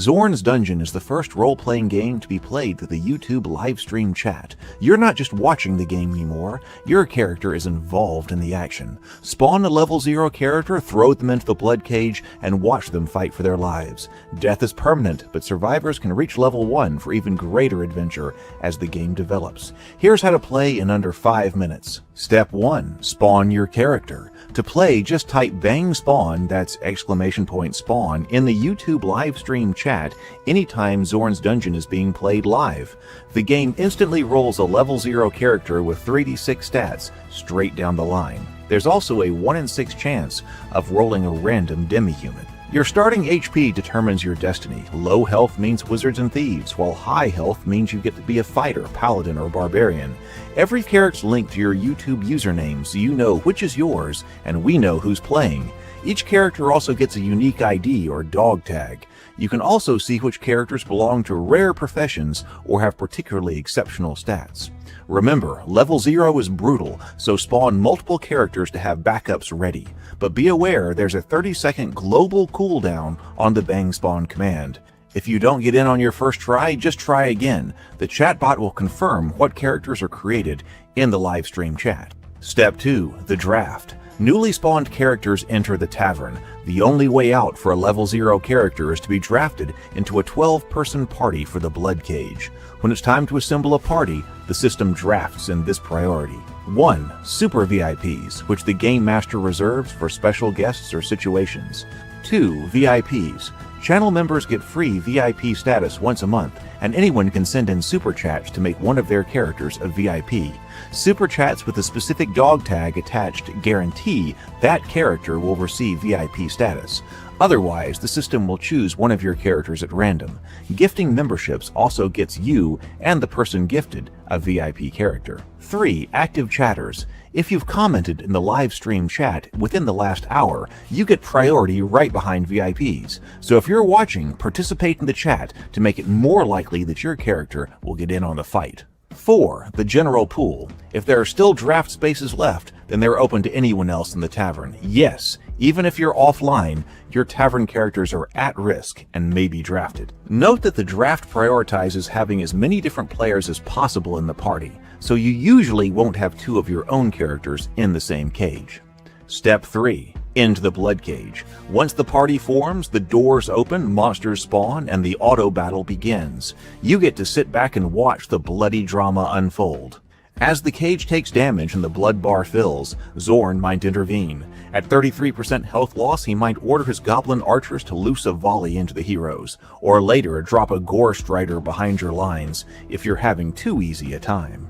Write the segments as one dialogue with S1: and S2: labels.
S1: Zorn's Dungeon is the first role-playing game to be played through the YouTube livestream chat. You're not just watching the game anymore, your character is involved in the action. Spawn a level 0 character, throw them into the Bloodcage, and watch them fight for their lives. Death is permanent, but survivors can reach level 1 for even greater adventure as the game develops. Here's how to play in under 5 minutes. Step 1. Spawn your character. To play, just type bang spawn, that's !spawn, in the YouTube livestream chat anytime Zorn's Dungeon is being played live. The game instantly rolls a level 0 character with 3d6 stats straight down the line. There's also a 1 in 6 chance of rolling a random demi-human. Your starting HP determines your destiny. Low health means wizards and thieves, while high health means you get to be a fighter, paladin, or barbarian. Every character's linked to your YouTube username, so you know which is yours, and we know who's playing. Each character also gets a unique ID or dog tag. You can also see which characters belong to rare professions or have particularly exceptional stats. Remember, level 0 is brutal, so spawn multiple characters to have backups ready. But be aware there's a 30-second global cooldown on the bang spawn command. If you don't get in on your first try, just try again. The chatbot will confirm what characters are created in the livestream chat. Step 2. The draft. Newly spawned characters enter the tavern. The only way out for a level 0 character is to be drafted into a 12-person party for the Bloodcage. When it's time to assemble a party, the system drafts in this priority. 1. Super VIPs, which the Game Master reserves for special guests or situations. 2. VIPs. Channel members get free VIP status once a month, and anyone can send in super chats to make one of their characters a VIP. Super chats with a specific dog tag attached guarantee that character will receive VIP status. Otherwise, the system will choose one of your characters at random. Gifting memberships also gets you and the person gifted a VIP character. 3. Active chatters. If you've commented in the live stream chat within the last hour, you get priority right behind VIPs. So if you're watching, participate in the chat to make it more likely that your character will get in on the fight. 4. The general pool. If there are still draft spaces left, then they're open to anyone else in the tavern. Yes, even if you're offline, your tavern characters are at risk and may be drafted. Note that the draft prioritizes having as many different players as possible in the party, so you usually won't have 2 of your own characters in the same cage. Step 3. Into the Bloodcage. Once the party forms, the doors open, monsters spawn, and the auto battle begins. You get to sit back and watch the bloody drama unfold. As the cage takes damage and the blood bar fills, Zorn might intervene. At 33% health loss, he might order his goblin archers to loose a volley into the heroes, or later drop a gore strider behind your lines if you're having too easy a time.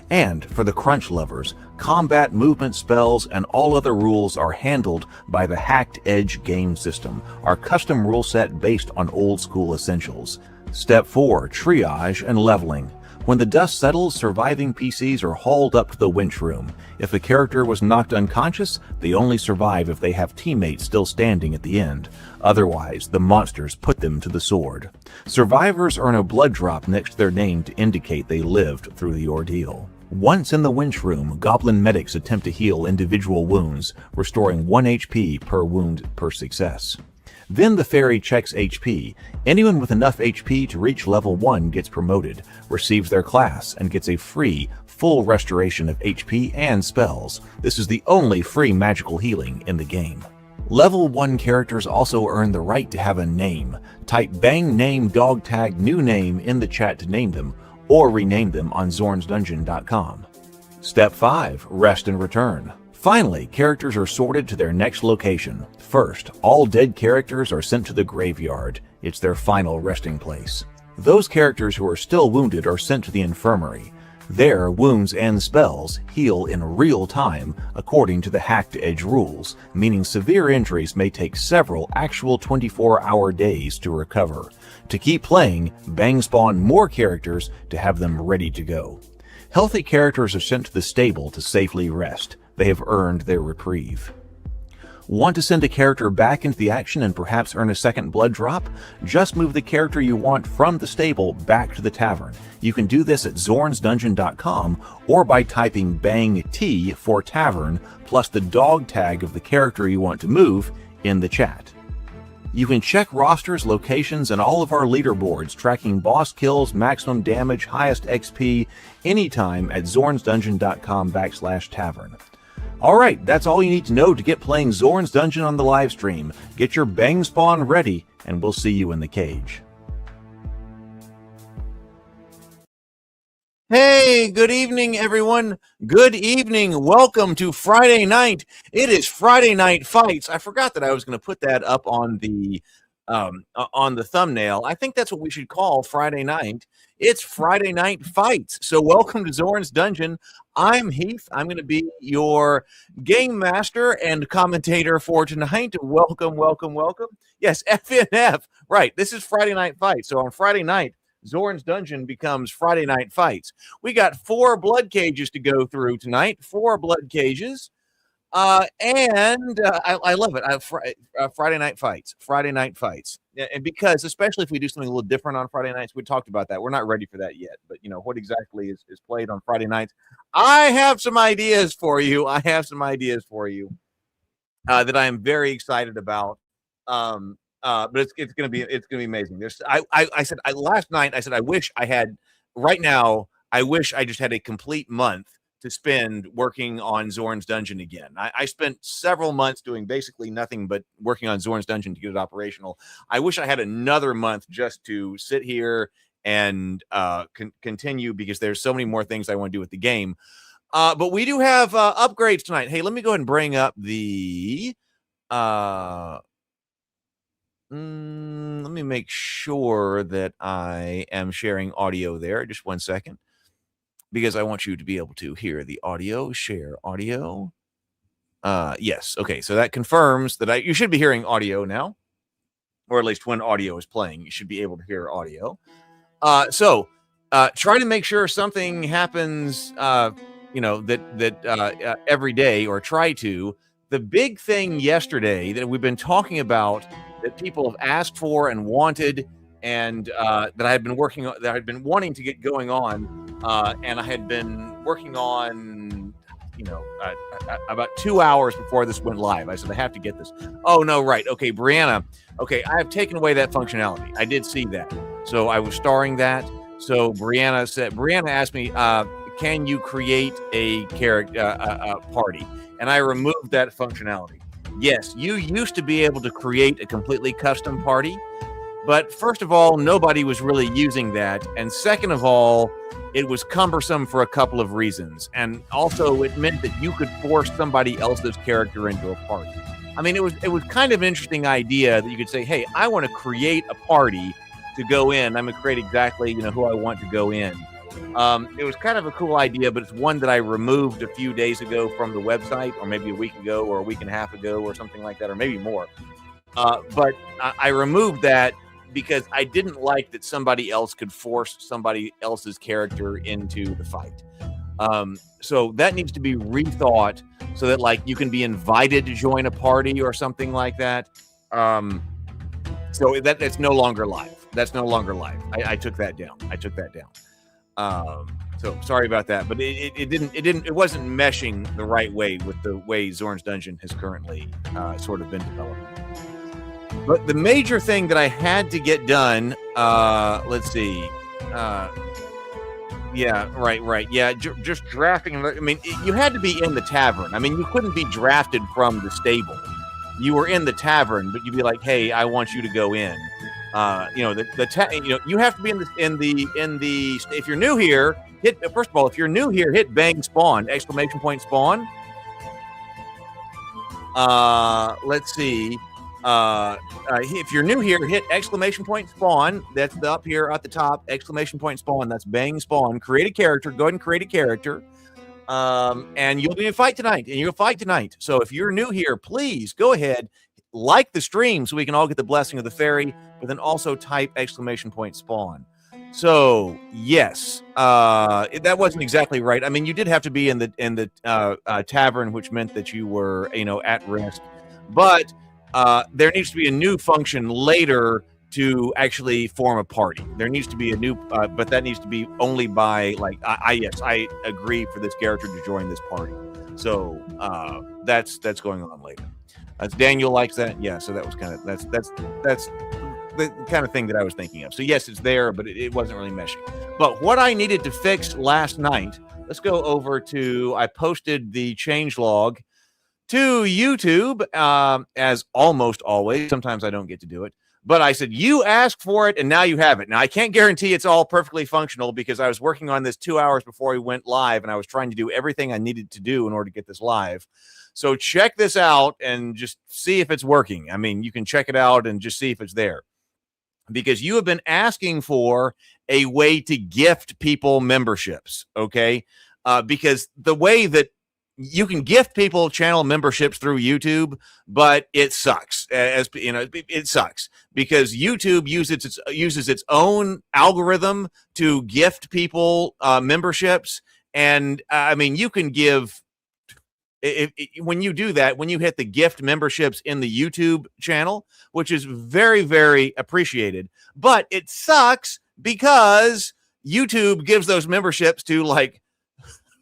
S1: And for the crunch lovers, combat, movement, spells, and all other rules are handled by the Hacked Edge game system, our custom rule set based on old school essentials. Step 4. Triage and leveling. When the dust settles, surviving PCs are hauled up to the winch room. If a character was knocked unconscious, they only survive if they have teammates still standing at the end. Otherwise, the monsters put them to the sword. Survivors earn a blood drop next to their name to indicate they lived through the ordeal. Once in the winch room, goblin medics attempt to heal individual wounds, restoring 1 HP per wound per success. Then the fairy checks HP. Anyone with enough HP to reach level 1 gets promoted, receives their class, and gets a free, full restoration of HP and spells. This is the only free magical healing in the game. Level 1 characters also earn the right to have a name. Type bang name dog tag new name in the chat to name them, or rename them on zornsdungeon.com. Step 5. Rest and return. Finally, characters are sorted to their next location. First, all dead characters are sent to the graveyard. It's their final resting place. Those characters who are still wounded are sent to the infirmary. There, wounds and spells heal in real time according to the Hacked Edge rules, meaning severe injuries may take several actual 24-hour days to recover. To keep playing, bang spawn more characters to have them ready to go. Healthy characters are sent to the stable to safely rest. They have earned their reprieve. Want to send a character back into the action and perhaps earn a second blood drop? Just move the character you want from the stable back to the tavern. You can do this at zornsdungeon.com or by typing bang T for tavern plus the dog tag of the character you want to move in the chat. You can check rosters, locations, and all of our leaderboards, tracking boss kills, maximum damage, highest XP, anytime at zornsdungeon.com/tavern. Alright, that's all you need to know to get playing Zorn's Dungeon on the live stream. Get your bang spawn ready, and we'll see you in the cage. Hey, good evening, everyone. Good evening. Welcome to Friday night. It is Friday Night Fights. I forgot that I was going to put that up on the thumbnail. I think that's what we should call Friday night. It's Friday Night Fights. So welcome to Zorn's Dungeon. I'm Heath. I'm going to be your game master and commentator for tonight. Welcome, welcome, welcome. Yes, FNF. Right. This is Friday Night Fights. So on Friday night, Zorn's Dungeon becomes Friday Night Fights. We got 4 blood cages to go through tonight. 4 blood cages. I love it. Friday Night Fights. Friday Night Fights. And because, especially if we do something a little different on Friday nights, we talked about that. We're not ready for that yet. But, you know, what exactly is played on Friday nights? I have some ideas for you. That I am very excited about. But it's gonna be amazing. Last night I said I wish I just had a complete month to spend working on Zorn's Dungeon again. I spent several months doing basically nothing but working on Zorn's Dungeon to get it operational. I wish I had another month just to sit here and continue, because there's so many more things I want to do with the game. But we do have upgrades tonight. Hey, let me go ahead and bring up the let me make sure that I am sharing audio there. Just one second, because I want you to be able to hear the audio. Share audio. Yes. Okay. So that confirms that you should be hearing audio now, or at least when audio is playing, you should be able to hear audio. Try to make sure something happens, every day, or try to. The big thing yesterday that we've been talking about, that people have asked for and wanted, and that I had been working on, that I had been wanting to get going on, and I had been working on, about 2 hours before this went live. I said, I have to get this. Oh, no, right. Okay, Brianna. Okay, I have taken away that functionality. I did see that. So I was starring that. So Brianna asked me, can you create a character, party? And I removed that functionality. Yes, you used to be able to create a completely custom party, but first of all, nobody was really using that, and second of all, it was cumbersome for a couple of reasons, and also it meant that you could force somebody else's character into a party. I mean, it was kind of an interesting idea that you could say, hey, I want to create a party to go in. I'm going to create exactly who I want to go in. It was kind of a cool idea, but it's one that I removed a few days ago from the website, or maybe a week ago, or a week and a half ago, or something like that, or maybe more. But I removed that because I didn't like that somebody else could force somebody else's character into the fight. So that needs to be rethought so that, like, you can be invited to join a party or something like that. So that's no longer live. That's no longer live. I took that down. So sorry about that, but it wasn't meshing the right way with the way Zorn's Dungeon has currently sort of been developed. But the major thing that I had to get done, let's see, yeah, right, yeah, just drafting. I mean, you had to be in the tavern. I mean, you couldn't be drafted from the stable. You were in the tavern, but you'd be like, hey, I want you to go in. You have to be in the. If you're new here, first of all, if you're new here, hit bang spawn, ! Spawn. Let's see. If you're new here, hit ! Spawn. That's up here at the top, ! Spawn. That's bang spawn. Create a character. Go ahead and create a character. And you'll be in a fight tonight. So if you're new here, please go ahead, like the stream so we can all get the blessing of the fairy, but then also type ! Spawn. So yes, that wasn't exactly right. I mean, you did have to be in the tavern, which meant that you were, at risk, but there needs to be a new function later to actually form a party. There needs to be a new, but that needs to be only by, like, I agree for this character to join this party. So that's going on later. Daniel likes that. Yeah, so that was kind of that's the kind of thing that I was thinking of. So yes, it's there, but it wasn't really meshing. But what I needed to fix last night, let's go over to, I posted the changelog to YouTube, as almost always. Sometimes I don't get to do it. But I said, you asked for it, and now you have it. Now, I can't guarantee it's all perfectly functional because I was working on this 2 hours before we went live, and I was trying to do everything I needed to do in order to get this live. So check this out and just see if it's working. I mean, you can check it out and just see if it's there. Because you have been asking for a way to gift people memberships, okay? Because the way that you can gift people channel memberships through YouTube, but it sucks. As you know, it sucks because YouTube uses its own algorithm to gift people memberships, and I mean, you can give. When you do that, when you hit the gift memberships in the YouTube channel, which is very, very appreciated, but it sucks because YouTube gives those memberships to like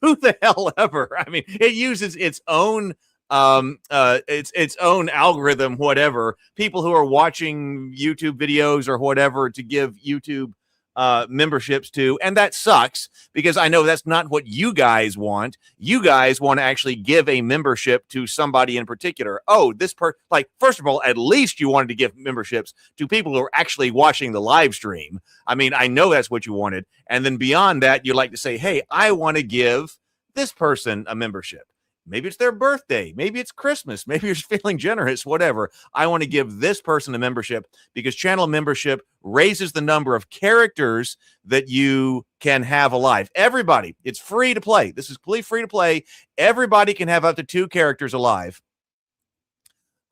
S1: who the hell ever. I mean, it uses its own its own algorithm, whatever, people who are watching YouTube videos or whatever to give YouTube memberships to, and that sucks because I know that's not what you guys want. You guys want to actually give a membership to somebody in particular. Oh, like, first of all, at least you wanted to give memberships to people who are actually watching the live stream. I mean, I know that's what you wanted. And then beyond that, you like to say, hey, I want to give this person a membership. Maybe it's their birthday. Maybe it's Christmas. Maybe you're feeling generous, whatever. I want to give this person a membership because channel membership raises the number of characters that you can have alive. Everybody, it's free to play. This is completely free to play. Everybody can have up to 2 characters alive.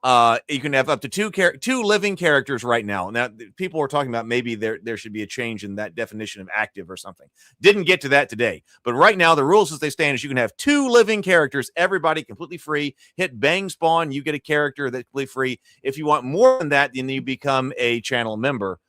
S1: You can have up to 2 living characters right now. Now, people are talking about maybe there should be a change in that definition of active or something. Didn't get to that today. But right now, the rules as they stand is you can have 2 living characters, everybody completely free. Hit bang spawn, you get a character that's completely free. If you want more than that, then you become a channel member.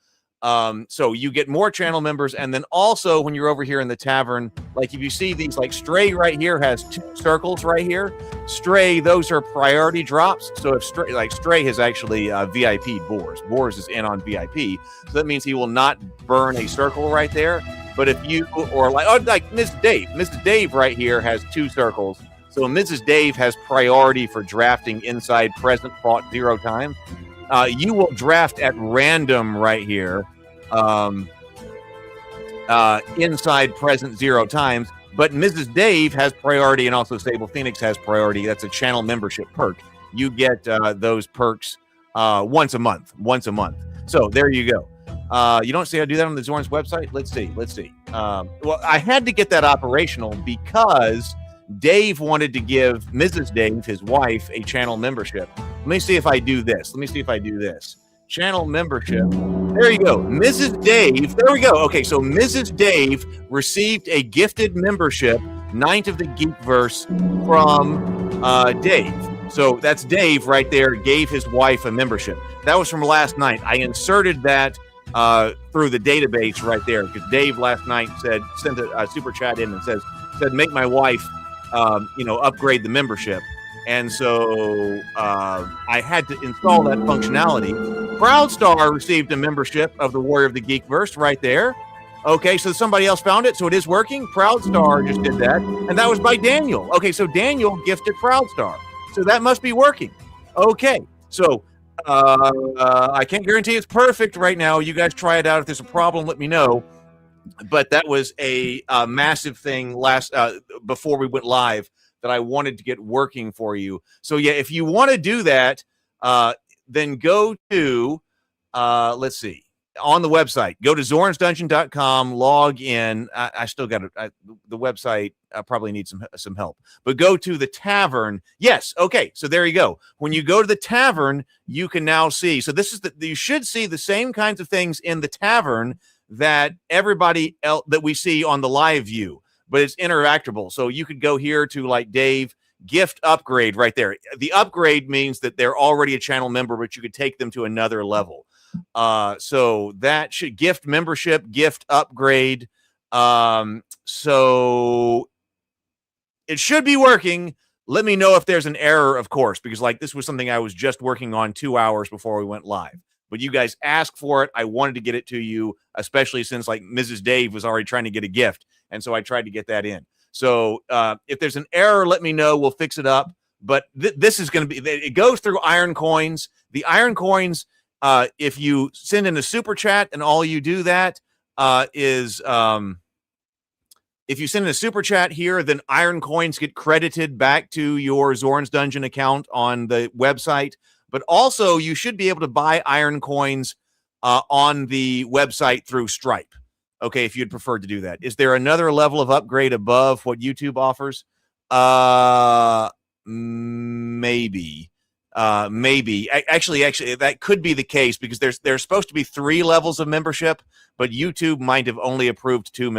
S1: So you get more channel members, and then also when you're over here in the tavern, like if you see these, like Stray right here has 2 circles right here. Stray, those are priority drops. So if Stray has actually VIP'd Boars. Boars is in on VIP, so that means he will not burn a circle right there. But if you, or like Mrs. Dave right here has 2 circles. So Mrs. Dave has priority for drafting inside present fought 0 times. You will draft at random right here, inside present 0 times. But Mrs. Dave has priority, and also Sable Phoenix has priority. That's a channel membership perk. You get those perks once a month. So there you go. You don't see how to do that on the Zorn's website? Let's see. Well, I had to get that operational because Dave wanted to give Mrs. Dave, his wife, a channel membership. Let me see if I do this. Channel membership. There you go. Mrs. Dave. There we go. Okay, so Mrs. Dave received a gifted membership, Ninth of the Geekverse, from Dave. So that's Dave right there, gave his wife a membership. That was from last night. I inserted that through the database right there because Dave last night sent a super chat in and said, make my wife upgrade the membership. And so I had to install that functionality. Proudstar received a membership of the Warrior of the Geekverse right there. Okay, so somebody else found it, so it is working. Proudstar just did that, and that was by Daniel. Okay, so Daniel gifted Proudstar, so that must be working. Okay, so I can't guarantee it's perfect right now. You guys try it out. If there's a problem, let me know. But that was a massive thing before we went live that I wanted to get working for you. So yeah, if you want to do that, then go to, let's see, on the website, go to zornsdungeon.com, log in. I still got it. The website probably needs some help, but go to the tavern. Yes. Okay. So there you go. When you go to the tavern, you can now see. So this is you should see the same kinds of things in the tavern that everybody else that we see on the live view, but it's interactable. So you could go here to like Dave, gift upgrade right there. The upgrade means that they're already a channel member, but you could take them to another level. So that should gift membership, gift upgrade. So it should be working. let me know if there's an error, of course, because like this was something I was just working on 2 hours before we went live. But you guys asked for it. I wanted to get it to you, especially since like Mrs. Dave was already trying to get a gift. And so I tried to get that in. So if there's an error, let me know. We'll fix it up. But this is going to be, it goes through Iron Coins. The Iron Coins, if you send in a super chat and all you do that is if you send in a super chat here, then Iron Coins get credited back to your Zorn's Dungeon account on the website. But also, you should be able to buy Iron Coins on the website through Stripe. Okay, if you'd prefer to do that. Is there another level of upgrade above what YouTube offers? Maybe. Actually, that could be the case because there's supposed to be 3 levels of membership, but YouTube might have only approved 2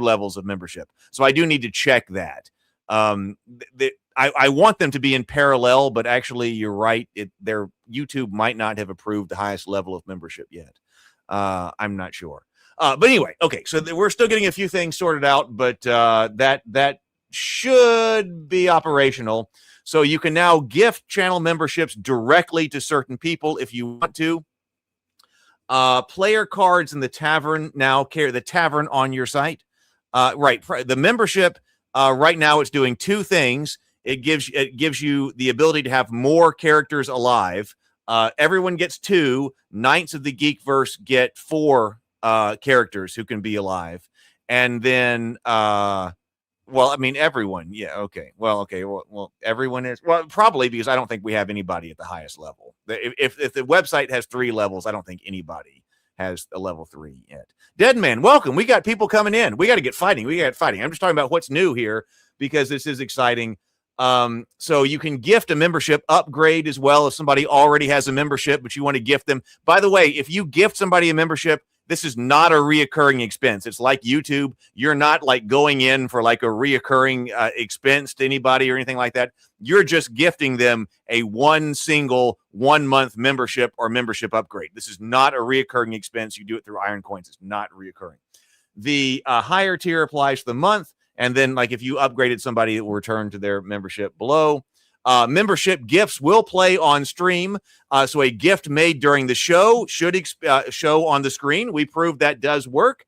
S1: levels of membership. So I do need to check that. I want them to be in parallel, but actually, you're right. Their YouTube might not have approved the highest level of membership yet. I'm not sure. But anyway, okay. So we're still getting a few things sorted out, but that should be operational. So you can now gift channel memberships directly to certain people if you want to. Player cards in the tavern now carry the tavern on your site. Right. The membership right now it's doing 2 things. It gives you the ability to have more characters alive. Everyone gets 2. Knights of the Geekverse get 4 characters who can be alive. And then well, I mean, everyone. Yeah, okay. Well, okay. Well, everyone is. Well, probably because I don't think we have anybody at the highest level. If the website has 3 levels, I don't think anybody has a level 3 yet. Deadman, welcome. We got people coming in. We got to get fighting. I'm just talking about what's new here because this is exciting. So you can gift a membership upgrade as well if somebody already has a membership, but you want to gift them. By the way, if you gift somebody a membership, this is not a reoccurring expense. It's like YouTube. You're not like going in for like a reoccurring expense to anybody or anything like that. You're just gifting them a single 1-month membership or membership upgrade. This is not a reoccurring expense. You do it through Iron Coins. It's not reoccurring. The higher tier applies for the month. And then like if you upgraded somebody, it will return to their membership below. Membership gifts will play on stream. So a gift made during the show should show on the screen. We proved that does work.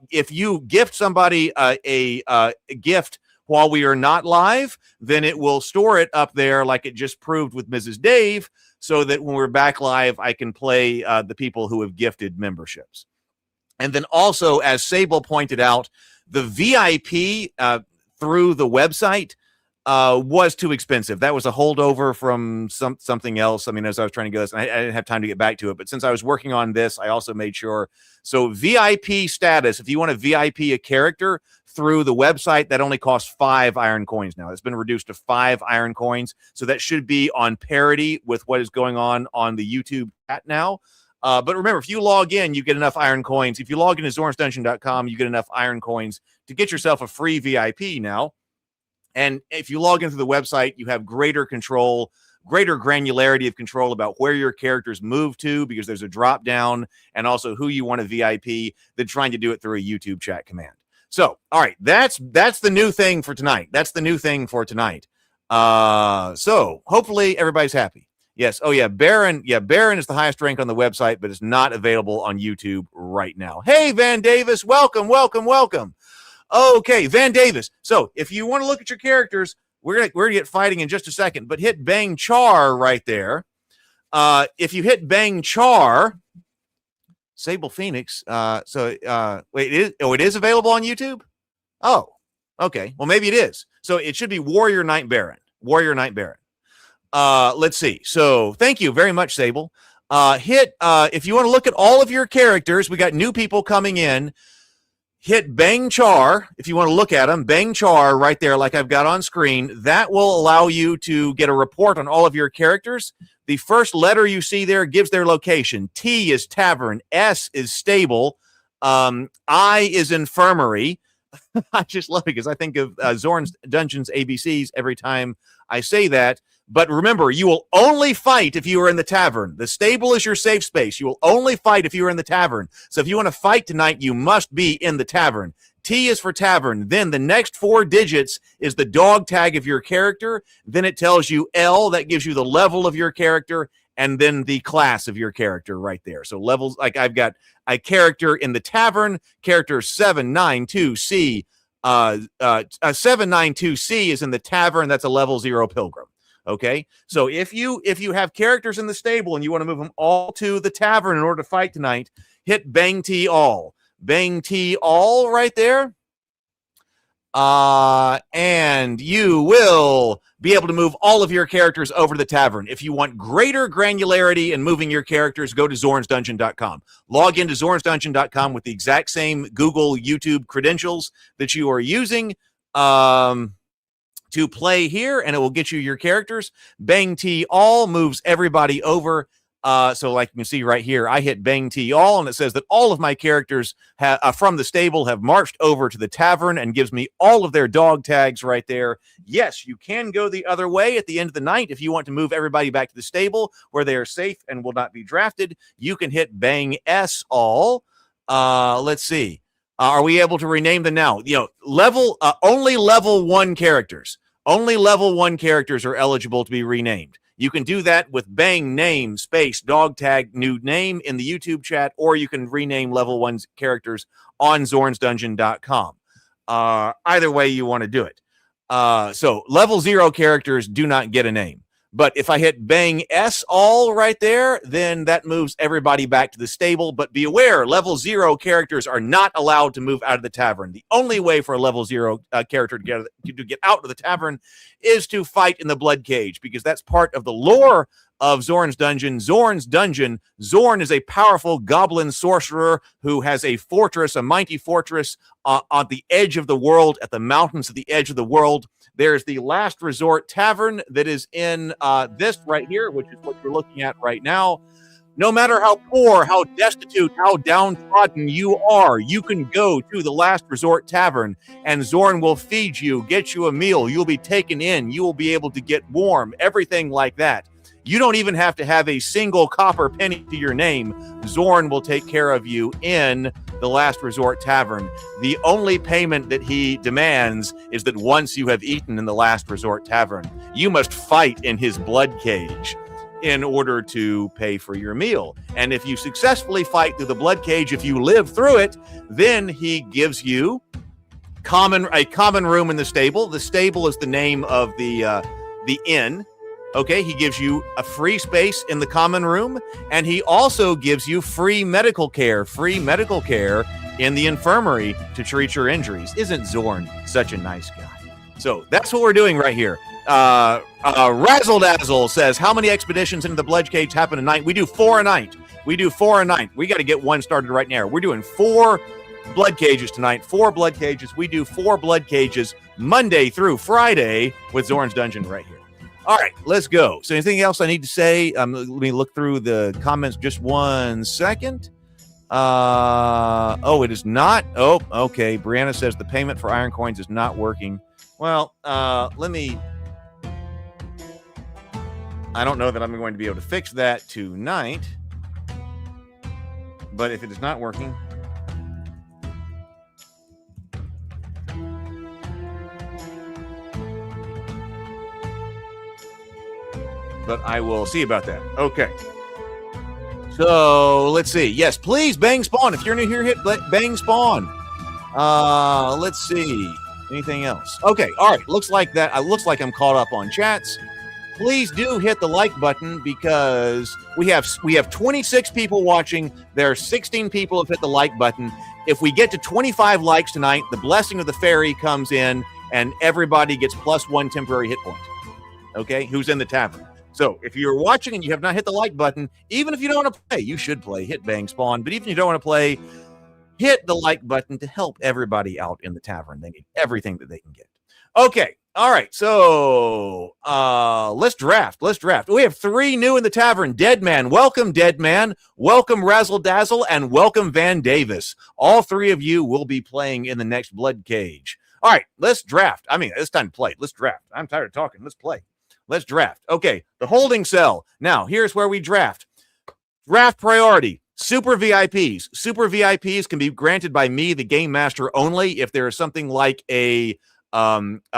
S1: If you gift somebody a gift while we are not live, then it will store it up there like it just proved with Mrs. Dave so that when we're back live, I can play the people who have gifted memberships. And then also, as Sable pointed out, the VIP through the website was too expensive. That was a holdover from something else. I mean, as I was trying to get this, and I didn't have time to get back to it. But since I was working on this, I also made sure. So VIP status, if you want to VIP a character through the website, that only costs 5 Iron Coins now. It's been reduced to 5 Iron Coins. So that should be on parity with what is going on the YouTube chat now. But remember, if you log in, you get enough Iron Coins. If you log into zornsdungeon.com, you get enough Iron Coins to get yourself a free VIP now. And if you log into the website, you have greater control, greater granularity of control about where your characters move to because there's a drop down and also who you want to VIP than trying to do it through a YouTube chat command. So, all right, that's the new thing for tonight. So hopefully everybody's happy. Yes. Oh, yeah. Baron. Yeah. Baron is the highest rank on the website, but it's not available on YouTube right now. Hey, Van Davis. Welcome. Okay, Van Davis. So if you want to look at your characters, we're gonna get fighting in just a second, but hit Bang Char right there. If you hit Bang Char, Sable Phoenix. Wait, it is available on YouTube? Oh, okay. Well, maybe it is. So it should be Warrior Knight Baron. Let's see. So thank you very much, Sable. If you want to look at all of your characters, we got new people coming in. Hit Bang Char if you want to look at them. Bang Char right there like I've got on screen. That will allow you to get a report on all of your characters. The first letter you see there gives their location. T is tavern. S is stable. I is infirmary. I just love it because I think of Zorn's Dungeons ABCs every time I say that. But remember, you will only fight if you are in the tavern. The stable is your safe space. You will only fight if you are in the tavern. So if you want to fight tonight, you must be in the tavern. T is for tavern. Then the next 4 digits is the dog tag of your character. Then it tells you L, that gives you the level of your character, and then the class of your character right there. So levels, like I've got a character in the tavern, character 792C. 792C is in the tavern. That's a level 0 pilgrim. Okay, so if you have characters in the stable and you want to move them all to the tavern in order to fight tonight, hit bang T all. Bang T all right there. And you will be able to move all of your characters over to the tavern. If you want greater granularity in moving your characters, go to zornsdungeon.com. Log into zornsdungeon.com with the exact same Google, YouTube credentials that you are using to play here, and it will get you your characters. Bang T all moves everybody over. So like you can see right here, I hit bang T all, and it says that all of my characters from the stable have marched over to the tavern and gives me all of their dog tags right there. Yes, you can go the other way at the end of the night if you want to move everybody back to the stable where they are safe and will not be drafted. You can hit bang S all. Let's see. Are we able to rename them now? Only level 1 characters. Only level 1 characters are eligible to be renamed. You can do that with bang name space dog tag new name in the YouTube chat, or you can rename level 1's characters on zornsdungeon.com. Either way you want to do it. So level 0 characters do not get a name. But if I hit bang S all right there, then that moves everybody back to the stable. But be aware, level 0 characters are not allowed to move out of the tavern. The only way for a level 0 character to get out of the tavern is to fight in the Bloodcage, because that's part of the lore of Zorn's Dungeon. Zorn's Dungeon. Zorn is a powerful goblin sorcerer who has a fortress, a mighty fortress on the edge of the world, at the mountains at the edge of the world. There's the Last Resort Tavern that is in this right here, which is what you're looking at right now. No matter how poor, how destitute, how downtrodden you are, you can go to the Last Resort Tavern, and Zorn will feed you, get you a meal. You'll be taken in. You will be able to get warm, everything like that. You don't even have to have a single copper penny to your name. Zorn will take care of you in the Last Resort Tavern. The only payment that he demands is that once you have eaten in the Last Resort Tavern, you must fight in his Bloodcage in order to pay for your meal. And if you successfully fight through the Bloodcage, if you live through it, then he gives you a common room in the stable. The stable is the name of the inn. Okay, he gives you a free space in the common room, and he also gives you free medical care in the infirmary to treat your injuries. Isn't Zorn such a nice guy? So that's what we're doing right here. Razzle Dazzle says, how many expeditions into the Bloodcage happen a night? We do 4 a night. We got to get one started right now. We're doing 4 Bloodcages tonight. 4 Bloodcages. We do 4 Bloodcages Monday through Friday with Zorn's Dungeon right here. All right, let's go. So anything else I need to say? Let me look through the comments just one second. Oh, it is not. Oh, okay. Brianna says the payment for iron coins is not working. Well, I don't know that I'm going to be able to fix that tonight. But if it is not working, but I will see about that. Okay. So let's see. Yes, please bang spawn. If you're new here, hit bang spawn. Let's see. Anything else? Okay. All right. Looks like that. Looks like I'm caught up on chats. Please do hit the like button, because we have 26 people watching. There are 16 people have hit the like button. If we get to 25 likes tonight, the blessing of the fairy comes in, and everybody gets +1 temporary hit point. Okay, who's in the tavern? So if you're watching and you have not hit the like button, even if you don't want to play, you should play. Hit bang spawn. But even if you don't want to play, hit the like button to help everybody out in the tavern. They need everything that they can get. Okay. All right. So let's draft. We have 3 new in the tavern. Deadman. Welcome, Deadman. Welcome, Razzle Dazzle. And welcome, Van Davis. All 3 of you will be playing in the next Bloodcage. All right. Let's draft. I mean, it's time to play. Let's draft. I'm tired of talking. Let's play. Let's draft. Okay, the holding cell. Now, here's where we draft. Draft priority. Super VIPs. Super VIPs can be granted by me, the game master, only if there is something like a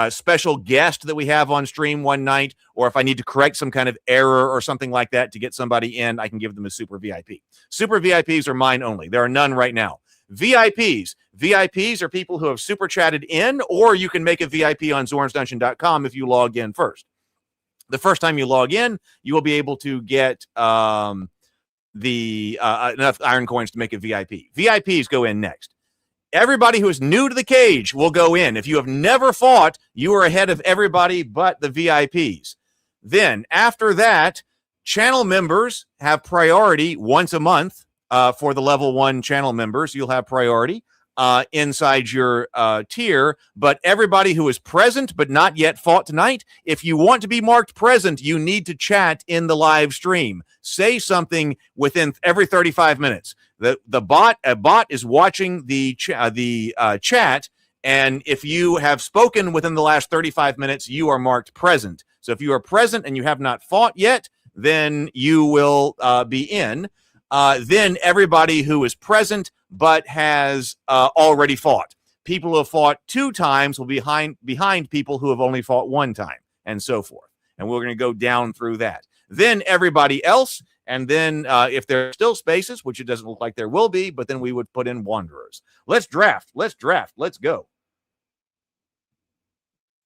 S1: special guest that we have on stream one night, or if I need to correct some kind of error or something like that to get somebody in, I can give them a super VIP. Super VIPs are mine only. There are none right now. VIPs. VIPs are people who have super chatted in, or you can make a VIP on zornsdungeon.com if you log in first. The first time you log in, you will be able to get enough iron coins to make a VIP. VIPs go in next. Everybody who is new to the cage will go in. If you have never fought, you are ahead of everybody but the VIPs. Then, after that, channel members have priority once a month for the level 1 channel members. You'll have priority inside your tier, but everybody who is present but not yet fought tonight, if you want to be marked present, you need to chat in the live stream. Say something within every 35 minutes. A bot is watching the chat, and if you have spoken within the last 35 minutes, you are marked present. So if you are present and you have not fought yet, then you will be in. Then everybody who is present but has already fought. People who have fought 2 times will be behind people who have only fought 1 time, and so forth. And we're going to go down through that. Then everybody else. And then if there are still spaces, which it doesn't look like there will be, but then we would put in wanderers. Let's draft. Let's go.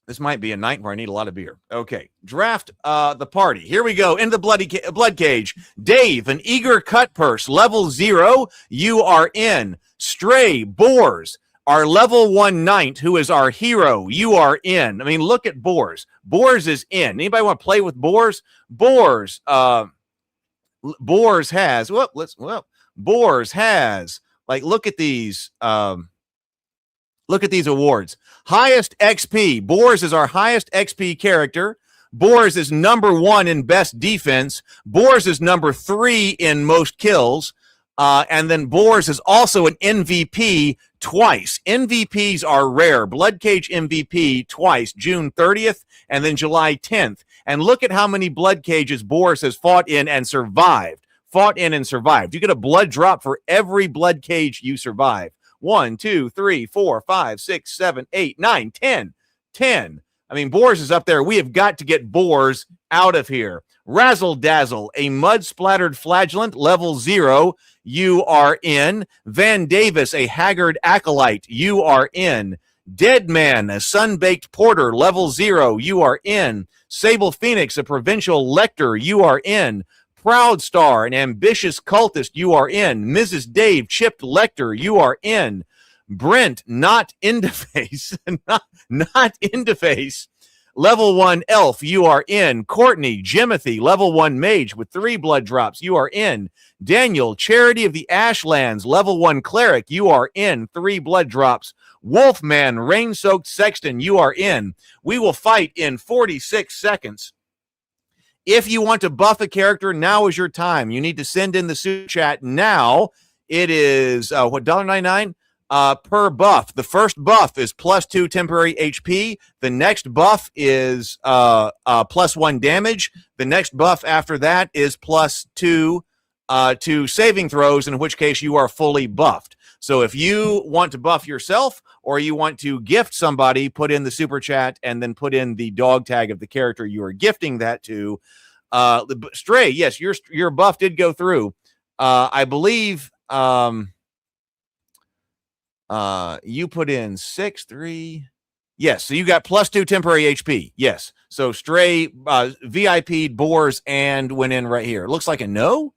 S1: This might be a night where I need a lot of beer. Okay. Draft the party. Here we go. Into the blood cage. Dave, an eager cut purse, level 0. You are in. Stray, Boars, our level 1 knight, who is our hero. You are in. I mean, look at Boars. Boars is in. Anybody want to play with Boars? Boars, Boars has, Boars has, like, look at these awards. Highest XP. Boars is our highest XP character. Boars is number 1 in best defense. Boars is number 3 in most kills. And then Boars is also an MVP twice. MVPs are rare. Bloodcage MVP twice, June 30th and then July 10th. And look at how many blood cages Boars has fought in and survived. You get a blood drop for every blood cage you survive. 1, 2, 3, 4, 5, 6, 7, 8, 9, 10. 10. I mean, Boars is up there. We have got to get Boars out of here. Razzle Dazzle, a mud-splattered flagellant, level 0. You are in. Van Davis, a haggard acolyte. You are in. Dead Man, a sun-baked porter, level 0. You are in. Sable Phoenix, a provincial lector. You are in. Proud Star, an ambitious cultist. You are in. Mrs. Dave, chipped lector. You are in. Brent, not into face. not into face. Level 1 elf, you are in. Courtney, Jimothy, level 1 mage with 3 blood drops, you are in. Daniel, Charity of the Ashlands, level 1 cleric, you are in. 3 blood drops. Wolfman, rain-soaked sexton, you are in. We will fight in 46 seconds. If you want to buff a character, now is your time. You need to send in the super chat now. It is, $1.99? Per buff. The first buff is +2 temporary HP. The next buff is +1 damage. The next buff after that is +2 to saving throws, in which case you are fully buffed. So if you want to buff yourself or you want to gift somebody, put in the super chat and then put in the dog tag of the character you are gifting that to. Stray, yes, your buff did go through. I believe you put in 6, 3. Yes, so you got +2 temporary HP. Yes. So Stray VIP'd Boars and went in right here. Looks like a no.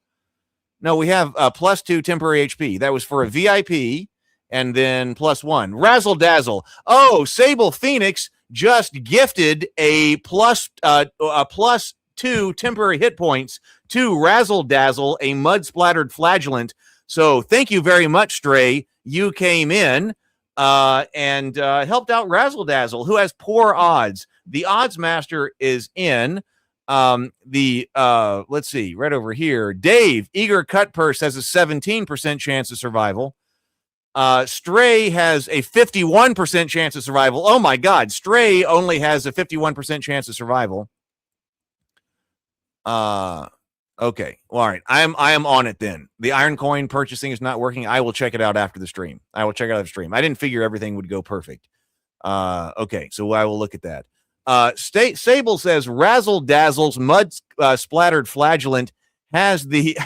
S1: No, we have +2 temporary HP. That was for a VIP and then +1. Razzle Dazzle. Oh, Sable Phoenix just gifted a +2 temporary hit points to Razzle Dazzle, a mud-splattered flagellant. So thank you very much, Stray. You came in and helped out Razzle Dazzle, who has poor odds. The odds master is in. Let's see, right over here. Dave, Eager Cut Purse, has a 17% chance of survival. Stray has a 51% chance of survival. Oh my God, Stray only has a 51% chance of survival. Okay. Well, all right. I am on it then. The Iron Coin purchasing is not working. I will check it out after the stream. I didn't figure everything would go perfect. Okay. So I will look at that. Sable says Razzle Dazzle's mud splattered flagellant has the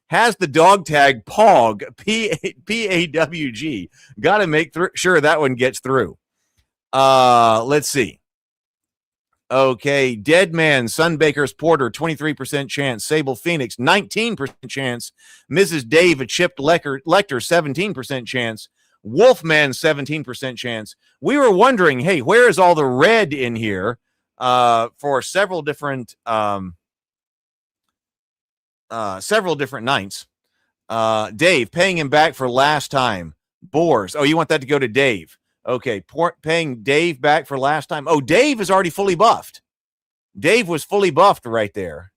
S1: has the dog tag POG PAWG. Got to make sure that one gets through. Let's see. Okay, Dead Man, Sunbaker's Porter, 23% chance. Sable Phoenix, 19% chance. Mrs. Dave, a chipped Lecter, 17% chance. Wolfman, 17% chance. We were wondering, hey, where is all the red in here? For several different nights. Dave, paying him back for last time. Boars. Oh, you want that to go to Dave. Okay, paying Dave back for last time. Oh, Dave is already fully buffed. Dave was fully buffed right there.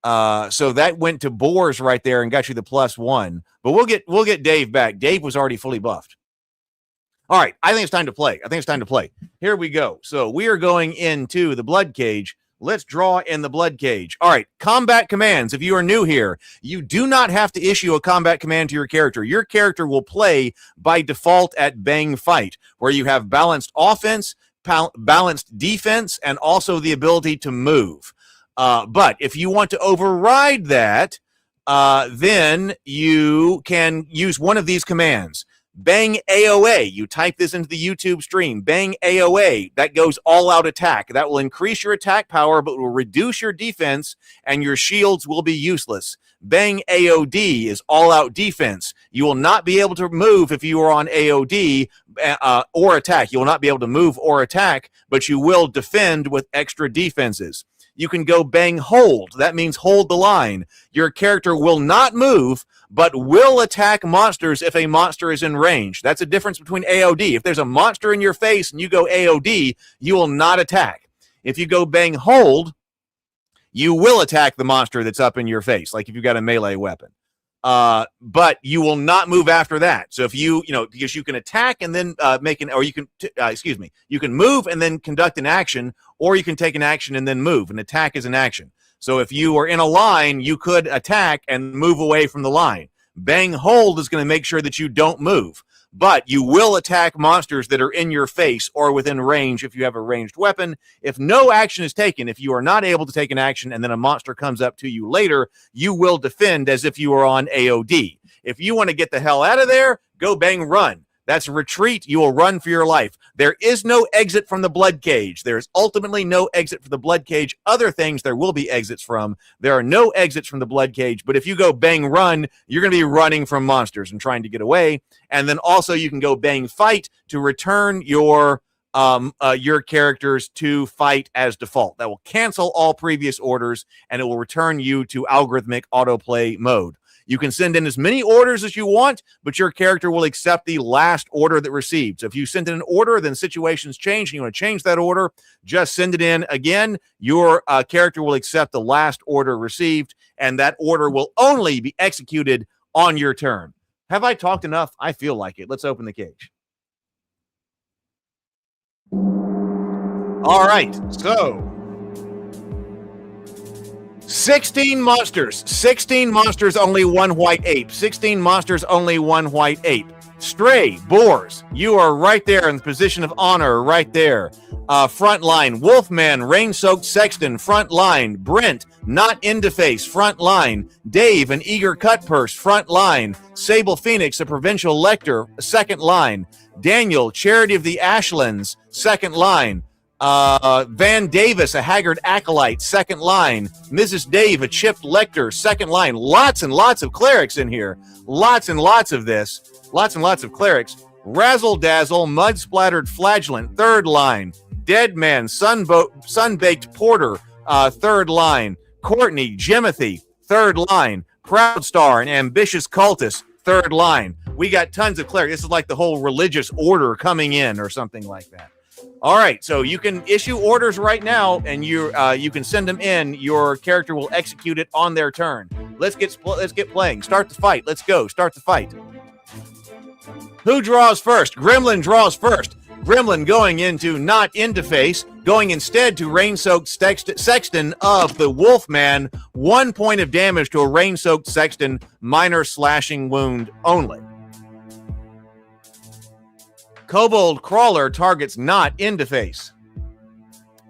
S1: So that went to Boars right there and got you the +1. But we'll get Dave back. Dave was already fully buffed. All right, I think it's time to play. Here we go. So we are going into the Bloodcage. Let's draw in the Bloodcage. All right, combat commands. If you are new here, you do not have to issue a combat command to your character. Your character will play by default at Bang Fight, where you have balanced offense, balanced defense, and also the ability to move. But if you want to override that, then you can use one of these commands. Bang AOA. You type this into the YouTube stream. Bang AOA. That goes all-out attack. That will increase your attack power, but will reduce your defense, and your shields will be useless. Bang AOD is all-out defense. You will not be able to move if you are on AOD or attack. You will not be able to move or attack, but you will defend with extra defenses. You can go bang hold. That means hold the line. Your character will not move, but will attack monsters if a monster is in range. That's a difference between AOD. If there's a monster in your face and you go AOD, you will not attack. If you go bang hold, you will attack the monster that's up in your face, like if you've got a melee weapon. But you will not move after that. So if because you can attack and then you can move and then conduct an action, or you can take an action and then move. An attack is an action. So if you are in a line, you could attack and move away from the line. Bang hold is going to make sure that you don't move, but you will attack monsters that are in your face or within range if you have a ranged weapon. If no action is taken, if you are not able to take an action and then a monster comes up to you later, you will defend as if you were on AOD. If you want to get the hell out of there, go bang run. That's retreat. You will run for your life. There is no exit from the Bloodcage. There is ultimately no exit for the Bloodcage. Other things there will be exits from. There are no exits from the Bloodcage, but if you go bang run, you're going to be running from monsters and trying to get away. And then also you can go bang fight to return your characters to fight as default. That will cancel all previous orders, and it will return you to algorithmic autoplay mode. You can send in as many orders as you want, but your character will accept the last order that received. So if you send in an order, then situations change, and you want to change that order, just send it in again. Your character will accept the last order received, and that order will only be executed on your turn. Have I talked enough? I feel like it. Let's open the cage. All right, so 16 monsters. 16 monsters, only one white ape. 16 monsters, only one white ape. Stray, Boars, you are right there in the position of honor, right there. Front line, Wolfman, Rain-Soaked Sexton, front line. Brent, not into face, front line. Dave, an eager cut purse, front line. Sable Phoenix, a provincial lector, second line. Daniel, Charity of the Ashlands, second line. Van Davis, a haggard acolyte, second line. Mrs. Dave, a chipped lector, second line. Lots and lots of clerics in here. Lots and lots of this. Lots and lots of clerics. Razzle Dazzle, mud splattered flagellant, third line. Dead Man, sunbaked porter, third line. Courtney, Jimothy, third line. Proud Star, an ambitious cultist, third line. We got tons of clerics. This is like the whole religious order coming in or something like that. All right, so you can issue orders right now, and you can send them in. Your character will execute it on their turn. Let's get playing. Start the fight. Let's go. Start the fight. Who draws first? Gremlin draws first. Gremlin going into not into face. going instead to rain-soaked Sexton of the Wolfman. 1 point of damage to a rain-soaked Sexton, minor slashing wound only. Kobold Crawler targets not into face.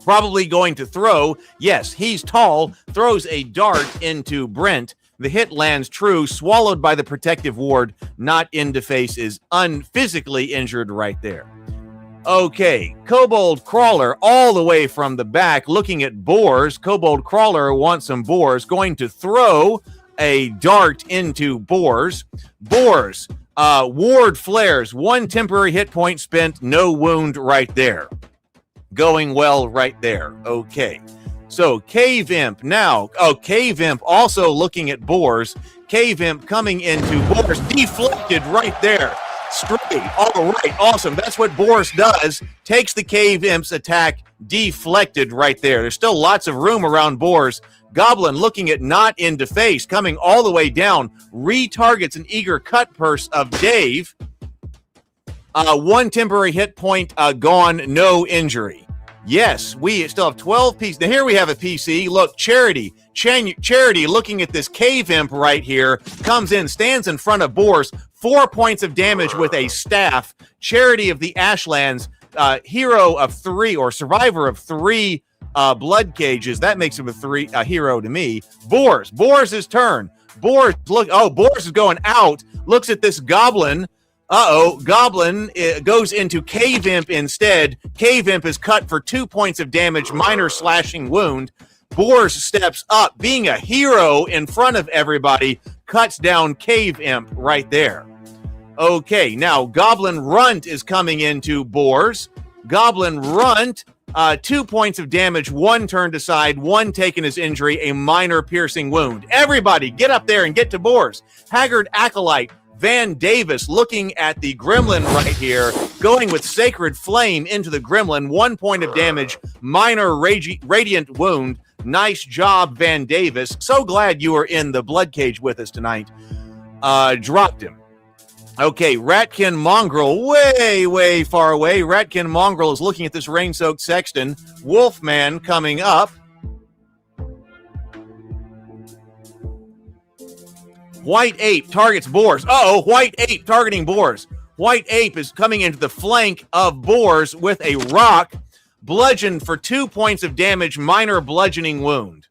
S1: Probably going to throw. Yes, he's tall. Throws a dart into Brent. The hit lands true, swallowed by the protective ward. Not into face is unphysically injured right there. Okay, Kobold Crawler all the way from the back looking at boars. Kobold Crawler wants some boars. Going to throw a dart into boars. Boars, ward flares. 1 temporary hit point spent. No wound right there. Going well right there. Okay. So Cave Imp now. Oh, Cave Imp also looking at boars. Cave Imp coming into boars. Deflected right there. Straight. All right. Awesome. That's what Boris does. Takes the Cave Imp's attack. Deflected right there. There's still lots of room around boars. Goblin looking at not into face. Coming all the way down. Retargets an eager cut purse of Dave. 1 temporary hit point gone, no injury. Yes, we still have 12 pieces. Now here we have a PC. Look, Charity. Charity looking at this Cave Imp right here. Comes in, stands in front of boars. 4 points of damage with a staff. Charity of the Ashlands. Hero of 3 or survivor of 3 blood cages. That makes him a hero to me. Boars. Boars' turn. Boars look. Oh, Boars is going out. Looks at this goblin. Goblin goes into Cave Imp instead. Cave Imp is cut for 2 points of damage, minor slashing wound. Boars steps up, being a hero in front of everybody, cuts down Cave Imp right there. Okay, now Goblin Runt is coming into Boars. Goblin Runt, 2 points of damage, 1 turned aside, 1 taken as injury, a minor piercing wound. Everybody, get up there and get to Boars. Haggard Acolyte. Van Davis looking at the gremlin right here, going with Sacred Flame into the gremlin. 1 point of damage, minor radiant wound. Nice job, Van Davis. So glad you were in the Bloodcage with us tonight. Dropped him. Okay, Ratkin Mongrel, way far away. Ratkin Mongrel is looking at this rain-soaked Sexton. Wolfman coming up. White Ape targets boars. White Ape targeting boars. White Ape is coming into the flank of boars with a rock. Bludgeoned for 2 points of damage, minor bludgeoning wound.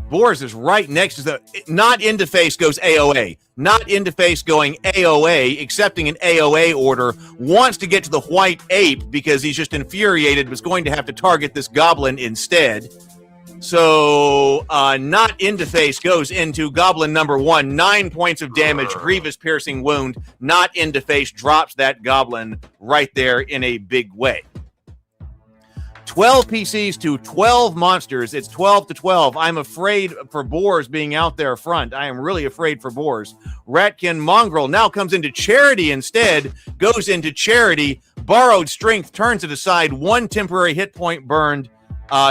S1: Boars is right next to the... Not into face goes AOA. Not into face going AOA, accepting an AOA order. Wants to get to the White Ape because he's just infuriated, was going to have to target this goblin instead. So, not into face goes into goblin number 1. 9 points of damage, grievous piercing wound. Not into face drops that goblin right there in a big way. 12 PCs to 12 monsters. It's 12 to 12. I'm afraid for boars being out there front. I am really afraid for boars. Ratkin Mongrel now comes into Charity instead. Goes into Charity. Borrowed strength turns it aside. 1 temporary hit point burned.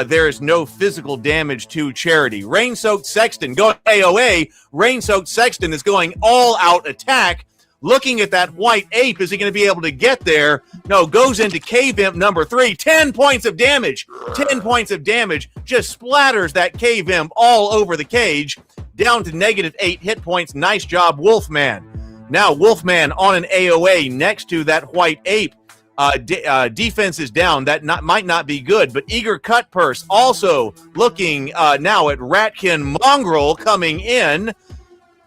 S1: There is no physical damage to Charity. Rain-soaked Sexton going AOA. Rain-soaked Sexton is going all-out attack. Looking at that White Ape, is he going to be able to get there? No, goes into Cave Imp number 3. 10 points of damage. 10 points of damage. Just splatters that Cave Imp all over the cage. Down to -8 hit points. Nice job, Wolfman. Now, Wolfman on an AOA next to that White Ape. Defense is down. That might not be good, but Eager Cut Purse also looking now at Ratkin Mongrel coming in.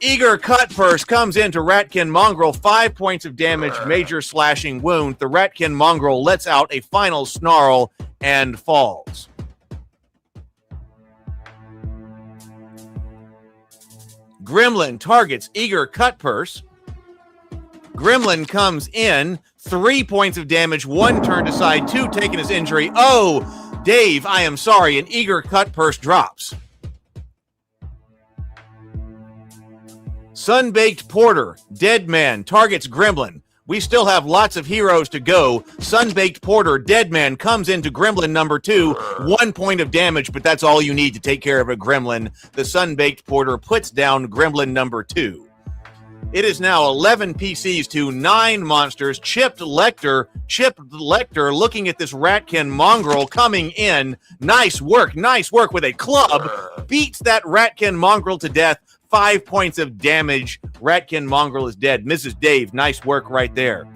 S1: Eager Cut Purse comes into Ratkin Mongrel. 5 points of damage, major slashing wound. The Ratkin Mongrel lets out a final snarl and falls. Gremlin targets Eager Cut Purse. Gremlin comes in. 3 points of damage, 1 turned aside, 2 taken as injury. Oh, Dave, I am sorry. An Eager Cut Purse drops. Sunbaked Porter, Dead Man, targets Gremlin. We still have lots of heroes to go. Sunbaked Porter, Dead Man, comes into Gremlin number 2. 1 point of damage, but that's all you need to take care of a Gremlin. The Sunbaked Porter puts down Gremlin number 2. It is now 11 PCs to 9 monsters. Chipped Lecter looking at this Ratkin mongrel coming in. Nice work with a club. Beats that Ratkin mongrel to death. 5 points of damage. Ratkin mongrel is dead. Mrs. Dave, nice work right there.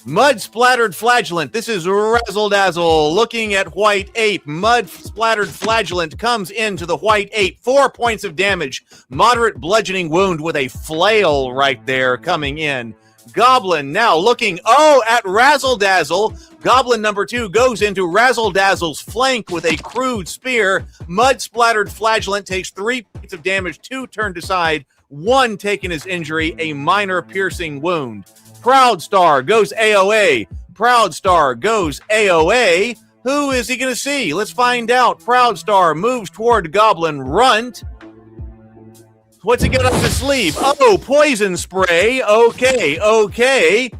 S1: Mud Splattered Flagellant. This is Razzle Dazzle looking at White Ape. Mud Splattered Flagellant comes into the White Ape. 4 points of damage. Moderate bludgeoning wound with a flail right there coming in. Goblin now looking, at Razzle Dazzle. Goblin number 2 goes into Razzle Dazzle's flank with a crude spear. Mud Splattered Flagellant takes 3 points of damage. 2 turned aside. 1 taken as injury. A minor piercing wound. Proud Star goes AOA. Proud Star goes AOA. Who is he going to see? Let's find out. Proud Star moves toward Goblin Runt. What's he got up his sleeve? Poison spray. Okay.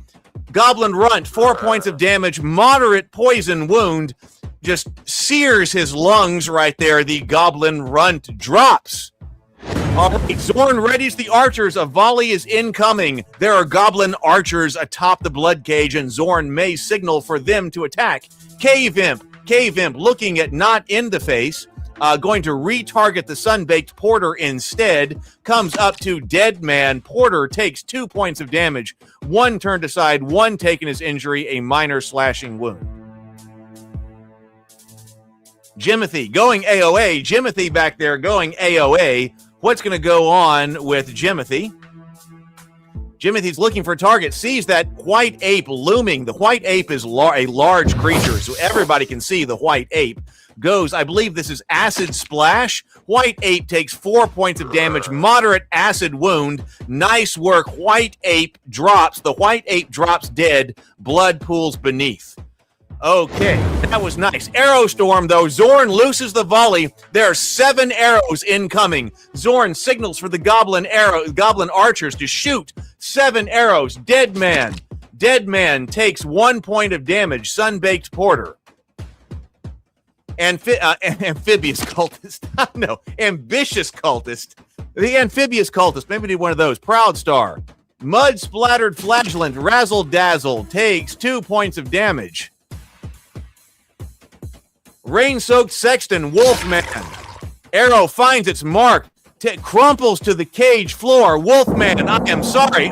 S1: Goblin Runt, 4 points of damage. Moderate poison wound. Just sears his lungs right there. The Goblin Runt drops. All right, Zorn readies the archers. A volley is incoming. There are goblin archers atop the Bloodcage, and Zorn may signal for them to attack. Cave Imp looking at not in the face, going to retarget the Sun-Baked Porter instead, comes up to Dead Man. Porter takes 2 points of damage. 1 turned aside, 1 taken as injury, a minor slashing wound. Jimothy going AOA. Jimothy back there going AOA. What's going to go on with Jimothy? Jimothy's looking for a target, sees that White Ape looming. The White Ape is a large creature, so everybody can see the White Ape. Goes, I believe this is Acid Splash. White Ape takes 4 points of damage, moderate acid wound. Nice work. White Ape drops. The White Ape drops dead. Blood pools beneath. Okay, that was nice. Arrow Storm, though. Zorn looses the volley. There are 7 arrows incoming. Zorn signals for the goblin archers to shoot 7 arrows. Dead Man takes 1 point of damage. Sun-Baked Porter. Amphibious Cultist. No, Ambitious Cultist. The Amphibious Cultist. Maybe need one of those. Proud Star. Mud Splattered Flagellant. Razzle Dazzle takes 2 points of damage. Rain-Soaked Sexton, Wolfman. Arrow finds its mark. Crumples to the cage floor. Wolfman, I am sorry.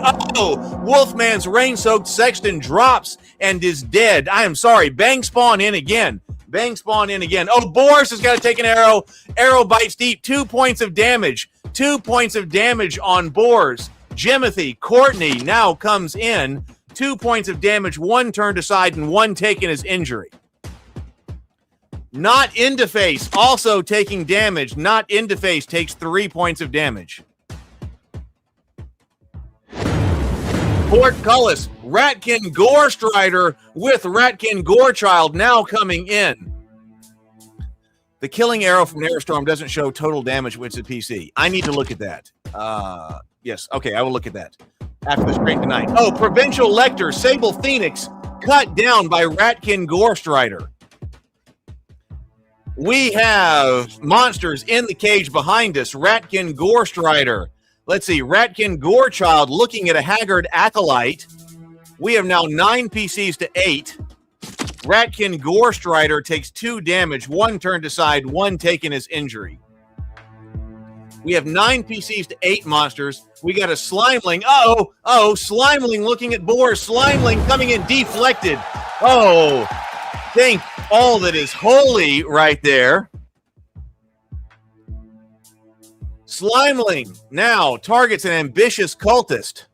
S1: Wolfman's Rain-Soaked Sexton drops and is dead. I am sorry. Bang spawn in again. Boris has got to take an arrow. Arrow bites deep. 2 points of damage. 2 points of damage on Boars. Jimothy, Courtney now comes in. 2 points of damage. 1 turned aside and 1 taken as injury. Not into face, also taking damage. Not into face takes 3 points of damage. Portcullis, Ratkin Gore Strider with Ratkin Gorechild now coming in. The killing arrow from Airostorm doesn't show total damage with its PC. I need to look at that. Yes, okay, I will look at that after the stream tonight. Provincial Lector, Sable Phoenix, cut down by Ratkin Gore Strider. We have monsters in the cage behind us. Ratkin Gore Strider. Let's see. Ratkin Gorechild looking at a haggard acolyte. We have now 9 PCs to 8. Ratkin Gore Strider takes 2 damage. 1 turned aside. 1 taken as injury. We have 9 PCs to 8 monsters. We got a Slimeling. Slimeling looking at Boar. Slimeling coming in deflected. Thank all that is holy right there. Slimeling now targets an Ambitious Cultist.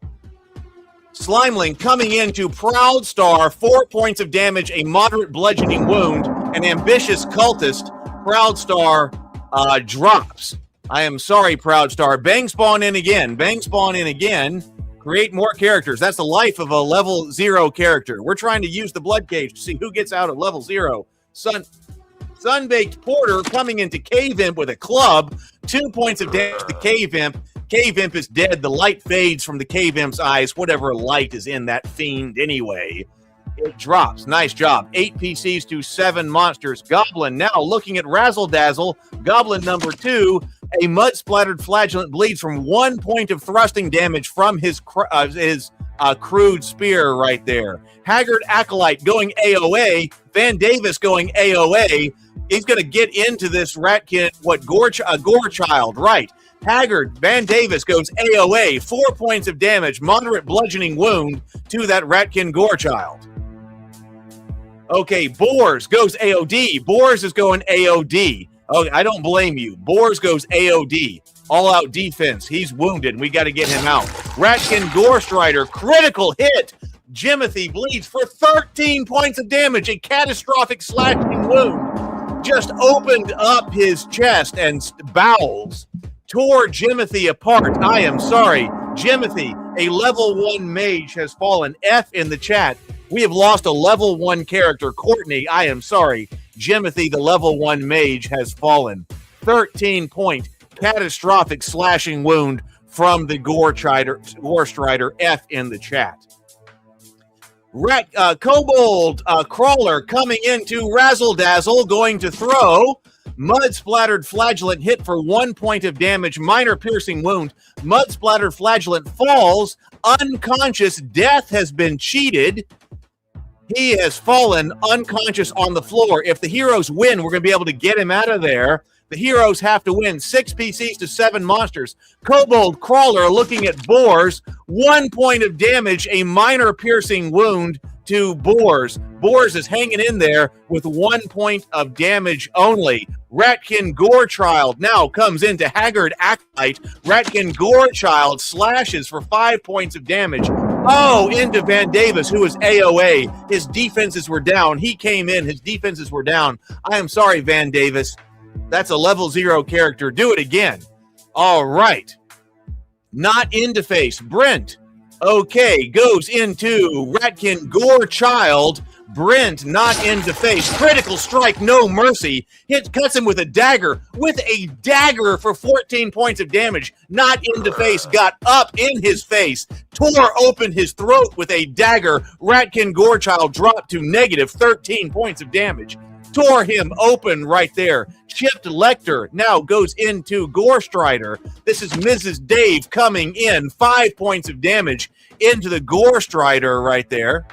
S1: Slimeling coming into Proud Star, 4 points of damage, a moderate bludgeoning wound. An Ambitious Cultist. Proud Star drops. I am sorry, Proud Star. Bang spawn in again. Create more characters. That's the life of a level 0 character. We're trying to use the Bloodcage to see who gets out at level 0. Sun-Baked Porter coming into Cave Imp with a club. 2 points of damage to the Cave Imp. Cave Imp is dead. The light fades from the Cave Imp's eyes. Whatever light is in that fiend anyway. It drops. Nice job. 8 PCs to 7 monsters. Goblin now looking at Razzle Dazzle. Goblin number 2 A mud-splattered flagellant bleeds from 1 point of thrusting damage from his crude spear right there. Haggard Acolyte going AOA. Van Davis going AOA. He's going to get into this Ratkin, Gore Child, right. Haggard, Van Davis goes AOA. 4 points of damage, moderate bludgeoning wound to that Ratkin Gore Child. Okay, Boars goes AOD. Boars is going AOD. Oh, I don't blame you. Boars goes AOD. All-out defense. He's wounded. We got to get him out. Ratkin Gore Strider, critical hit. Jimothy bleeds for 13 points of damage. A catastrophic slashing wound. Just opened up his chest and bowels. Tore Jimothy apart. I am sorry. Jimothy, a level 1 mage, has fallen. F in the chat. We have lost a level 1 character. Courtney, I am sorry. Jimothy, the level 1 mage, has fallen. 13-point catastrophic slashing wound from the Gore Strider. F in the chat. Kobold Crawler coming into Razzle Dazzle, going to throw. Mud-splattered flagellant hit for 1 point of damage, minor piercing wound. Mud-splattered flagellant falls, unconscious. Death has been cheated. He has fallen unconscious on the floor. If the heroes win, we're going to be able to get him out of there. The heroes have to win 6 PCs to 7 monsters. Kobold Crawler looking at Boars. 1 point of damage, a minor piercing wound to Boars. Boars is hanging in there with 1 point of damage only. Ratkin Gore Child now comes into Haggard Acolyte. Ratkin Gore Child slashes for 5 points of damage. Oh, into Van Davis, who is AOA. His defenses were down. He came in. His defenses were down. I am sorry, Van Davis. That's a level 0 character. Do it again. All right. Not into face. Brent. Okay, goes into Ratkin Gore Child. Brent not into face. Critical strike, no mercy. Cuts him with a dagger. With a dagger for 14 points of damage. Not into face. Got up in his face. Tore open his throat with a dagger. Ratkin Gore Child dropped to negative 13 points of damage. Tore him open right there. Chipped Lecter now goes into Gore Strider. This is Mrs. Dave coming in. 5 points of damage into the Gore Strider right there.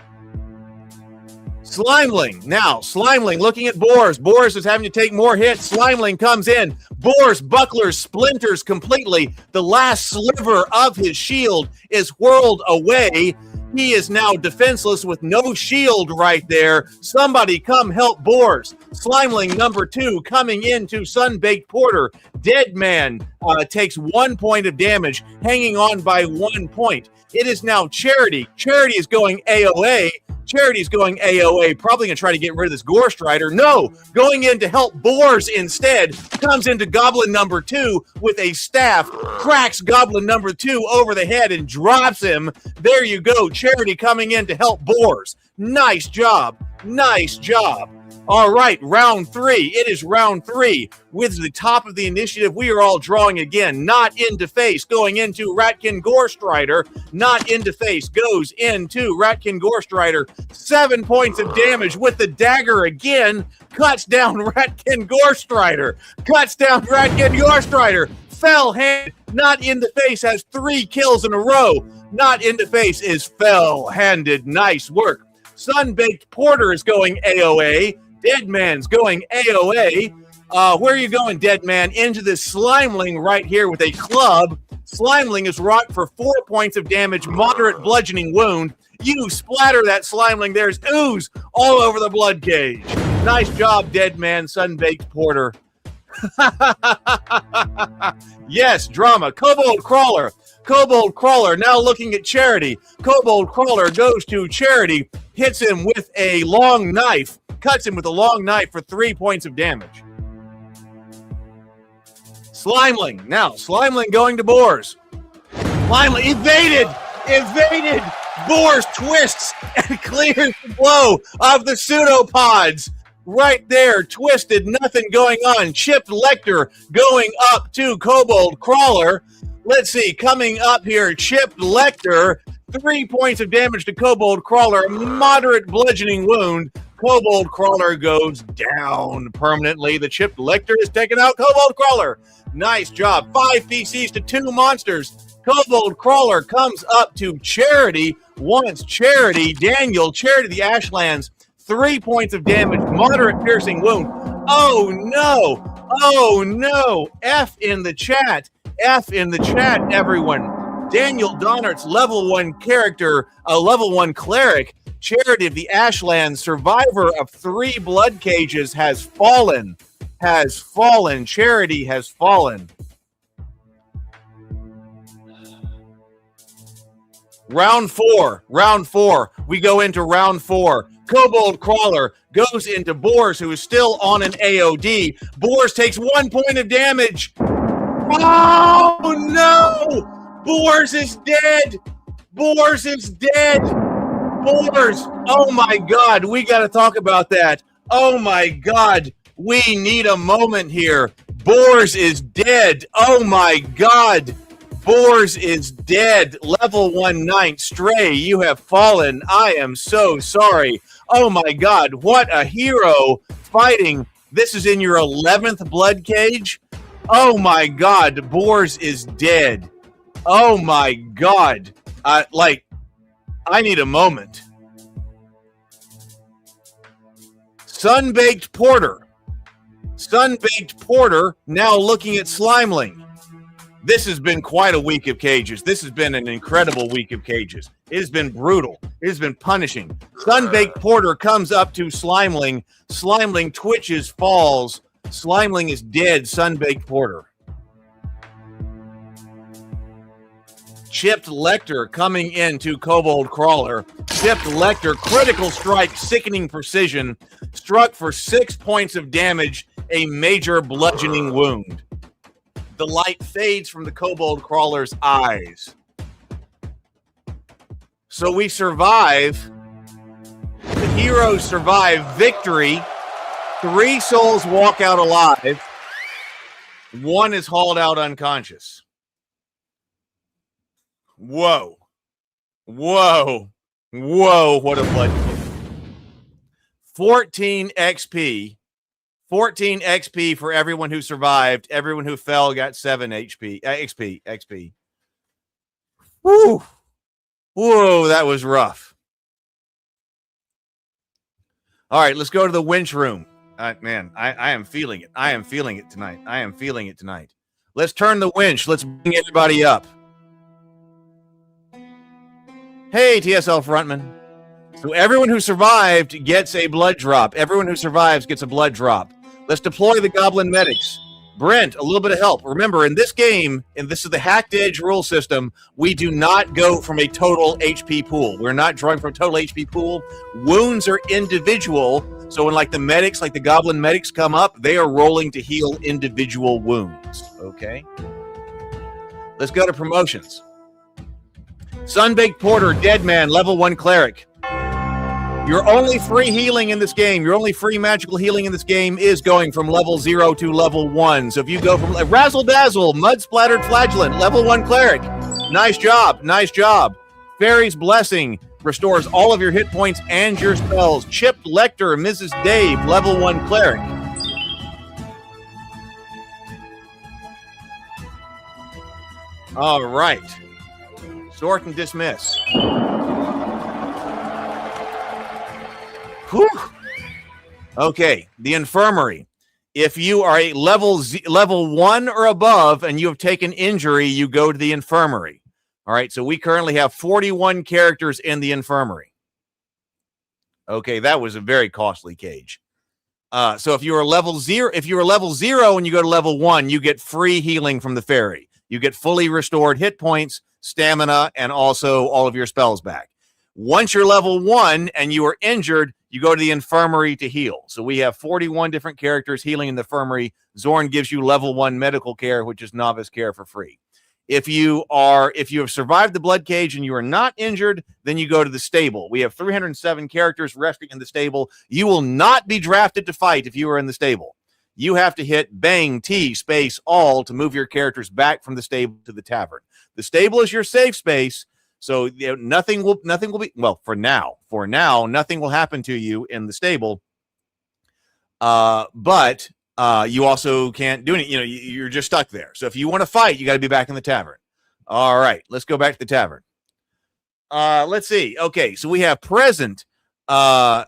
S1: Slimeling. Now, Slimeling looking at Boars. Boars is having to take more hits. Slimeling comes in. Boars bucklers, splinters completely. The last sliver of his shield is whirled away. He is now defenseless with no shield right there. Somebody come help Boars. Slimeling number 2 coming into Sunbaked Porter. Dead Man takes 1 point of damage, hanging on by 1 point. It is now Charity. Charity is going AOA. Charity's going AOA, probably going to try to get rid of this Gore Strider. No, going in to help Boars instead. Comes into Goblin number 2 with a staff, cracks Goblin number 2 over the head and drops him. There you go, Charity coming in to help Boars. Nice job, nice job. All right, round 3. It is round 3. With the top of the initiative, we are all drawing again. Not into face, going into Ratkin Gore Strider. Not into face, goes into Ratkin Gore Strider. 7 points of damage with the dagger again. Cuts down Ratkin Gore Strider. Cuts down Ratkin Gore Strider. Fell hand, not in the face, has 3 kills in a row. Not into face is fell-handed. Nice work. Sunbaked Porter is going AOA. Dead Man's going AOA. Where are you going, Dead Man? Into this Slimeling right here with a club. Slimeling is rocked for 4 points of damage, moderate bludgeoning wound. You splatter that Slimeling. There's ooze all over the Bloodcage. Nice job, Dead Man, Sunbaked Porter. Yes, drama. Kobold Crawler. Kobold Crawler now looking at Charity. Kobold Crawler goes to Charity, hits him with a long knife. Cuts him with a long knife for 3 points of damage. Slimeling. Now, Slimeling going to Boars. Slimeling evaded. Boars twists and clears the blow of the pseudopods. Right there, twisted, nothing going on. Chipped Lecter going up to Kobold Crawler. Let's see, coming up here, Chipped Lecter. 3 points of damage to Kobold Crawler. Moderate bludgeoning wound. Kobold Crawler goes down permanently. The Chipped Lecter is taking out Kobold Crawler. Nice job. 5 PCs to 2 monsters. Kobold Crawler comes up to Charity. Wants Charity. Daniel, Charity the Ashlands. 3 points of damage. Moderate piercing wound. Oh, no. Oh, no. F in the chat. F in the chat, everyone. Daniel Donnert's level 1 character, a level 1 cleric, Charity of the Ashlands, survivor of 3 blood cages, has fallen. Has fallen. Charity has fallen. Round 4. Round 4. We go into round 4. Kobold Crawler goes into Boars, who is still on an AOD. Boars takes 1 point of damage. Oh, no! Boars is dead! Boars is dead! Boars! Oh, my God. We got to talk about that. Oh, my God. We need a moment here. Boars is dead. Oh, my God. Boars is dead. Level 1 knight. Stray, you have fallen. I am so sorry. Oh, my God. What a hero fighting. This is in your 11th blood cage. Oh, my God. Boars is dead. Oh, my God. I need a moment. Sunbaked Porter. Sunbaked Porter now looking at Slimeling. This has been quite a week of cages. This has been an incredible week of cages. It has been brutal. It has been punishing. Sunbaked Porter comes up to Slimeling. Slimeling twitches, falls. Slimeling is dead. Sunbaked Porter. Chipped Lecter coming into Kobold Crawler. Chipped Lecter, critical strike, sickening precision. Struck for 6 points of damage, a major bludgeoning wound. The light fades from the Kobold Crawler's eyes. So we survive. The heroes survive victory. 3 souls walk out alive. 1 is hauled out unconscious. Whoa. Whoa. Whoa, what a blood. 14 XP. 14 XP for everyone who survived. Everyone who fell got 7 XP. Woo. Whoa, that was rough. All right, let's go to the winch room. Man, I am feeling it. I am feeling it tonight. I am feeling it tonight. Let's turn the winch. Let's bring everybody up. Hey, TSL frontman. So everyone who survived gets a blood drop. Everyone who survives gets a blood drop. Let's deploy the Goblin Medics. Brent, a little bit of help. Remember, in this game, and this is the hacked edge rule system, we do not go from a total HP pool. We're not drawing from a total HP pool. Wounds are individual. So when like the medics, like the Goblin Medics come up, they are rolling to heal individual wounds. Okay? Let's go to promotions. Sunbaked Porter, Dead Man, level 1 cleric. Your only free healing in this game, your only free magical healing in this game is going from level 0 to level 1. So if you go from Razzle Dazzle, Mud Splattered Flagellant, level 1 cleric. Nice job. Nice job. Fairy's Blessing restores all of your hit points and your spells. Chipped Lecter, Mrs. Dave, level 1 cleric. All right. Sort and dismiss. Whew. Okay, the infirmary. If you are a level 1 or above and you have taken injury, you go to the infirmary. All right, so we currently have 41 characters in the infirmary. Okay, that was a very costly cage. So if you are level 0, and you go to level 1, you get free healing from the fairy. You get fully restored hit points, stamina, and also all of your spells back. Once you're level 1 and you are injured, you go to the infirmary to heal. So we have 41 different characters healing in the infirmary. Zorn gives you level 1 medical care, which is novice care for free. If you have survived the blood cage and you are not injured, then you go to the stable. We have 307 characters resting in the stable. You will not be drafted to fight if you are in the stable. You have to hit bang T space all to move your characters back from the stable to the tavern. The stable is your safe space, so nothing will be, well, for now, nothing will happen to you in the stable. But You also can't do any, you're just stuck there. So if you want to fight, you got to be back in the tavern. All right, let's go back to the tavern. Let's see. Okay, so we have present. DSL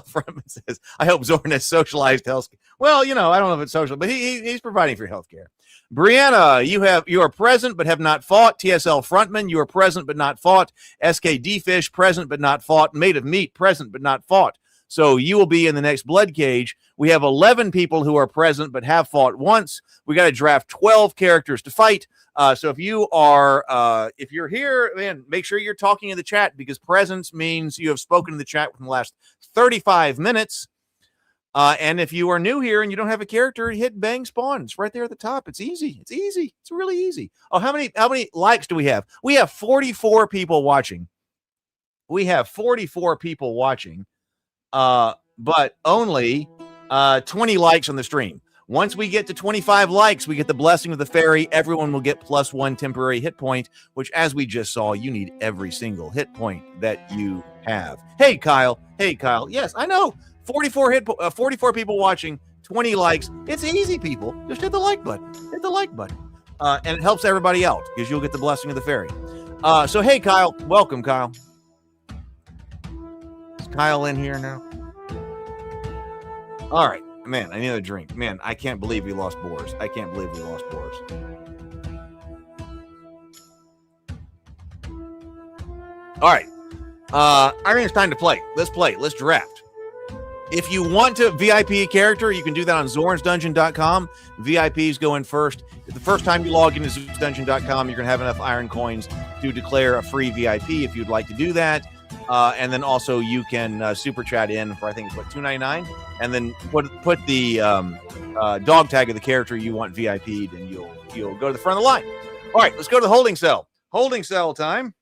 S1: Frontman says, I hope Zorn has socialized health. Well, I don't know if it's social, but he's providing for healthcare. Brianna, you are present but have not fought. TSL Frontman, you are present but not fought. SKD Fish, present but not fought. Made of Meat, present but not fought. So you will be in the next Bloodcage. We have 11 people who are present but have fought once. We got to draft 12 characters to fight. So if you're here, man, make sure you're talking in the chat, because presence means you have spoken in the chat within the last 35 minutes. And if you are new here and you don't have a character, hit bang spawn. It's right there at the top. It's easy. It's easy. It's really easy. Oh, how many likes do we have? We have 44 people watching. We have 44 people watching, but only 20 likes on the stream. Once we get to 25 likes, we get the blessing of the fairy. Everyone will get +1 temporary hit point, which, as we just saw, you need every single hit point that you have. Hey, Kyle. Hey, Kyle. Yes, I know. 44 people watching, 20 likes. It's easy, people. Just hit the like button. Hit the like button. And it helps everybody out, because you'll get the blessing of the fairy. So, hey, Kyle. Welcome, Kyle. Is Kyle in here now? All right. Man, I need a drink. Man, I can't believe we lost Boars. I can't believe we lost Boars. All right. I think it's time to play. Let's play. Let's draft. If you want to VIP a character, you can do that on zornsdungeon.com. VIPs go in first. The first time you log into zornsdungeon.com, you're going to have enough iron coins to declare a free VIP if you'd like to do that. And then also you can super chat in for, I think it's what, $2.99, and then put the dog tag of the character you want VIP'd, and you'll go to the front of the line. All right, let's go to the holding cell. Holding cell time.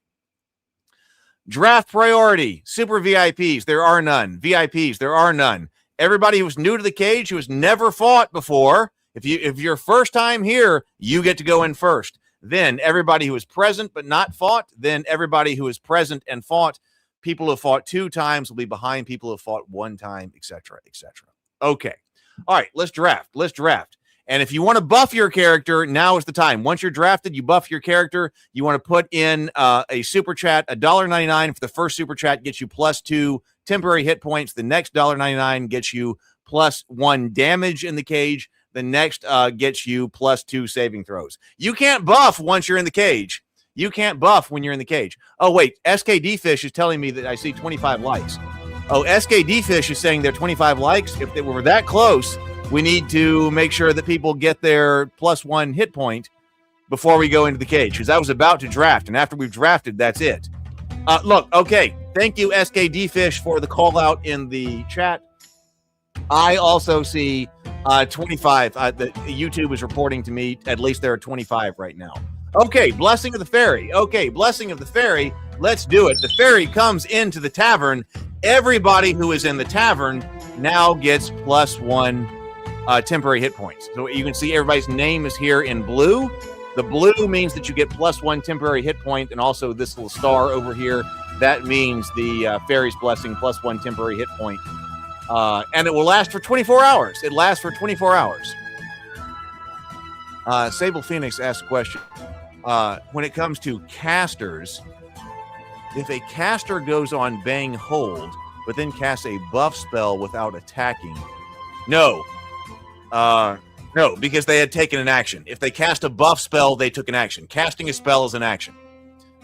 S1: Draft priority. Super VIPs, there are none. VIPs, there are none. Everybody who's new to the cage, who has never fought before, if you're first time here, you get to go in first. Then everybody who is present but not fought. Then everybody who is present and fought. People who have fought 2 times will be behind people who have fought 1 time, etc., etc. Okay. All right, let's draft. Let's draft. And if you want to buff your character, now is the time. Once you're drafted, you buff your character. You want to put in a super chat. $1.99 for the first super chat gets you +2 temporary hit points. The next $1.99 gets you +1 damage in the cage. The next gets you +2 saving throws. You can't buff once you're in the cage. You can't buff when you're in the cage. Oh, wait. SKD Fish is telling me that I see 25 likes. Oh, SKD Fish is saying they're 25 likes. If they were that close, we need to make sure that people get their +1 hit point before we go into the cage, because I was about to draft, and after we've drafted, that's it. Look, okay. Thank you, SKD Fish, for the call out in the chat. I also see 25. The YouTube is reporting to me at least there are 25 right now. Okay, blessing of the fairy. Okay, blessing of the fairy. Let's do it. The fairy comes into the tavern. Everybody who is in the tavern now gets +1 temporary hit points. So you can see everybody's name is here in blue. The blue means that you get +1 temporary hit point, and also this little star over here, that means the fairy's blessing +1 temporary hit point. And it will last for 24 hours. It lasts for 24 hours. Sable Phoenix asked a question. When it comes to casters, if a caster goes on Bang Hold, but then casts a buff spell without attacking, no, because they had taken an action. If they cast a buff spell, they took an action. Casting a spell is an action.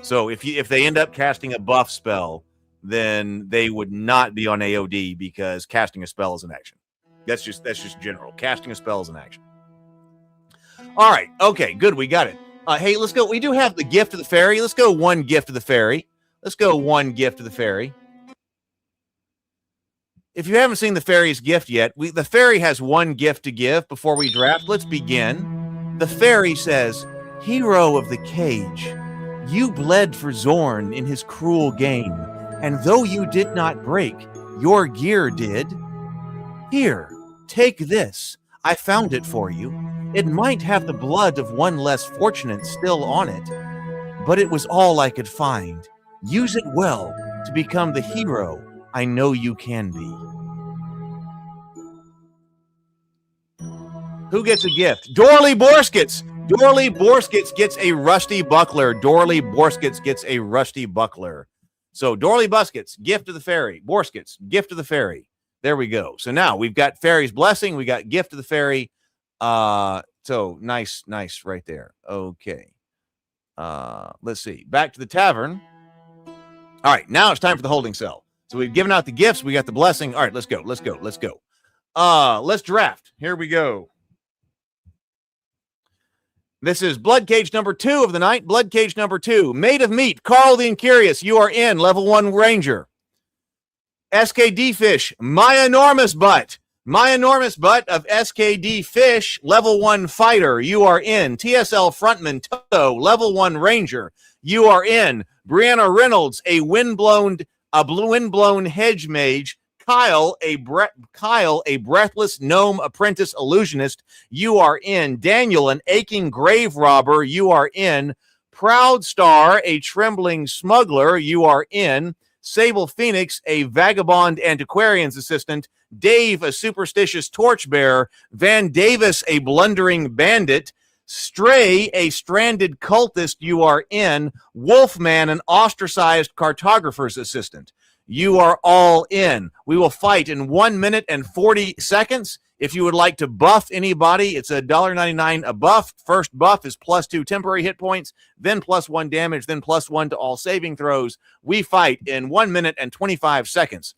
S1: So if they end up casting a buff spell, then they would not be on AOD, because casting a spell is an action. That's just general. Casting a spell is an action. All right. Okay, good. We got it. Hey, let's go. We do have the gift of the fairy. Let's go 1 gift of the fairy. Let's go 1 gift of the fairy. If you haven't seen the fairy's gift yet, the fairy has 1 gift to give before we draft. Let's begin. The fairy says, "Hero of the cage, you bled for Zorn in his cruel game, and though you did not break, your gear did. Here, take this. I found it for you. It might have the blood of one less fortunate still on it, but it was all I could find. Use it well to become the hero I know you can be." Who gets a gift? Dorley Borskets. Dorley Borskets gets a rusty buckler. Dorley Borskets gets a rusty buckler. So Dorley Buskets, gift to the fairy. Borskets, gift to the fairy. There we go. So now we've got fairy's blessing. We got gift to the fairy. So nice right there. Okay. Let's see. Back to the tavern. All right, now it's time for the holding cell. So we've given out the gifts. We got the blessing. All right, let's go. Let's draft. Here we go. This is Bloodcage number 2 of the night. Bloodcage number 2. Made of Meat, Carl the Incurious. You are in. Level 1 Ranger. SKD Fish, My Enormous Butt. My Enormous Butt of SKD Fish, Level 1 Fighter. You are in. TSL Frontman Toto, Level 1 Ranger. You are in. Brianna Reynolds, a windblown hedge mage. Kyle, a breathless gnome apprentice illusionist. You are in. Daniel, an aching grave robber. You are in. Proud Star, a trembling smuggler. You are in. Sable Phoenix, a vagabond antiquarian's assistant. Dave, a superstitious torchbearer. Van Davis, a blundering bandit. Stray, a stranded cultist. You are in. Wolfman, an ostracized cartographer's assistant. You are all in. We will fight in 1 minute and 40 seconds. If you would like to buff anybody, it's $1.99 a buff. First buff is +2 temporary hit points, then +1 damage, then +1 to all saving throws. We fight in 1 minute and 25 seconds.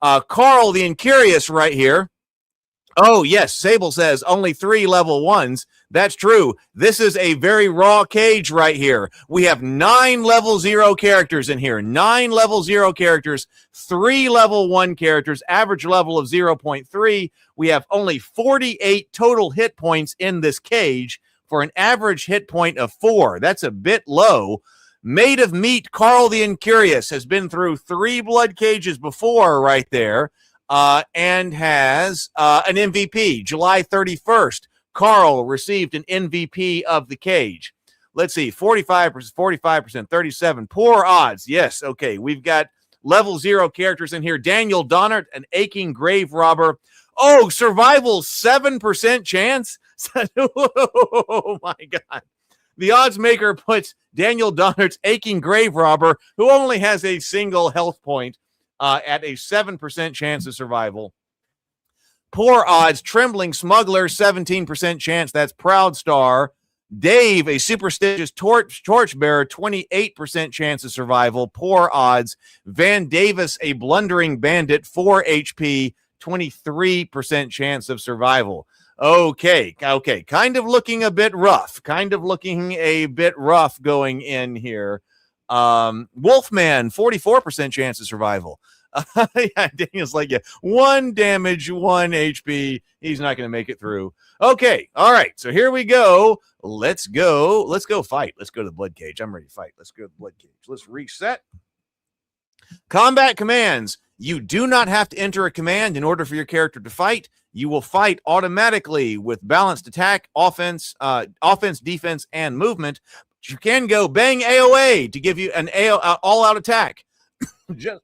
S1: Carl the Incurious right here. Oh, yes, Sable says only 3 level 1s. That's true. This is a very raw cage right here. We have 9 level 0 characters in here. 9 level 0 characters, 3 level 1 characters, average level of 0.3. We have only 48 total hit points in this cage for an average hit point of 4. That's a bit low. Made of Meat, Carl the Incurious has been through 3 blood cages before right there. And has an MVP. July 31st, Carl received an MVP of the cage. Let's see, 45%, 37. Poor odds. Yes, okay. We've got level 0 characters in here. Daniel Donnert, an aching grave robber. Oh, survival 7% chance? Oh, my God. The odds maker puts Daniel Donnert's aching grave robber, who only has a single health point, at a 7% chance of survival. Poor odds, trembling smuggler, 17% chance. That's Proud Star. Dave, a superstitious torchbearer, 28% chance of survival. Poor odds. Van Davis, a blundering bandit, 4 HP, 23% chance of survival. Okay. Kind of looking a bit rough. Going in here. Wolfman, 44% chance of survival. Yeah, Daniel's like, 1 damage, 1 HP. He's not going to make it through. Okay. All right. So here we go. Let's go fight. Let's go to the blood cage. I'm ready to fight. Let's go to the blood cage. Let's reset. Combat commands. You do not have to enter a command in order for your character to fight. You will fight automatically with balanced attack, offense, defense, and movement. You can go bang AOA to give you an all-out attack. Excuse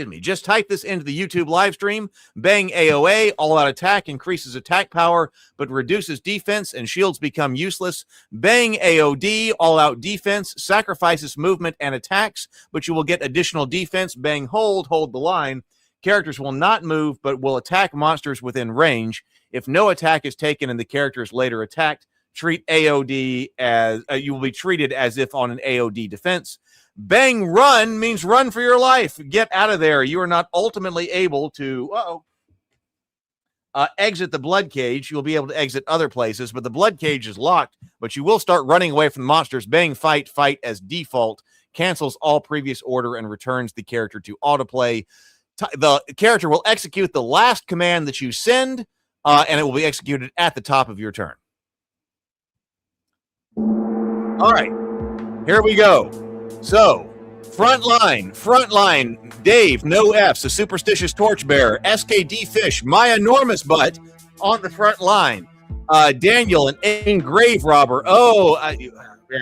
S1: me. Just type this into the YouTube live stream. Bang AOA, all-out attack, increases attack power, but reduces defense and shields become useless. Bang AOD, all-out defense, sacrifices movement and attacks, but you will get additional defense. Bang hold the line. Characters will not move, but will attack monsters within range. If no attack is taken and the character is later attacked, treat AOD as you will be treated as if on an AOD defense. Bang run means run for your life. Get out of there. You are not ultimately able to exit the blood cage. You'll be able to exit other places, but the blood cage is locked, but you will start running away from the monsters. Bang fight as default, cancels all previous order and returns the character to autoplay. The character will execute the last command that you send, and it will be executed at the top of your turn. All right, here we go. So, front line, Dave, no F's, a superstitious torchbearer, SKD Fish, My Enormous Butt on the front line. Daniel, an aching grave robber.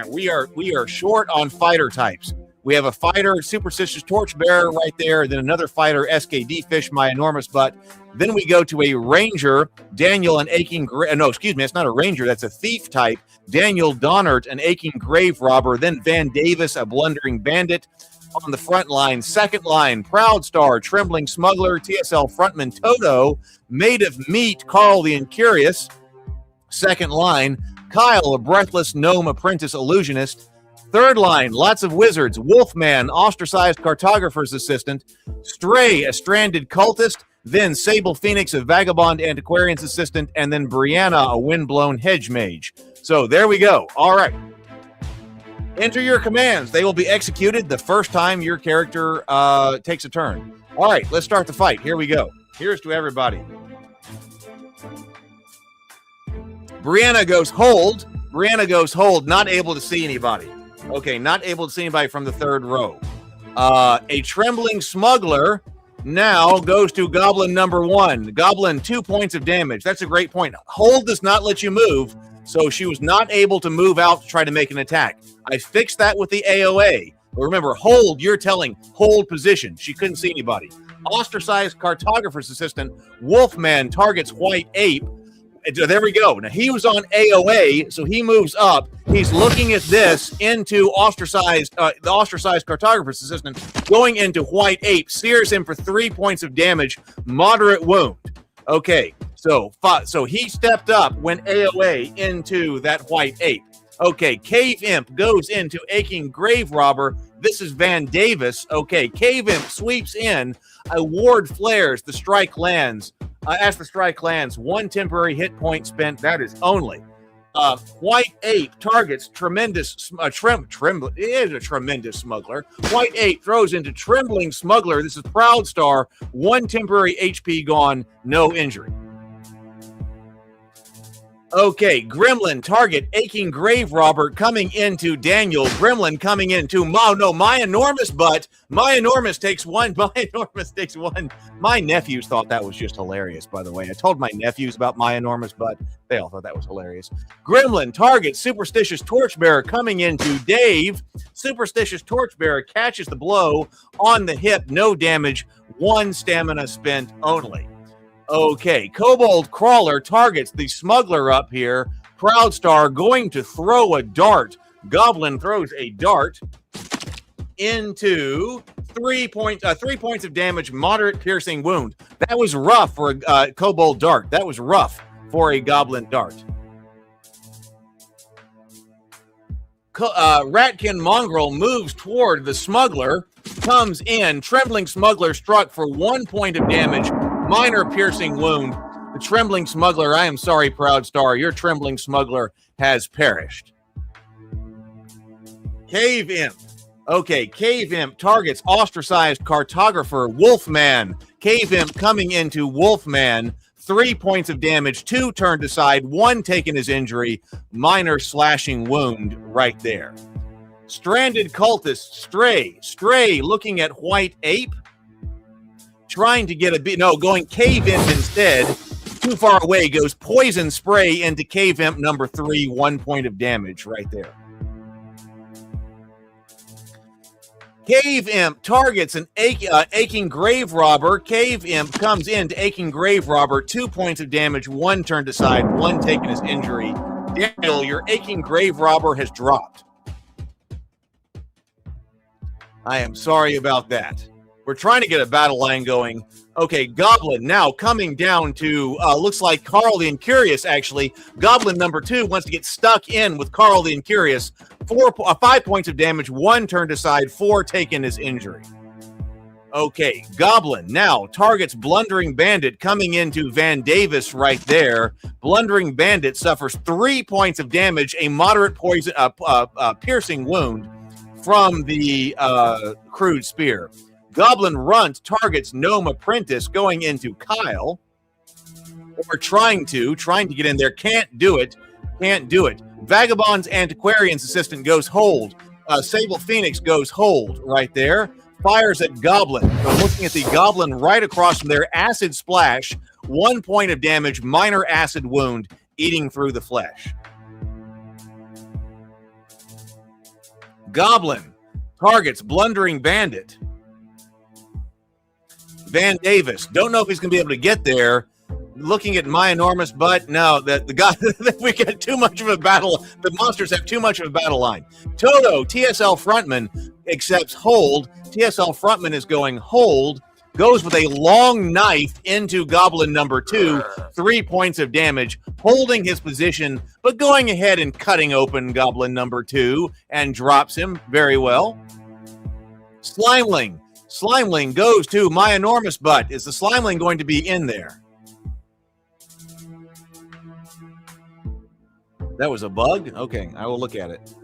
S1: We are short on fighter types.
S2: We have a fighter, Superstitious Torchbearer right there. Then another fighter, SKD Fish, My Enormous Butt. Then we go to a ranger, Daniel, an aching... no, excuse me, it's not a ranger. That's a thief type. Daniel Donnert, an aching grave robber. Then Van Davis, a blundering bandit. On the front line, second line, Proud Star, Trembling Smuggler, TSL frontman Toto, Made of Meat, Carl the Incurious. Second line, Kyle, a breathless gnome apprentice illusionist. Third line, lots of wizards, Wolfman, ostracized cartographer's assistant. Stray, a stranded cultist. Then Sable Phoenix, a vagabond antiquarian's assistant. And then Brianna, a windblown hedge mage. So there we go. All right. Enter your commands. They will be executed the first time your character takes a turn. All right, let's start the fight. Here we go. Here's to everybody. Brianna goes hold. Brianna goes hold, not able to see anybody. Okay, not able to see anybody from the third row. A trembling smuggler now goes to goblin number 1. Goblin, 2 points of damage. That's a great point. Hold does not let you move, so she was not able to move out to try to make an attack. I fixed that with the AOA. But remember, hold, you're telling hold position. She couldn't see anybody. Ostracized cartographer's assistant, Wolfman, targets white ape. There we go. Now, he was on AOA, so he moves up. He's looking at this into the ostracized cartographer's assistant, going into white ape, sears him for 3 points of damage, moderate wound. Okay, so he stepped up when AOA into that white ape. Okay, Cave Imp goes into Aching Grave Robber. This is Van Davis. Okay, Cave Imp sweeps in. A ward flares. The strike lands. As the strike lands, 1 temporary hit point spent. That is only. White Ape targets tremendous. It is a tremendous smuggler. White Ape throws into Trembling Smuggler. This is Proud Star. 1 temporary HP gone. No injury. Okay, Gremlin target Aching Grave Robber coming into Daniel. Gremlin coming into My Enormous Butt. My Enormous takes 1. My Enormous takes 1. My nephews thought that was just hilarious, by the way. I told my nephews about My Enormous Butt. They all thought that was hilarious. Gremlin target Superstitious Torchbearer coming into Dave. Superstitious Torchbearer catches the blow on the hip. No damage. 1 stamina spent only. Okay, Kobold Crawler targets the smuggler up here. Proud Star going to throw a dart. Goblin throws a dart into 3 points of damage, moderate piercing wound. That was rough for a Kobold dart. That was rough for a Goblin dart. Ratkin Mongrel moves toward the smuggler, comes in. Trembling Smuggler struck for 1 point of damage. Minor piercing wound. The Trembling Smuggler, I am sorry, Proud Star. Your Trembling Smuggler has perished. Cave Imp. Okay, Cave Imp targets ostracized cartographer Wolfman. Cave Imp coming into Wolfman. 3 points of damage, 2 turned aside, 1 taken as injury. Minor slashing wound right there. Stranded Cultist Stray looking at White Ape. Trying to get going Cave Imp instead. Too far away, goes Poison Spray into Cave Imp number 3, 1 point of damage right there. Cave Imp targets an Aching Grave Robber. Cave Imp comes into Aching Grave Robber, 2 points of damage, 1 turned aside, 1 taken as injury. Daniel, your Aching Grave Robber has dropped. I am sorry about that. We're trying to get a battle line going. Okay, Goblin now coming down to, looks like Carl the Incurious, actually. Goblin number 2 wants to get stuck in with Carl the Incurious. 5 points of damage, 1 turned aside, 4 taken as injury. Okay, Goblin now targets Blundering Bandit coming into Van Davis right there. Blundering Bandit suffers 3 points of damage, a moderate poison, piercing wound from the crude spear. Goblin Runt targets Gnome Apprentice going into Kyle. Or trying to get in there. Can't do it. Vagabond's Antiquarian's assistant goes hold. Sable Phoenix goes hold right there. Fires at Goblin. So looking at the Goblin right across from there. Acid Splash. 1 point of damage. Minor acid wound. Eating through the flesh. Goblin Targets Blundering Bandit. Van Davis. Don't know if he's going to be able to get there. Looking at my enormous butt. No, the guy, we get too much of a battle. The monsters have too much of a battle line. Toto, TSL frontman, accepts hold. TSL frontman is going hold. Goes with a long knife into Goblin number 2. 3 points of damage. Holding his position, but going ahead and cutting open Goblin number 2 and drops him very well. Slimeling. Slimeling goes to my enormous butt. Is the Slimeling going to be in there? That was a bug? Okay, I will look at it.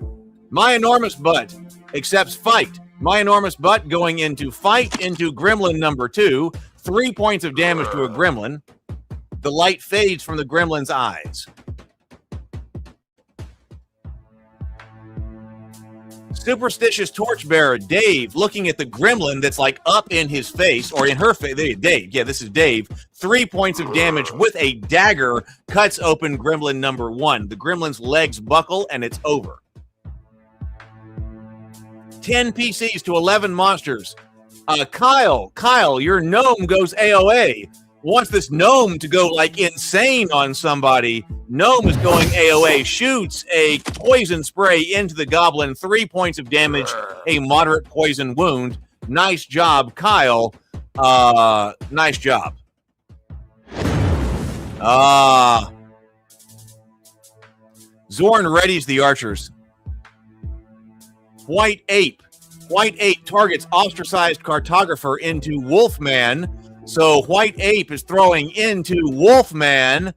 S2: My enormous butt accepts fight. My enormous butt going into fight into Gremlin number 2. 3 points of damage to a Gremlin. The light fades from the Gremlin's eyes. Superstitious Torchbearer Dave looking at the Gremlin that's like up in his face or in her face. Dave, yeah, this is Dave. 3 points of damage with a dagger cuts open Gremlin number 1. The Gremlin's legs buckle and it's over. 10 PCs to 11 monsters. Kyle, your gnome goes AOA. Wants this gnome to go like insane on somebody. Gnome is going AOA, shoots a poison spray into the goblin, 3 points of damage, a moderate poison wound. Nice job, Kyle. Nice job. Zorn readies the archers. White Ape. White Ape targets ostracized cartographer into Wolfman. So White Ape is throwing into Wolfman.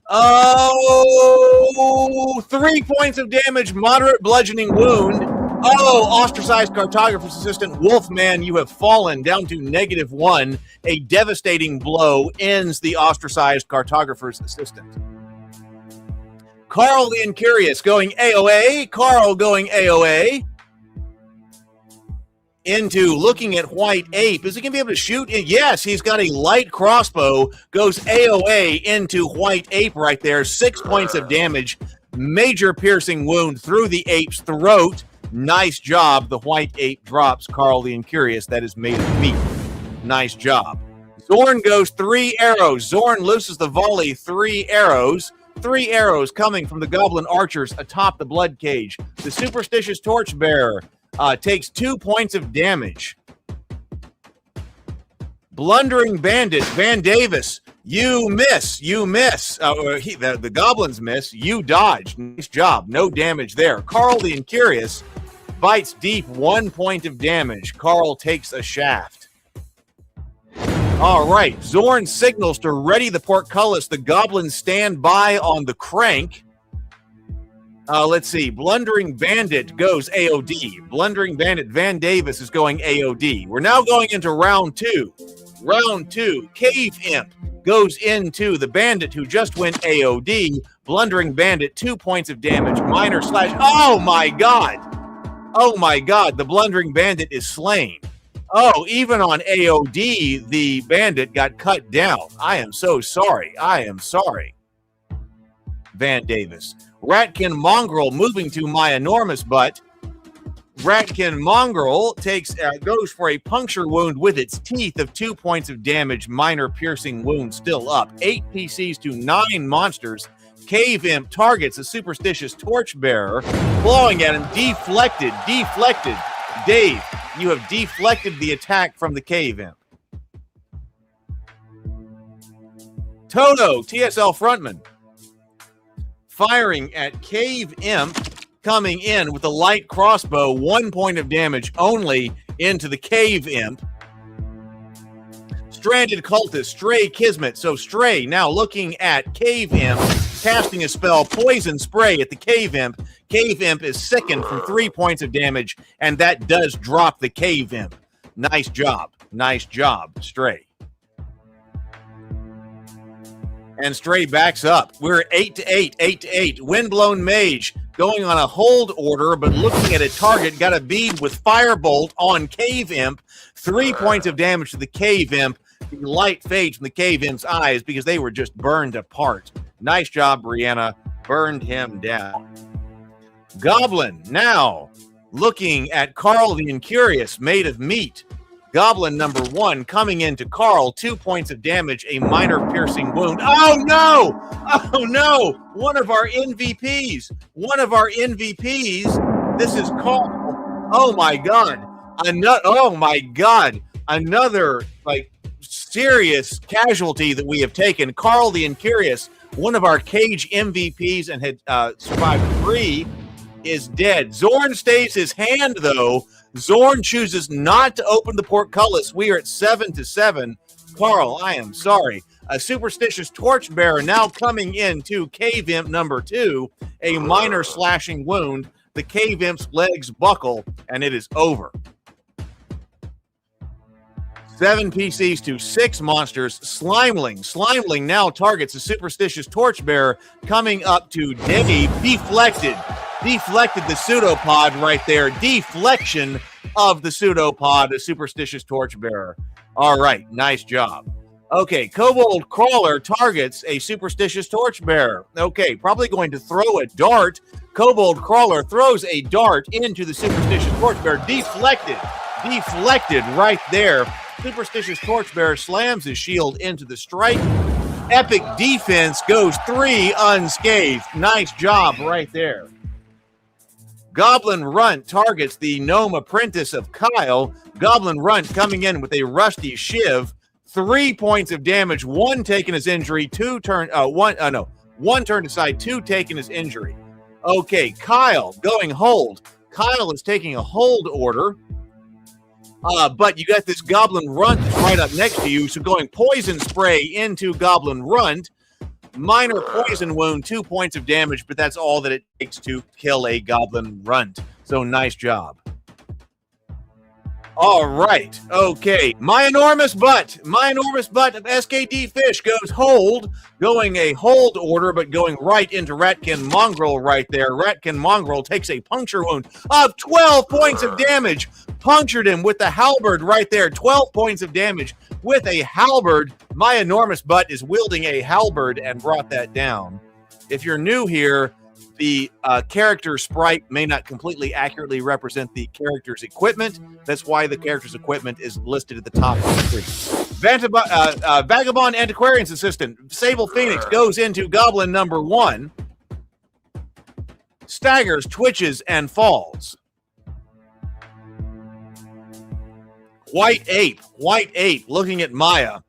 S2: Oh, 3 points of damage, moderate bludgeoning wound. Oh, ostracized cartographer's assistant Wolfman, you have fallen down to -1. A devastating blow ends the ostracized cartographer's assistant. Carl the Incurious going AOA. Carl going AOA. Into looking at White Ape. Is he going to be able to shoot? Yes, he's got a light crossbow. Goes AOA into White Ape right there. 6 points of damage. Major piercing wound through the ape's throat. Nice job. The White Ape drops Carl the Incurious. That is made of meat. Nice job. Zorn goes 3 arrows. Zorn looses the volley. 3 arrows. 3 arrows coming from the Goblin Archers atop the Bloodcage. The Superstitious Torchbearer takes 2 points of damage. Blundering Bandit, Van Davis, you miss. The goblins miss. You dodge. Nice job. No damage there. Carl the Incurious bites deep. 1 point of damage. Carl takes a shaft. All right. Zorn signals to ready the portcullis. The goblins stand by on the crank. Let's see. Blundering Bandit goes AOD. Blundering Bandit Van Davis is going AOD. We're now going into round 2. Round 2. Cave Imp goes into the bandit who just went AOD. Blundering Bandit, 2 points of damage. Minor slash. Oh my God. Oh my God. The Blundering Bandit is slain. Oh, even on AOD, the bandit got cut down. I am so sorry. I am sorry. Van Davis. Ratkin Mongrel moving to my enormous butt. Ratkin Mongrel goes for a puncture wound with its teeth of 2 points of damage. Minor piercing wound still up. 8 PCs to 9 monsters. Cave Imp targets a Superstitious Torchbearer, blowing at him. Deflected. Dave, you have deflected the attack from the Cave Imp. Toto, TSL frontman, firing at Cave Imp, coming in with a light crossbow, 1 point of damage only into the Cave Imp. Stranded Cultist, Stray Kismet. So Stray now looking at Cave Imp, casting a spell, Poison Spray at the Cave Imp. Cave Imp is sickened from 3 points of damage, and that does drop the Cave Imp. Nice job. Nice job, Stray. And Stray backs up. We're 8-8, 8-8. Windblown Mage going on a hold order, but looking at a target, got a bead with Firebolt on Cave Imp. 3 points of damage to the Cave Imp. The light fades from the Cave Imp's eyes because they were just burned apart. Nice job, Brianna. Burned him down. Goblin now looking at Carl the Incurious, made of meat. Goblin number 1 coming into Carl, 2 points of damage, a minor piercing wound. Oh no! Oh no! One of our MVPs. This is Carl. Oh my god. Another like serious casualty that we have taken. Carl the Incurious, one of our cage MVPs and had survived 3, is dead. Zorn stays his hand though. Zorn chooses not to open the portcullis. We are at 7-7. Carl, I am sorry. A superstitious torchbearer now coming into Cave Imp number 2. A minor slashing wound. The Cave Imp's legs buckle, and it is over. 7 PCs to 6 monsters. Slimeling now targets a superstitious torchbearer coming up to Dave. Deflected the pseudopod right there. Deflection of the pseudopod, the superstitious torchbearer. All right, nice job. Okay, Kobold Crawler targets a superstitious torchbearer. Okay, probably going to throw a dart. Kobold Crawler throws a dart into the superstitious torchbearer. Deflected right there. Superstitious torchbearer slams his shield into the strike. Epic defense goes 3 unscathed. Nice job right there. Goblin Runt targets the gnome apprentice of Kyle. Goblin Runt coming in with a rusty shiv. 3 points of damage, 1 taking his injury, 1 turned aside, 2 taking his injury. Okay, Kyle going hold. Kyle is taking a hold order. But you got this Goblin Runt right up next to you, so going poison spray into Goblin Runt. Minor poison wound, 2 points of damage, but that's all that it takes to kill a Goblin Runt. So nice job. All right. Okay. My enormous butt of SKD Fish goes hold, going a hold order, but going right into Ratkin Mongrel right there. Ratkin Mongrel takes a puncture wound of 12 points of damage. Punctured him with the halberd right there. 12 points of damage with a halberd. My enormous butt is wielding a halberd and brought that down. If you're new here, the character sprite may not completely accurately represent the character's equipment. That's why the character's equipment is listed at the top of the screen. Vagabond Antiquarian's Assistant, Sable Phoenix, goes into Goblin number 1. Staggers, twitches, and falls. White Ape looking at Maya.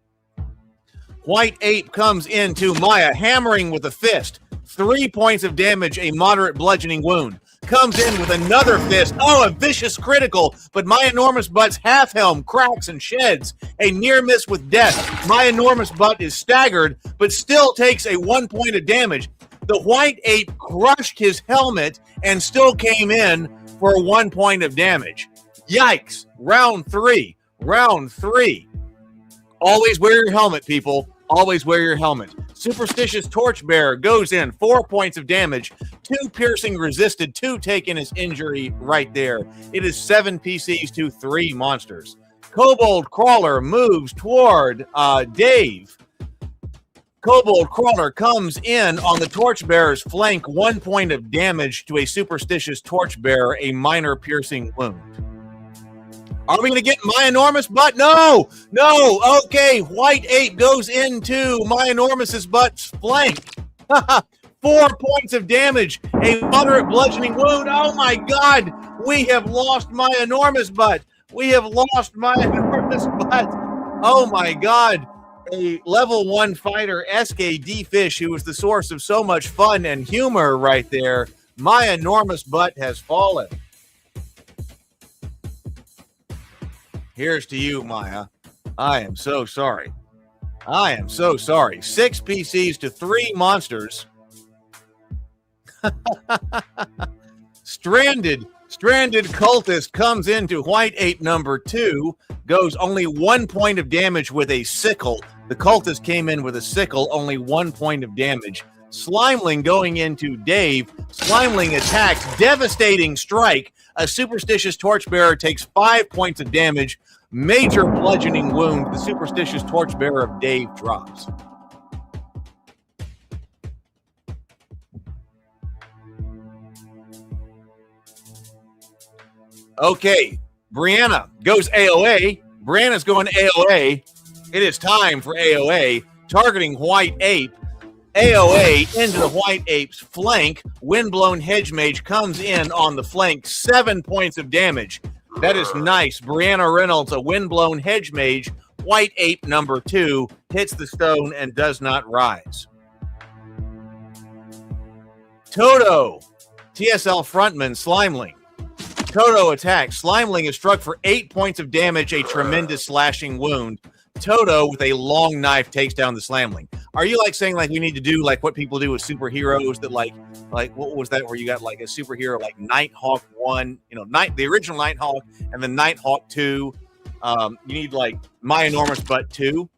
S2: White Ape comes into Maya, hammering with a fist. 3 points of damage, a moderate bludgeoning wound. Comes in with another fist. Oh, a vicious critical, but my enormous butt's half helm cracks and sheds. A near miss with death. My enormous butt is staggered, but still takes a 1 point of damage. The White Ape crushed his helmet and still came in for 1 point of damage. Yikes. Round three. Always wear your helmet, people. Always wear your helmet. Superstitious Torchbearer goes in, 4 points of damage, 2 piercing resisted, 2 taking his injury right there. It is 7 PCs to 3 monsters. Kobold Crawler moves toward Dave. Kobold Crawler comes in on the Torchbearer's flank, 1 point of damage to a Superstitious Torchbearer, a minor piercing wound. Are we going to get my enormous butt? No. Okay, White Ape goes into my enormous's butt's flank. 4 points of damage, a moderate bludgeoning wound. Oh my God, we have lost my enormous butt. Oh my God. A level 1 fighter, SKD Fish, who was the source of so much fun and humor right there. My enormous butt has fallen. Here's to you, Maya. I am so sorry. 6 PCs to 3 monsters. Stranded Cultist comes into White Ape number 2, goes only 1 point of damage with a sickle. The Cultist came in with a sickle, only 1 point of damage. Slimeling going into Dave. Slimeling attacks, devastating strike. A Superstitious Torchbearer takes 5 points of damage. Major bludgeoning wound. The Superstitious Torchbearer of Dave drops. Okay, Brianna goes AOA. Brianna's going AOA. It is time for AOA. Targeting White Ape. AOA into the White Ape's flank. Windblown Hedge Mage comes in on the flank. 7 points of damage. That is nice. Brianna Reynolds, a Windblown Hedge Mage. White Ape number 2 hits the stone and does not rise. Toto, TSL frontman, Slimeling. Toto attacks. Slimeling is struck for 8 points of damage, a tremendous slashing wound. Toto, with a long knife, takes down the Slimeling. Are you like saying like we need to do like what people do with superheroes that like what was that where you got like a superhero like Nighthawk 1, the original Nighthawk and then Nighthawk 2. You need like My Enormous Butt 2.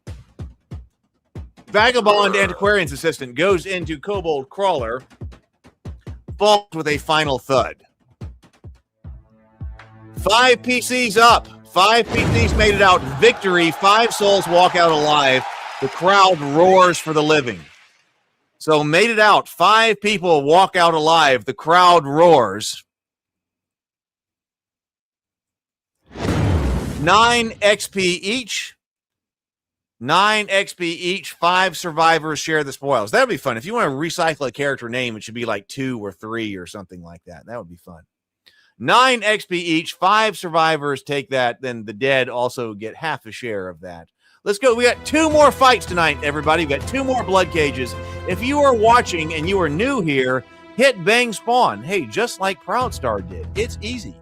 S2: Vagabond Antiquarian's Assistant goes into Kobold Crawler, falls with a final thud. 5 PCs up. 5 PCs made it out. Victory. 5 souls walk out alive. The crowd roars for the living. So made it out. 5 people walk out alive. The crowd roars. 9 XP each. 9 XP each. 5 survivors share the spoils. That would be fun. If you want to recycle a character name, it should be like 2 or 3 or something like that. That would be fun. 9 XP each. 5 survivors take that. Then the dead also get half a share of that. Let's go. We got 2 more fights tonight, everybody. We got 2 more blood cages. If you are watching and you are new here, hit bang spawn. Hey, just like Proudstar did. It's easy.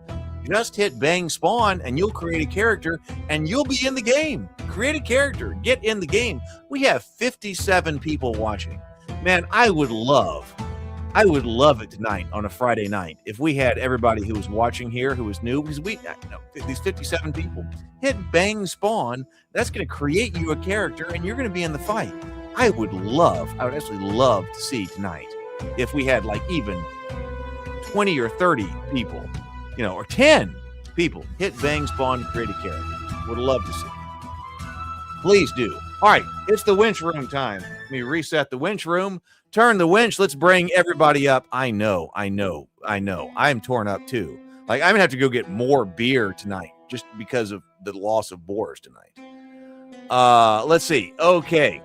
S2: Just hit bang spawn and you'll create a character and you'll be in the game. Create a character. Get in the game. We have 57 people watching. Man, I would love it tonight on a Friday night if we had everybody who was watching here who was new, because these 57 people hit bang spawn. That's going to create you a character and you're going to be in the fight. I would actually love to see tonight if we had like even 20 or 30 people, or 10 people hit bang spawn, create a character. Would love to see. Please do. All right, it's the winch room time. Let me reset the winch room. Turn the winch. Let's bring everybody up. I know. I'm torn up too. Like I'm gonna have to go get more beer tonight just because of the loss of boars tonight. Let's see. Okay.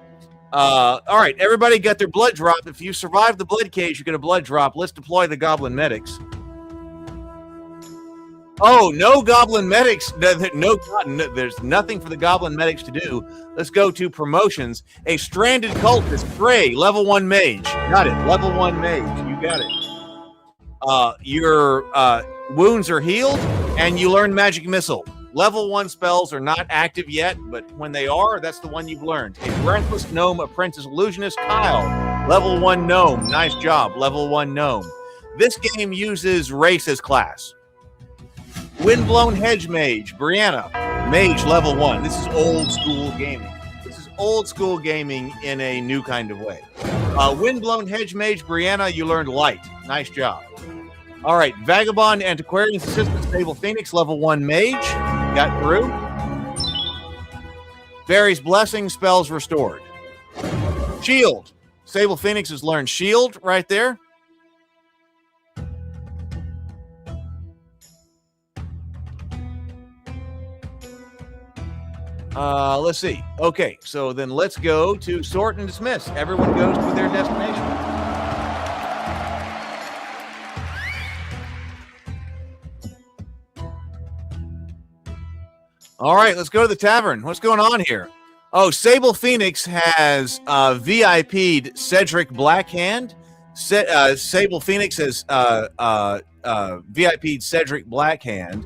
S2: All right. Everybody got their blood drop. If you survive the blood cage, you get a blood drop. Let's deploy the goblin medics. Oh, no goblin medics. No, there's nothing for the goblin medics to do. Let's go to promotions. A stranded cultist, Prey, level 1 mage. Got it. Level 1 mage. You got it. Your wounds are healed, and you learn magic missile. Level 1 spells are not active yet, but when they are, that's the one you've learned. A breathless gnome apprentice illusionist, Kyle. Level 1 gnome. Nice job. Level 1 gnome. This game uses race as class. Windblown Hedge Mage, Brianna, Mage level 1. This is old school gaming. This is old school gaming in a new kind of way. Windblown Hedge Mage, Brianna, you learned light. Nice job. All right, Vagabond Antiquarian's Assistant, Stable Phoenix, level 1 Mage. Got through. Barry's Blessing, spells restored. Shield. Sable Phoenix has learned Shield right there. Let's see. Okay, so then let's go to sort and dismiss. Everyone goes to their destination. All right, let's go to the tavern. What's going on here? Oh, Sable Phoenix has VIP'd Cedric Blackhand. Sable Phoenix has VIP'd Cedric Blackhand.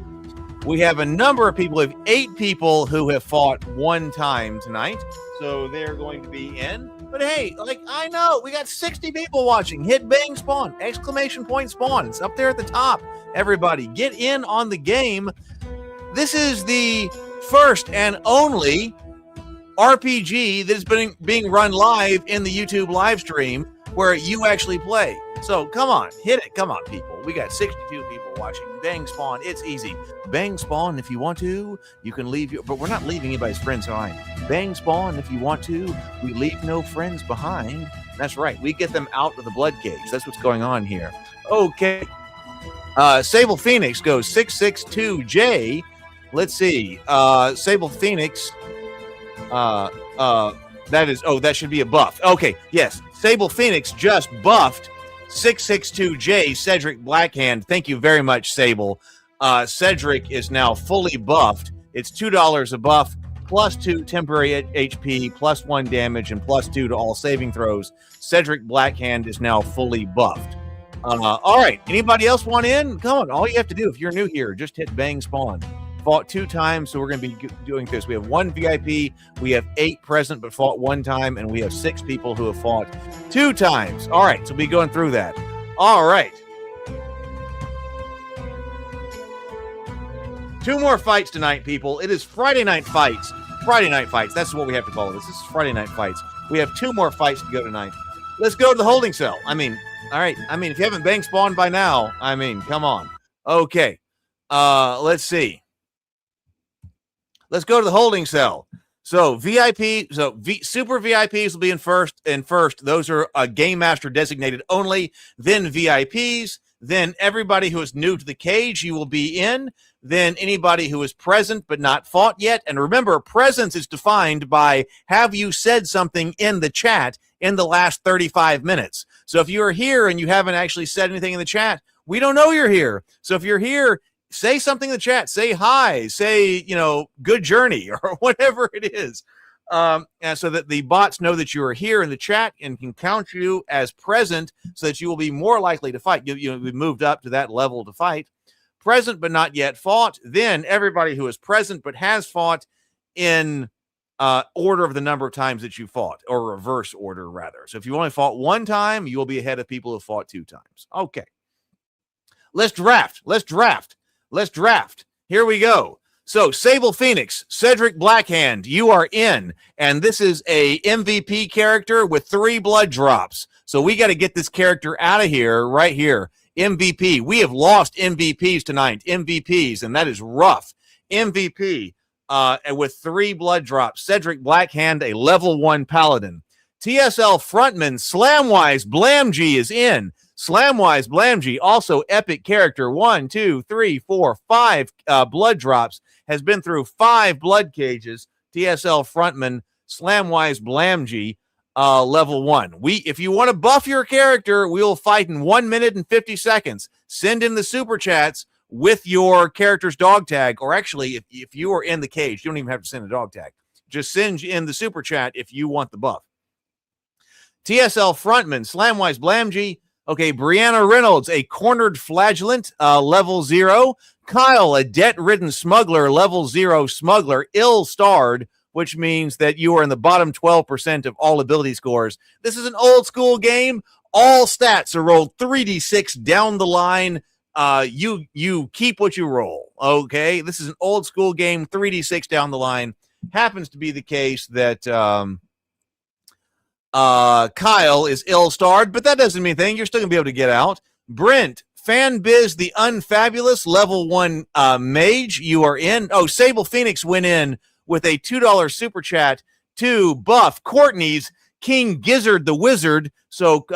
S2: We have a number of people. We have 8 people who have fought 1 time tonight. So they're going to be in. But hey, I know, we got 60 people watching. Hit bang spawn, exclamation point spawn. It's up there at the top. Everybody, get in on the game. This is the first and only RPG that is being run live in the YouTube live stream where you actually play. So come on, hit it. Come on, people. We got 62 people watching. Bang spawn. It's easy. Bang spawn if you want to. You can leave your, but we're not leaving anybody's friends behind. Bang spawn if you want to. We leave no friends behind. That's right. We get them out of the blood cage. That's what's going on here. Okay. Sable Phoenix goes 662J. Let's see. Sable Phoenix. That should be a buff. Okay, yes. Sable Phoenix just buffed 662J, Cedric Blackhand. Thank you very much, Sable. Cedric is now fully buffed. It's $2 a buff, +2 temporary HP, +1 damage, and +2 to all saving throws. Cedric Blackhand is now fully buffed. All right. Anybody else want in? Come on. All you have to do if you're new here, just hit bang spawn. Fought 2 times, so we're going to be doing this. We have 1 VIP, we have 8 present but fought 1 time, and we have 6 people who have fought 2 times. All right, so we'll be going through that. All right. 2 more fights tonight, people. It is Friday Night Fights. Friday Night Fights. That's what we have to call this. This is Friday Night Fights. We have 2 more fights to go tonight. Let's go to the holding cell. All right. If you haven't bang spawned by now, come on. Okay. Let's see. Let's go to the holding cell. So super VIPs will be in first. Those are Game Master designated only. Then VIPs. Then everybody who is new to the cage, you will be in. Then anybody who is present but not fought yet. And remember, presence is defined by have you said something in the chat in the last 35 minutes. So if you're here and you haven't actually said anything in the chat, we don't know you're here. So if you're here, say something in the chat. Say hi. Say, good journey or whatever it is. And so that the bots know that you are here in the chat and can count you as present so that you will be more likely to fight. We moved up to that level to fight. Present but not yet fought. Then everybody who is present but has fought in order of the number of times that you fought, or reverse order rather. So if you only fought 1 time, you will be ahead of people who fought 2 times. Okay. Let's draft. Here we go. So Sable Phoenix, Cedric Blackhand, you are in. And this is a MVP character with 3 blood drops. So we got to get this character out of here, right here. MVP. We have lost MVPs tonight. MVPs, and that is rough. MVP with 3 blood drops. Cedric Blackhand, a level 1 paladin. TSL frontman Slamwise Blamg is in. Slamwise Blamg, also epic character. 1, 2, 3, 4, 5 blood drops. Has been through 5 blood cages. TSL frontman Slamwise Blamg, level 1. If you want to buff your character, we will fight in 1 minute and 50 seconds. Send in the super chats with your character's dog tag, or actually, if you are in the cage, you don't even have to send a dog tag. Just send in the super chat if you want the buff. TSL frontman Slamwise Blamg. Okay, Brianna Reynolds, a cornered flagellant, level 0. Kyle, a debt-ridden smuggler, level 0 smuggler, ill-starred, which means that you are in the bottom 12% of all ability scores. This is an old-school game. All stats are rolled 3d6 down the line. You keep what you roll, okay? This is an old-school game, 3d6 down the line. Happens to be the case that Kyle is ill-starred, but that doesn't mean anything. You're still going to be able to get out. Brent, Fanbiz the Unfabulous, level 1 mage, you are in. Oh, Sable Phoenix went in with a $2 super chat to buff Courtney's King Gizzard the Wizard. So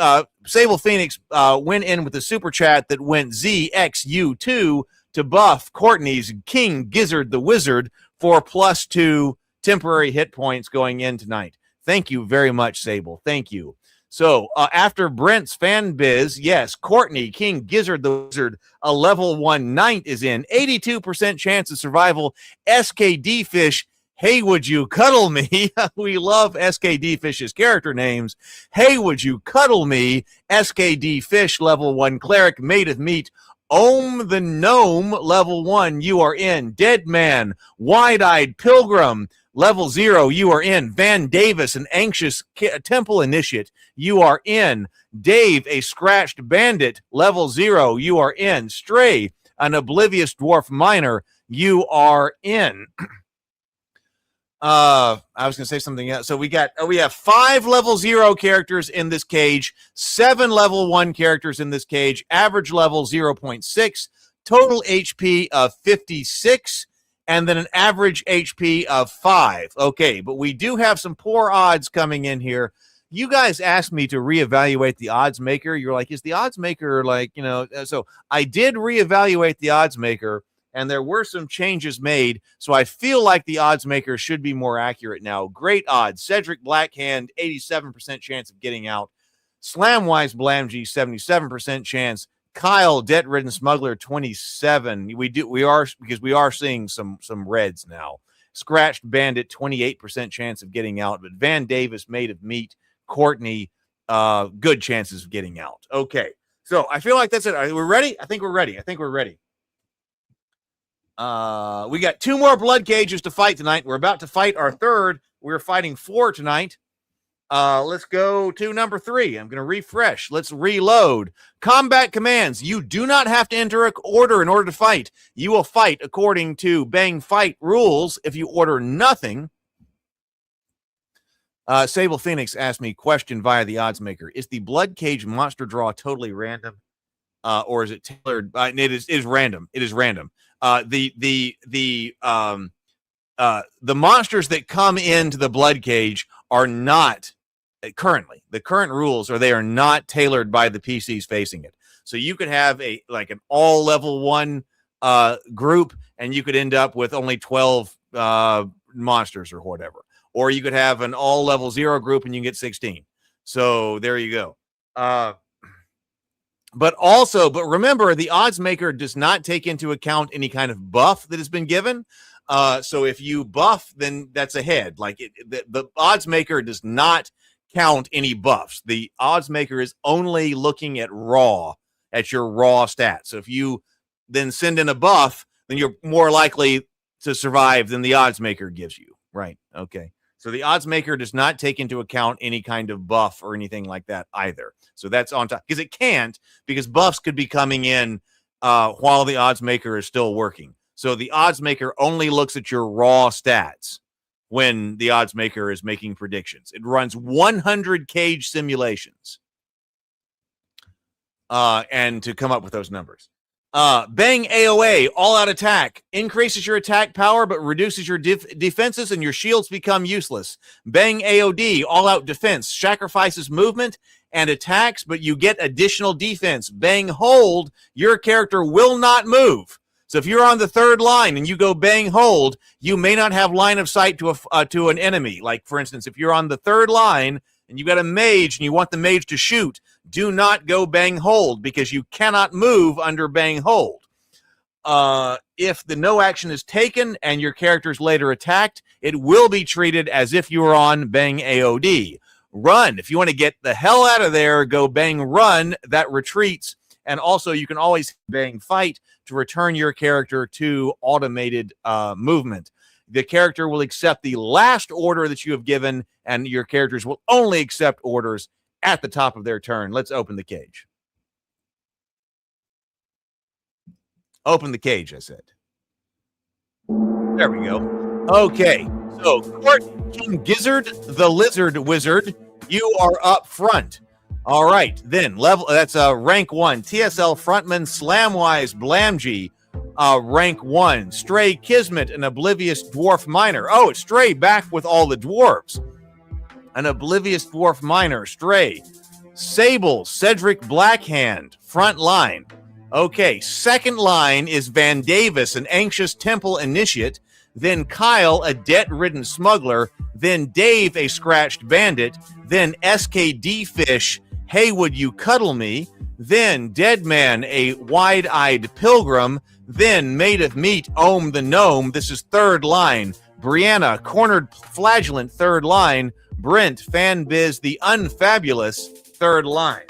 S2: Sable Phoenix went in with a super chat that went ZXU2 to buff Courtney's King Gizzard the Wizard for +2 temporary hit points going in tonight. Thank you very much, Sable. Thank you. So after Brent's Fanbiz, yes, Courtney, King Gizzard the Wizard, a level 1 knight is in. 82% chance of survival. SKD Fish, hey, would you cuddle me? We love SKD Fish's character names. Hey, would you cuddle me? SKD Fish, level 1 cleric, made of meat. Ohm the Gnome, level 1, you are in. Dead Man, Wide-Eyed Pilgrim, level 0, you are in. Van Davis, an anxious temple initiate, you are in. Dave, a scratched bandit, level 0, you are in. Stray, an oblivious dwarf miner, you are in. I was going to say something else. So we have 5 level 0 characters in this cage, 7 level 1 characters in this cage, average level 0.6, total HP of 56, and then an average HP of 5. Okay, but we do have some poor odds coming in here. you guys asked me to reevaluate the odds maker. You're like, is the odds maker like, so I did reevaluate the odds maker, and there were some changes made. So I feel like the odds maker should be more accurate now. Great odds. Cedric Blackhand, 87% chance of getting out. Slamwise Blamgy, 77% chance. Kyle, debt-ridden smuggler, 27. We are seeing some reds now. Scratched Bandit, 28% chance of getting out. But Van Davis, Made of Meat, Courtney, good chances of getting out. Okay, so I feel like that's it. We're ready? I think we're ready. We got 2 more blood cages to fight tonight. We're about to fight our third. We're fighting 4 tonight. Let's go to number 3. I'm going to refresh. Let's reload. Combat commands. You do not have to enter an order in order to fight. You will fight according to Bang Fight rules. If you order nothing, Sable Phoenix asked me question via the odds maker. Is the blood cage monster draw totally random? Or is it tailored? It is random. It is random. The monsters that come into the blood cage are not currently. The current rules are they are not tailored by the PCs facing it. So you could have an all level 1 group, and you could end up with only 12 monsters or whatever. Or you could have an all level 0 group and you can get 16. So there you go. But remember, the odds maker does not take into account any kind of buff that has been given. So if you buff, then that's ahead. The odds maker does not count any buffs. The odds maker is only looking at your raw stats. So if you then send in a buff, then you're more likely to survive than the odds maker gives you. Right. Okay. So the odds maker does not take into account any kind of buff or anything like that either. So that's on top, because it can't, because buffs could be coming in while the odds maker is still working. So the odds maker only looks at your raw stats when the odds maker is making predictions. It runs 100 cage simulations and to come up with those numbers. Bang AOA, all-out attack, increases your attack power but reduces your defenses and your shields become useless. Bang AOD, all-out defense, sacrifices movement and attacks, but you get additional defense. Bang hold, your character will not move. So if you're on the 3rd line and you go bang hold, you may not have line of sight to an enemy. Like, for instance, if you're on the 3rd line and you got a mage and you want the mage to shoot, do not go bang hold because you cannot move under bang hold. If the no action is taken and your character is later attacked, it will be treated as if you were on bang AOD. Run. If you want to get the hell out of there, go bang run. That retreats. And also, you can always bang fight to return your character to automated movement. The character will accept the last order that you have given, and your characters will only accept orders at the top of their turn. Let's open the cage. Open the cage, I said. There we go. Okay, so Court King Gizzard, the Lizard Wizard, you are up front. All right, then that's rank 1. TSL Frontman Slamwise Blamgy, rank 1. Stray Kismet, an Oblivious Dwarf Miner. Oh, it's Stray back with all the dwarves. An Oblivious Dwarf Miner, Stray. Sable, Cedric Blackhand, front line. Okay, second line is Van Davis, an Anxious Temple Initiate. Then Kyle, a debt-ridden smuggler. Then Dave, a scratched bandit. Then SKD Fish, Hey, would you cuddle me? Then Deadman, a wide-eyed pilgrim. Then Made of Meat, Ohm the Gnome. This is 3rd line. Brianna, Cornered Flagellant, 3rd line. Brent, Fanbiz, the Unfabulous, 3rd line.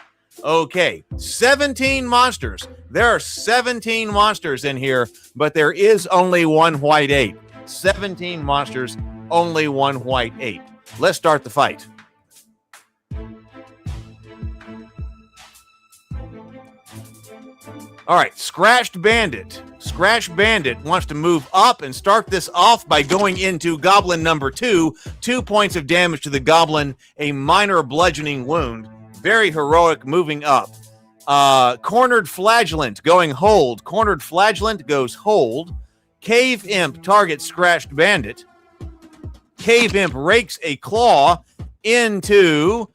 S2: Okay, 17 monsters. There are 17 monsters in here, but there is only one white ape. 17 monsters, only one white ape. Let's start the fight. All right, Scratched Bandit. Scratched Bandit wants to move up and start this off by going into Goblin number 2. 2 points of damage to the Goblin, a minor bludgeoning wound. Very heroic moving up. Cornered Flagellant going hold. Cornered Flagellant goes hold. Cave Imp targets Scratched Bandit. Cave Imp rakes a claw into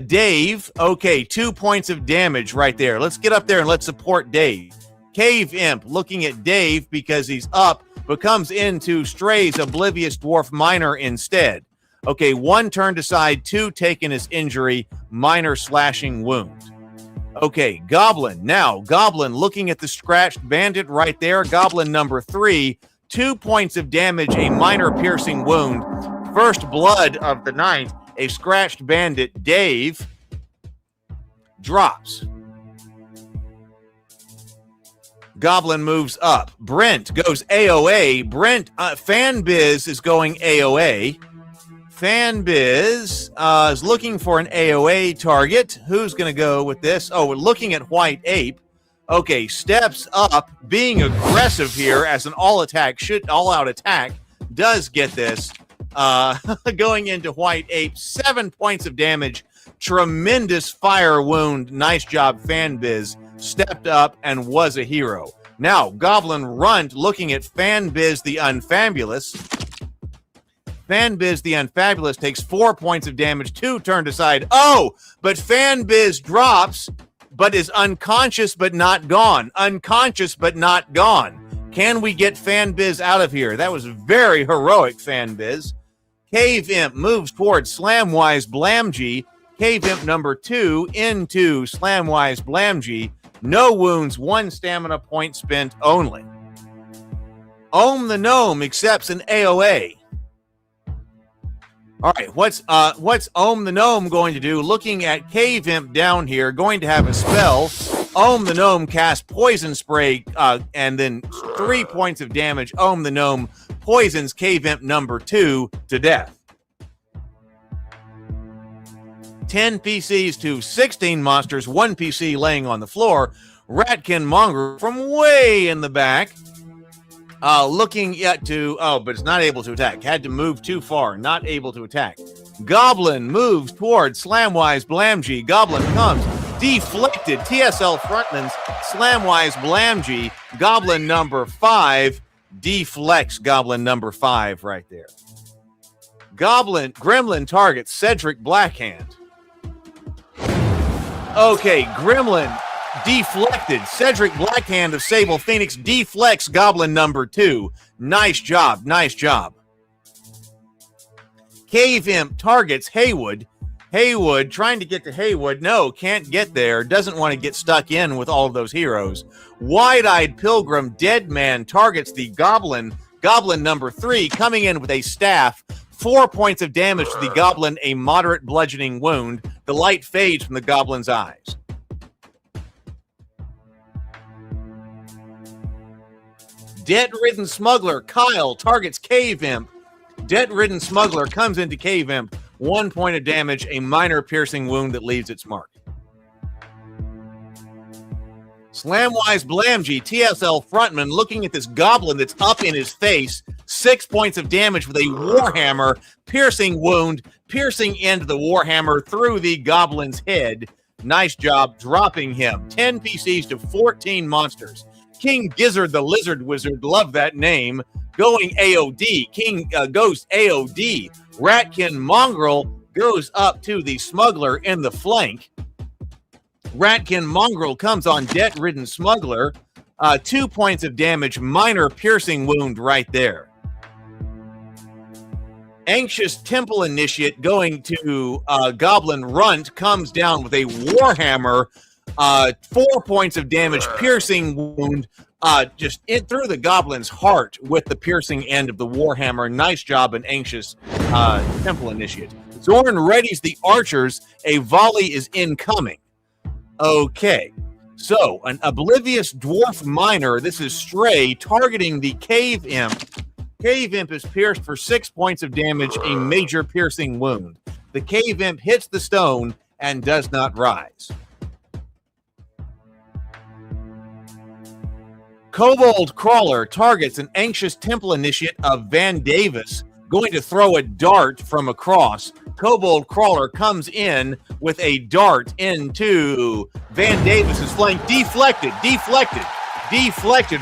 S2: Dave. Okay, 2 points of damage right there. Let's get up there and let's support Dave. Cave Imp looking at Dave because he's up, but comes into Stray's Oblivious Dwarf Miner instead. Okay, 1 turned aside, 2 taken as injury, minor slashing wound. Okay, Goblin. Now, Goblin looking at the scratched bandit right there. Goblin number 3, 2 points of damage, a minor piercing wound. First blood of the night. A scratched bandit, Dave, drops. Goblin moves up. Brent goes AOA. Brent, Fanbiz is going AOA. Fanbiz is looking for an AOA target. Who's going to go with this? Oh, we're looking at White Ape. Okay, steps up, being aggressive here as an all-out attack, does get this. Going into White Ape, 7 points of damage, tremendous fire wound. Nice job, Fanbiz. Stepped up and was a hero. Now, Goblin Runt looking at Fanbiz the Unfabulous. Fanbiz the Unfabulous takes 4 points of damage, 2 turned aside. Oh, but Fanbiz drops, but is unconscious but not gone. Unconscious but not gone. Can we get Fanbiz out of here? That was very heroic, Fanbiz. Cave Imp moves towards Slamwise Blamgee. Cave Imp number 2 into Slamwise Blamgee. No wounds, 1 stamina point spent only. Ohm the Gnome accepts an AOA. All right, what's Ohm the Gnome going to do? Looking at Cave Imp down here, going to have a spell. Ohm the Gnome casts Poison Spray, and then 3 points of damage. Ohm the Gnome poisons Cave Imp number 2 to death. 10 PCs to 16 monsters, 1 PC laying on the floor. Ratkin Mongrel from way in the back, looking yet to, but it's not able to attack. Had to move too far, not able to attack. Goblin moves towards Slamwise Blamgee. Goblin comes, deflected. TSL Frontman's Slamwise Blamgee. Goblin number 5 deflects Goblin number 5 right there. Gremlin targets Cedric Blackhand. Okay, Gremlin deflected. Cedric Blackhand of Sable Phoenix deflects Goblin number 2. Nice job, nice job. Cave Imp targets Haywood. Haywood trying to get to Haywood. No, can't get there. Doesn't want to get stuck in with all of those heroes. Wide-Eyed Pilgrim Deadman targets the Goblin. Goblin number 3 coming in with a staff. 4 points of damage to the Goblin, a moderate bludgeoning wound. The light fades from the Goblin's eyes. Debt-ridden Smuggler Kyle targets Cave Imp. Debt-ridden Smuggler comes into Cave Imp. 1 point of damage, a minor piercing wound that leaves its mark. Slamwise Blamgee, TSL Frontman, looking at this Goblin that's up in his face. 6 points of damage with a Warhammer, piercing wound, piercing into the Warhammer through the Goblin's head. Nice job dropping him. 10 PCs to 14 monsters. King Gizzard the Lizard Wizard, love that name, going AOD. King goes AOD. Ratkin Mongrel goes up to the Smuggler in the flank. Ratkin Mongrel comes on Debt-ridden Smuggler. 2 points of damage, minor piercing wound right there. Anxious Temple Initiate going to Goblin Runt comes down with a Warhammer. 4 points of damage, piercing wound, just through the Goblin's heart with the piercing end of the Warhammer. Nice job, an Anxious Temple Initiate. Zorn readies the archers. A volley is incoming. Okay, so an Oblivious Dwarf Miner. This is Stray targeting the Cave Imp. Cave Imp is pierced for 6 points of damage, a major piercing wound. The Cave Imp hits the stone and does not rise. Kobold Crawler targets an Anxious Temple Initiate of Van Davis, going to throw a dart from across. Kobold Crawler comes in with a dart into Van Davis's flank. Deflected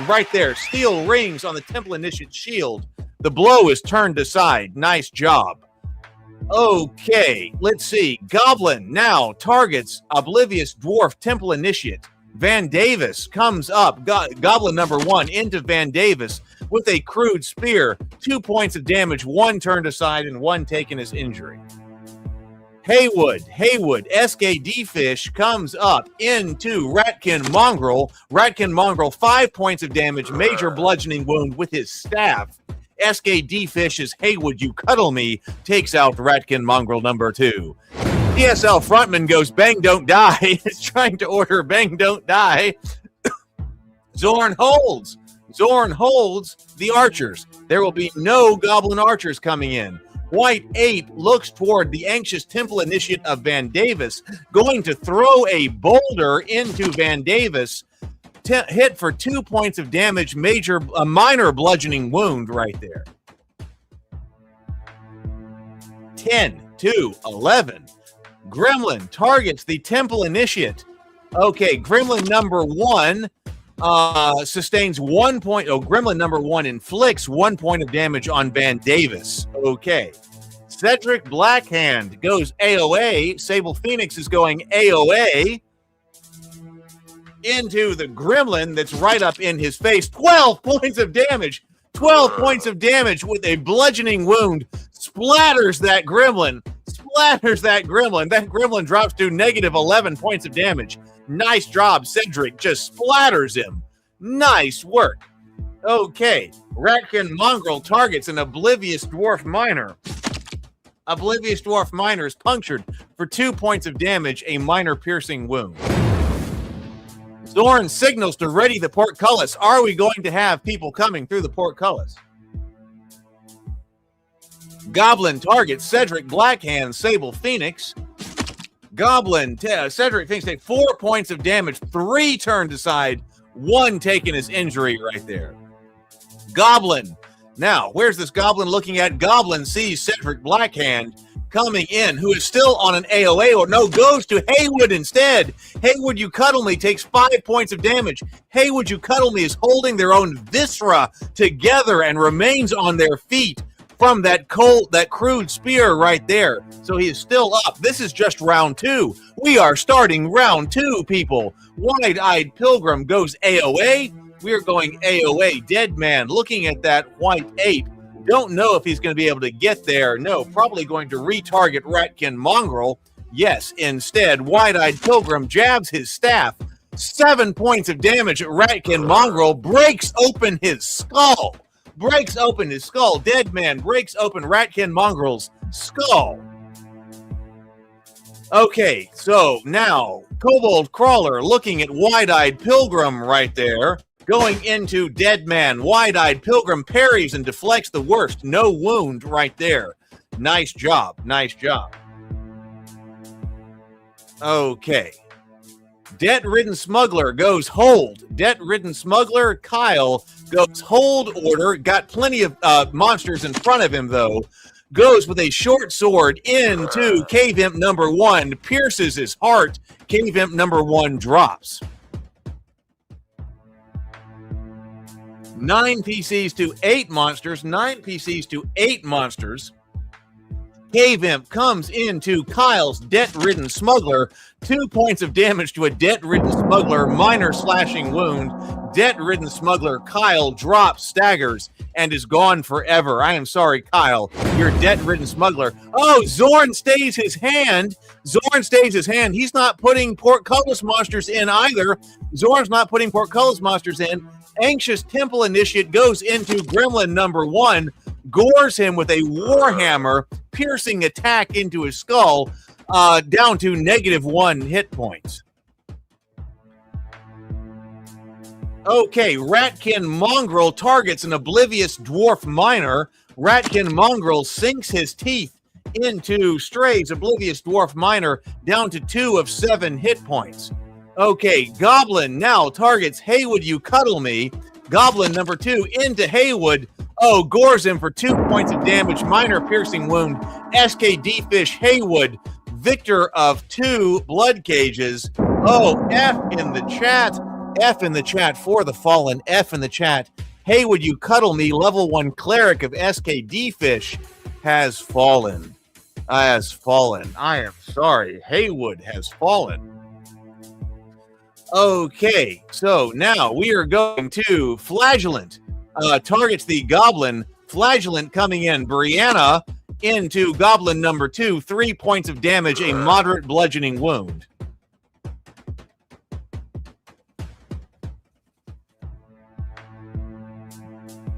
S2: right there. Steel rings on the Temple Initiate shield. The blow is turned aside. Nice job. Okay, let's see. Goblin now targets Oblivious Dwarf Temple Initiate. Van Davis comes up. Goblin number 1 into Van Davis with a crude spear. 2 points of damage, 1 turned aside and 1 taken as injury. Haywood, SKD Fish comes up into Ratkin Mongrel. Ratkin Mongrel, 5 points of damage, major bludgeoning wound with his staff. SKD Fish's Haywood, you cuddle me, takes out Ratkin Mongrel number 2. DSL frontman goes bang don't die. It's trying to order bang don't die. Zorn holds the archers. There will be no goblin archers coming in. White Ape looks toward the anxious temple initiate of Van Davis, going to throw a boulder into Van Davis. Hit for 2 points of damage, minor bludgeoning wound right there. 10 to 11. Gremlin targets the temple initiate. Okay, Gremlin number 1 sustains 1 point. Oh, Gremlin number 1 inflicts 1 point of damage on Van Davis. Okay. Cedric Blackhand goes AOA. Sable Phoenix is going AOA into the Gremlin that's right up in his face. 12 points of damage. 12 points of damage with a bludgeoning wound. Splatters that Gremlin. That Gremlin drops to negative 11 points of damage. Nice job, Cedric. Just splatters him. Nice work. Okay. Ratkin Mongrel targets an Oblivious Dwarf Miner. Oblivious Dwarf Miner is punctured for 2 points of damage, a minor piercing wound. Zorn signals to ready the portcullis. Are we going to have people coming through the portcullis? Goblin targets Cedric Blackhand, Sable Phoenix. Cedric Phoenix take 4 points of damage, 3 turned aside, 1 taken as injury right there. Goblin. Now, where's this Goblin looking at? Goblin sees Cedric Blackhand coming in, who is still on an AOA, or no, goes to Haywood instead. Haywood, you cuddle me, takes 5 points of damage. Haywood, you cuddle me is holding their own viscera together and remains on their feet from that crude spear right there. So he is still up. This is just round 2. We are starting round 2, people. Wide-eyed Pilgrim goes AOA. We are going AOA. Dead Man looking at that White Ape. Don't know if he's going to be able to get there. No, probably going to retarget Ratkin Mongrel. Yes, instead, Wide-eyed Pilgrim jabs his staff. 7 points of damage at Ratkin Mongrel. Breaks open his skull. Dead Man breaks open Ratkin Mongrel's skull. Okay, so now Kobold Crawler looking at Wide-eyed Pilgrim right there, going into Dead Man. Wide-eyed Pilgrim parries and deflects the worst. No wound right there. Nice job. Okay. Debt-ridden Smuggler goes hold. Debt-ridden Smuggler, Kyle, goes hold order. Got plenty of monsters in front of him, though. Goes with a short sword into Cave Imp number 1. Pierces his heart. Cave Imp number 1 drops. 9 PCs to 8 monsters. 9 PCs to 8 monsters. Cave Imp comes into Kyle's debt-ridden Smuggler. 2 points of damage to a debt-ridden Smuggler. Minor slashing wound. Debt-ridden Smuggler Kyle drops, staggers, and is gone forever. I am sorry, Kyle. You're debt-ridden Smuggler. Oh, Zorn stays his hand. He's not putting portcullis monsters in either. Zorn's not putting portcullis monsters in. Anxious Temple Initiate goes into Gremlin number 1. Gores him with a Warhammer, piercing attack into his skull, down to -1 hit points. Okay, Ratkin Mongrel targets an Oblivious Dwarf Miner. Ratkin Mongrel sinks his teeth into Stray's Oblivious Dwarf Miner, down to 2 of 7 hit points. Okay, Goblin now targets Haywood, you cuddle me. Goblin number 2 into Haywood. Oh, gores him for 2 points of damage, minor piercing wound. SKD Fish Haywood, victor of 2 blood cages. Oh, F in the chat. F in the chat for the fallen. F in the chat. Haywood, you cuddle me. Level 1 cleric of SKD Fish has fallen. has fallen. I am sorry. Haywood has fallen. Okay, so now we are going to Flagellant. Targets the Goblin. Flagellant coming in. Brianna into Goblin number 2. 3 points of damage, a moderate bludgeoning wound.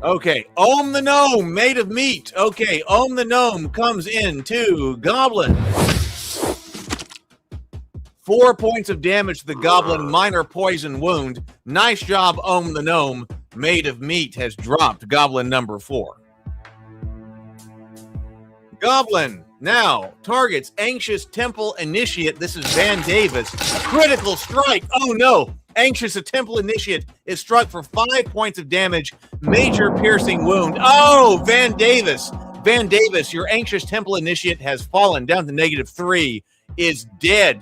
S2: Okay, Ohm the Gnome, made of meat. Okay, Ohm the Gnome comes into Goblin. 4 points of damage to the Goblin, minor poison wound. Nice job, Ohm the Gnome, made of meat, has dropped Goblin number 4. Goblin now targets Anxious Temple Initiate. This is Van Davis. Critical strike. Oh no. Anxious Temple Initiate is struck for 5 points of damage. Major piercing wound. Oh, Van Davis. Van Davis, your Anxious Temple Initiate has fallen down to -3. Is dead.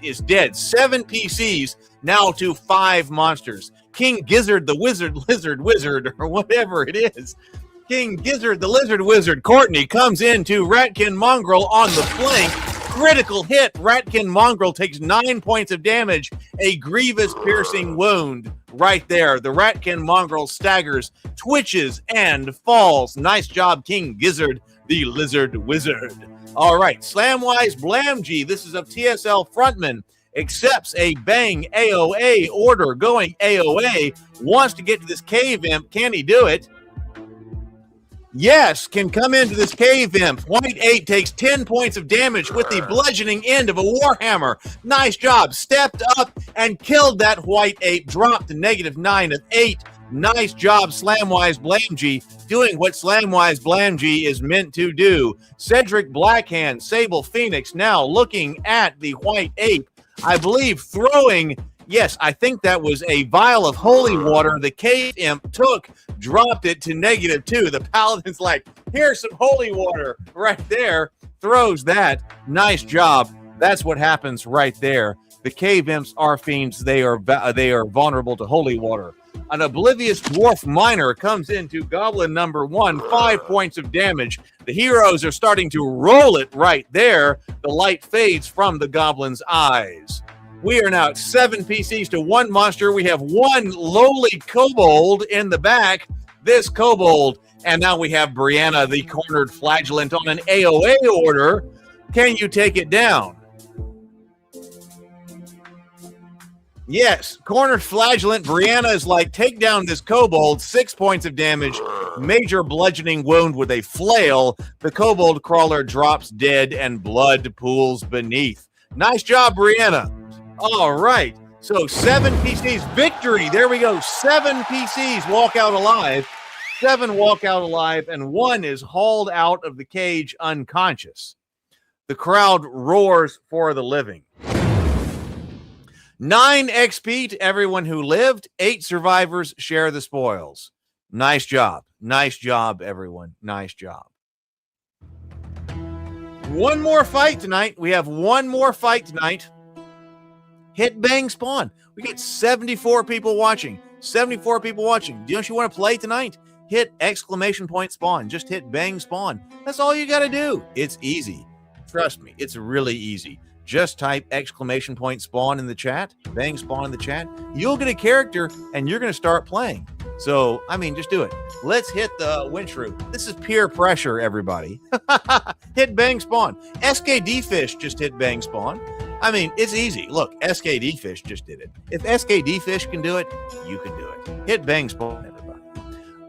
S2: 7 PCs now to 5 monsters. King Gizzard, the Wizard, or whatever it is. King Gizzard, the Wizard, Courtney comes into Ratkin Mongrel on the flank. Critical hit. Ratkin Mongrel takes 9 points of damage. A grievous piercing wound right there. The Ratkin Mongrel staggers, twitches, and falls. Nice job, King Gizzard, the Wizard. All right, Slamwise Blamgee, this is of TSL Frontman, accepts a bang AOA order going AOA, wants to get to this cave imp. Can he do it? Yes, can come into this cave imp. White 8 takes 10 points of damage with the bludgeoning end of a Warhammer. Nice job. Stepped up and killed that White 8. Dropped to -9 of 8. Nice job, Slamwise Blamgee, doing what Slamwise Blamgee is meant to do. Cedric Blackhand, Sable Phoenix, now looking at the White Ape. I believe throwing, yes, I think that was a vial of holy water. The cave imp took, dropped it to -2. The paladin's like, here's some holy water right there. Throws that. Nice job. That's what happens right there. The cave imps are fiends. They are vulnerable to holy water. An Oblivious Dwarf Miner comes into Goblin number 1, 5 points of damage. The heroes are starting to roll it right there. The light fades from the Goblin's eyes. We are now at 7 PCs to 1 monster. We have 1 lowly kobold in the back. This kobold. And now we have Brianna, the cornered flagellant, on an AOA order. Can you take it down? Yes, cornered flagellant. Brianna is like, take down this kobold. 6 points of damage. Major bludgeoning wound with a flail. The kobold crawler drops dead and blood pools beneath. Nice job, Brianna. All right. So 7 PCs. Victory. There we go. 7 PCs walk out alive. 7 walk out alive, and 1 is hauled out of the cage unconscious. The crowd roars for the living. 9 XP to everyone who lived. 8 survivors share the spoils. Nice job. Nice job, everyone. Nice job. One more fight tonight. We have one more fight tonight. Hit, bang, spawn. We get 74 people watching. 74 people watching. Don't you want to play tonight? Hit exclamation point spawn. Just hit bang spawn. That's all you got to do. It's easy. Trust me, it's really easy. Just type exclamation point spawn in the chat, bang spawn in the chat. You'll get a character and you're going to start playing. So, I mean, just do it. Let's hit the winchroom. This is peer pressure, everybody. Hit bang spawn. SKD Fish just hit bang spawn. I mean, it's easy. Look, SKD Fish just did it. If SKD Fish can do it, you can do it. Hit bang spawn, everybody.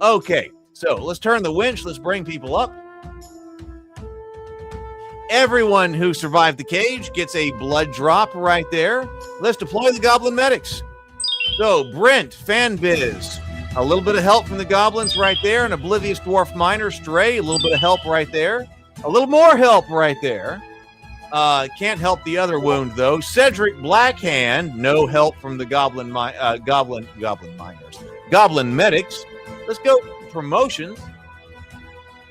S2: Okay, so let's turn the winch. Let's bring people up. Everyone who survived the cage gets a blood drop right there. Let's deploy the goblin medics. So, Brent, Fanbiz, a little bit of help from the goblins right there. An Oblivious Dwarf Miner, Stray, a little bit of help right there. A little more help right there. Can't help the other wound, though. Cedric Blackhand, no help from the goblin miners. Goblin medics. Let's go promotions.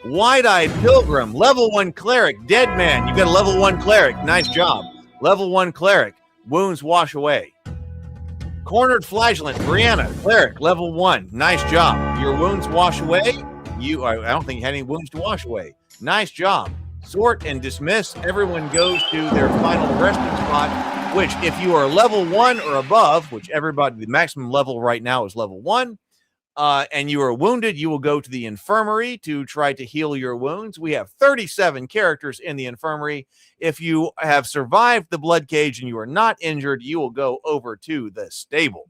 S2: Wide-Eyed Pilgrim, level 1 cleric, dead man. You got a level 1 cleric. Nice job. Level 1 cleric. Wounds wash away. Cornered flagellant, Brianna, cleric, level 1. Nice job. Your wounds wash away. I don't think you had any wounds to wash away. Nice job. Sort and dismiss. Everyone goes to their final resting spot, which if you are level 1 or above, which everybody, the maximum level right now is level 1, and you are wounded, you will go to the infirmary to try to heal your wounds. We have 37 characters in the infirmary. If you have survived the blood cage and you are not injured, you will go over to the stable.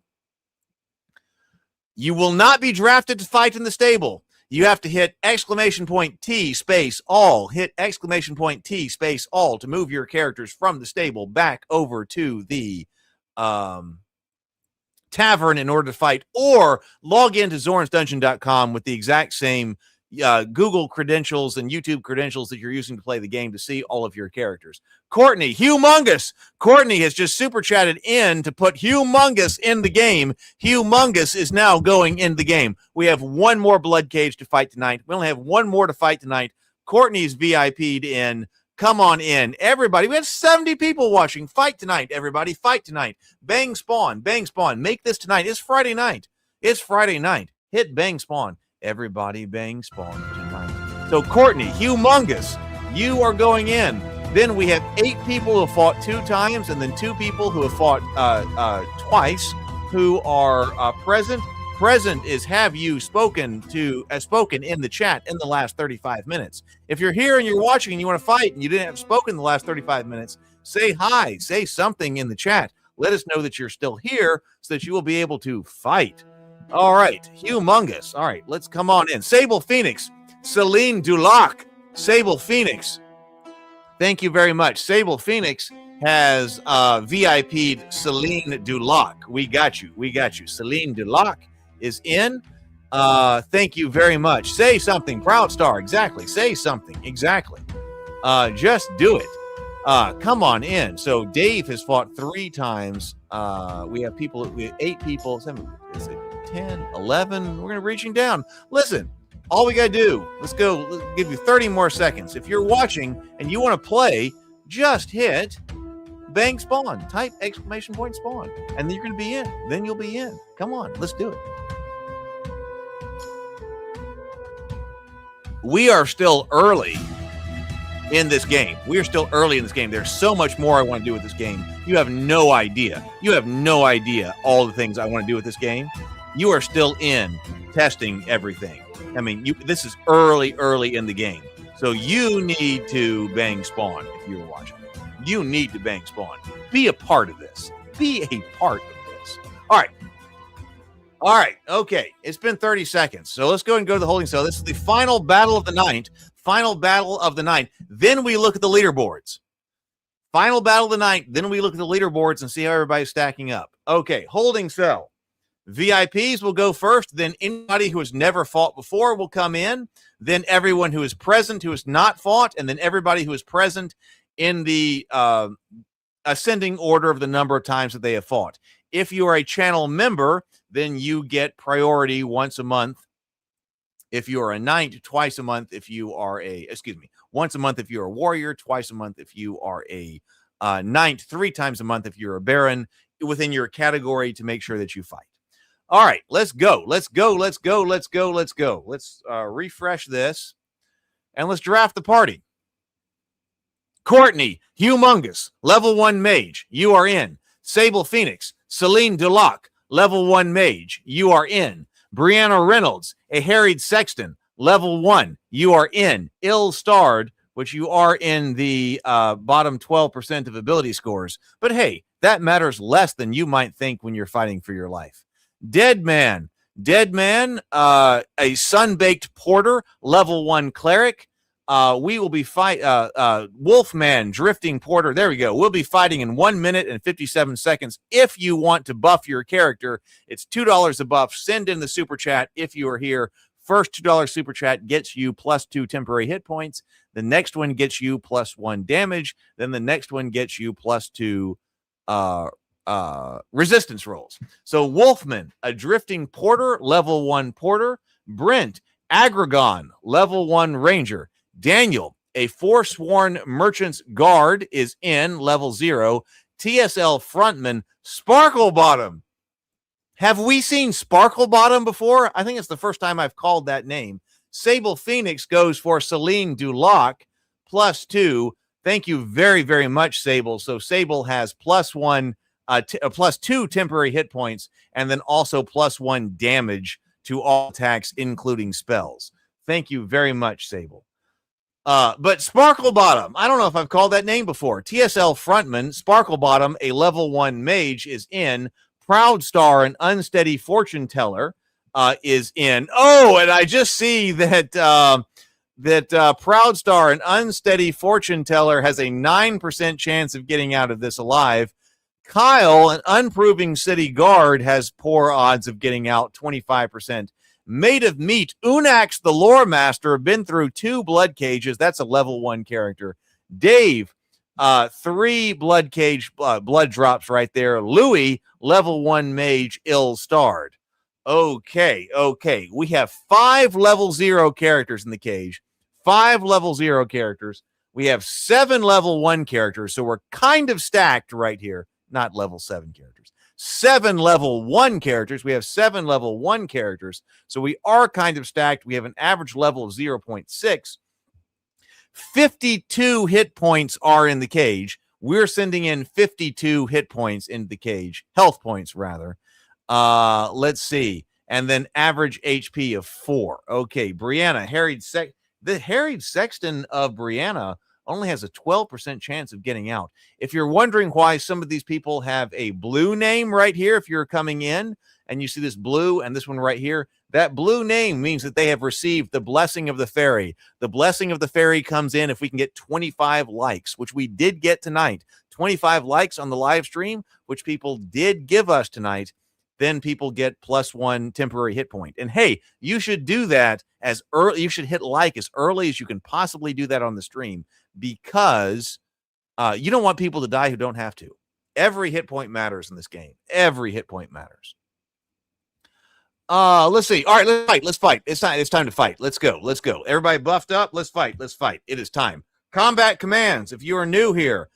S2: You will not be drafted to fight in the stable. You have to hit ~T space all. Hit ~T space all to move your characters from the stable back over to the tavern in order to fight, or log into zornsdungeon.com with the exact same Google credentials and YouTube credentials that you're using to play the game to see all of your characters. Courtney, humongous. Courtney has just super chatted in to put humongous in the game. Humongous is now going in the game. We have one more blood cage to fight tonight. We only have one more to fight tonight. Courtney's VIP'd in. Come on in, everybody. We have 70 people watching. Fight tonight, everybody. Fight tonight. Bang spawn. Bang spawn. Make this tonight. It's Friday night. It's Friday night. Hit bang spawn. Everybody bang spawn tonight. So, Courtney, humongous. You are going in. Then we have 8 people who have fought 2 times, and then 2 people who have fought twice who are present. Present is have you spoken in the chat in the last 35 minutes. If you're here and you're watching and you want to fight and you didn't have spoken in the last 35 minutes, say hi, say something in the chat. Let us know that you're still here so that you will be able to fight. All right, humongous. All right, let's come on in. Sable Phoenix, Celine Dulac, Sable Phoenix. Thank you very much. Sable Phoenix has VIP'd Celine Dulac. We got you. We got you. Celine Dulac is in. Thank you very much. Say something, Proud Star. Exactly. Say something. Exactly. Just do it. Come on in. So Dave has fought 3 times. We have 8 people. 7, 10, 11. We're gonna reaching down. Listen, all we gotta do. Let's go. Let's give you 30 more seconds. If you're watching and you want to play, just hit bang spawn. Type !spawn, and then you're gonna be in. Then you'll be in. Come on, let's do it. We are still early in this game. We are still early in this game. There's so much more I want to do with this game. You have no idea. You have no idea all the things I want to do with this game. You are still in testing everything. I mean, this is early in the game. So you need to bang spawn if you're watching. You need to bang spawn. Be a part of this. Be a part of this. All right. All right. Okay. It's been 30 seconds. So let's go ahead and go to the holding cell. This is the final battle of the night. Final battle of the night. Then we look at the leaderboards. Final battle of the night. Then we look at the leaderboards and see how everybody's stacking up. Okay. Holding cell. VIPs will go first. Then anybody who has never fought before will come in. Then everyone who is present who has not fought. And then everybody who is present in the ascending order of the number of times that they have fought. If you are a channel member, then you get priority once a month. If you are a knight, twice a month. If you are once a month if you're a warrior, twice a month if you are a knight, 3 times a month if you're a baron, within your category to make sure that you fight. All right, let's go. Let's go. Let's go. Let's go. Let's go. Let's refresh this and let's draft the party. Courtney, humongous, level 1 mage, you are in. Sable Phoenix, Celine Dulac, level 1 mage, you are in. Brianna Reynolds, a harried sexton, level 1, you are in. Ill-starred, which you are in the bottom 12% of ability scores. But hey, that matters less than you might think when you're fighting for your life. Dead Man, a sun-baked porter, level 1 cleric. We will be Wolfman, drifting porter. There we go. We'll be fighting in 1 minute and 57 seconds. If you want to buff your character, it's $2 a buff. Send in the super chat if you are here. First $2 super chat gets you +2 temporary hit points. The next one gets you +1 damage. Then the next one gets you +2 resistance rolls. So Wolfman, a drifting porter, level 1 porter. Brent, Agragon, level 1 ranger. Daniel, a forsworn merchant's guard, is in, level 0. TSL frontman, Sparkle Bottom. Have we seen Sparkle Bottom before? I think it's the first time I've called that name. Sable Phoenix goes for Celine Dulac, +2. Thank you very, very much, Sable. So Sable has +2 temporary hit points, and then also +1 damage to all attacks, including spells. Thank you very much, Sable. But Sparkle Bottom, I don't know if I've called that name before. TSL Frontman, Sparkle Bottom, a level 1 mage, is in. Proud Star, an unsteady fortune teller, is in. Oh, and I just see that Proud Star, an unsteady fortune teller, has a 9% chance of getting out of this alive. Kyle, an unproving city guard, has poor odds of getting out, 25%. Made of Meat, Unax, the lore master, been through 2 blood cages. That's a level 1 character. Dave, 3 blood cage blood drops right there. Louis, level 1 mage, ill-starred. Okay. We have 5 level 0 characters in the cage. 5 level 0 characters. We have 7 level 1 characters, so we're kind of stacked right here. Not level 7 characters. 7 level 1 characters. We have 7 level 1 characters. So we are kind of stacked. We have an average level of 0.6. 52 hit points are in the cage. We're sending in 52 hit points into the cage. Health points, rather. Let's see. And then average HP of 4. Okay, Brianna, the harried sexton of Brianna only has a 12% chance of getting out. If you're wondering why some of these people have a blue name right here, if you're coming in and you see this blue and this one right here, that blue name means that they have received the blessing of the fairy. The blessing of the fairy comes in if we can get 25 likes, which we did get tonight. 25 likes on the live stream, which people did give us tonight. Then people get +1 temporary hit point. And hey, you should do that as early. You should hit like as early as you can possibly do that on the stream, because you don't want people to die who don't have to. Every hit point matters in this game. Every hit point matters. Let's see. All right, let's fight. It's time to fight. Let's go. Everybody buffed up. Let's fight. It is time. Combat commands. If you are new here,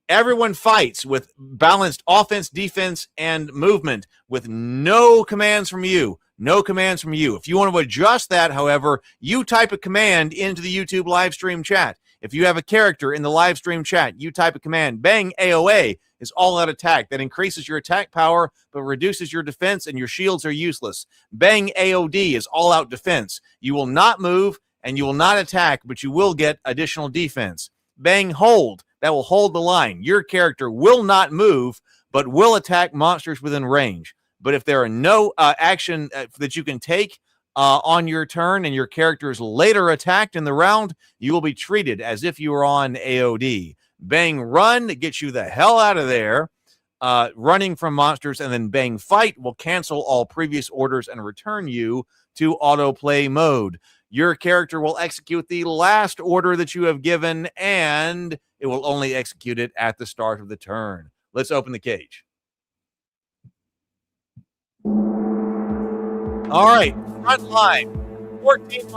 S2: everyone fights with balanced offense, defense, and movement with no commands from you. If you want to adjust that, however, you type a command into the YouTube live stream chat. If you have a character in the live stream chat, you type a command. Bang AOA is all-out attack. That increases your attack power, but reduces your defense, and your shields are useless. Bang AOD is all-out defense. You will not move, and you will not attack, but you will get additional defense. Bang hold. That will hold the line. Your character will not move, but will attack monsters within range. But if there are no action that you can take on your turn and your character is later attacked in the round, you will be treated as if you were on AOD. Bang run gets you the hell out of there, running from monsters, and then bang fight will cancel all previous orders and return you to autoplay mode. Your character will execute the last order that you have given, and it will only execute it at the start of the turn. Let's open the cage. All right, front line. 14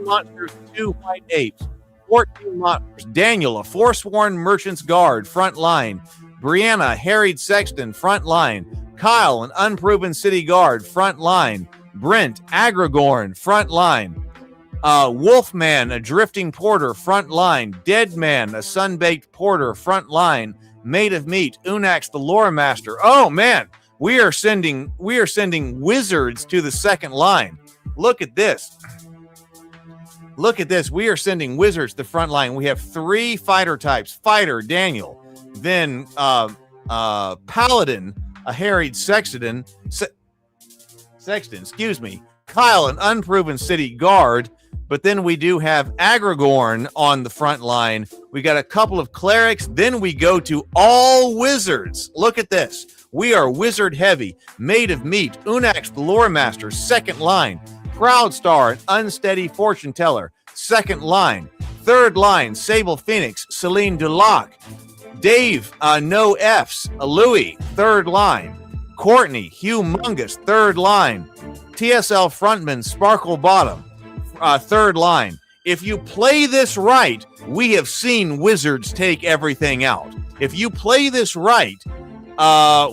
S2: monsters, 2 white apes. 14 monsters. Daniel, a forsworn merchant's guard, front line. Brianna, harried sexton, front line. Kyle, an unproven city guard, front line. Brent, Agragorn, front line. Wolfman, a drifting porter, front line. Deadman, a sun-baked porter, front line. Made of Meat, Unax, the lore master. Oh man, we are sending wizards to the second line. Look at this. We are sending wizards to the front line. We have 3 fighter types. Fighter, Daniel. Then Paladin, a harried sexton. Kyle, an unproven city guard. But then we do have Agragorn on the front line. We got a couple of clerics. Then we go to all wizards. Look at this. We are wizard heavy. Made of Meat, Unax, the lore master, second line. Proud Star, an unsteady fortune teller, second line. Third line, Sable Phoenix, Celine Dulac. Dave, no Fs, Louis, third line. Courtney, Humongous, third line. TSL Frontman, Sparkle Bottom, third line. If you play this right, we have seen wizards take everything out. If you play this right,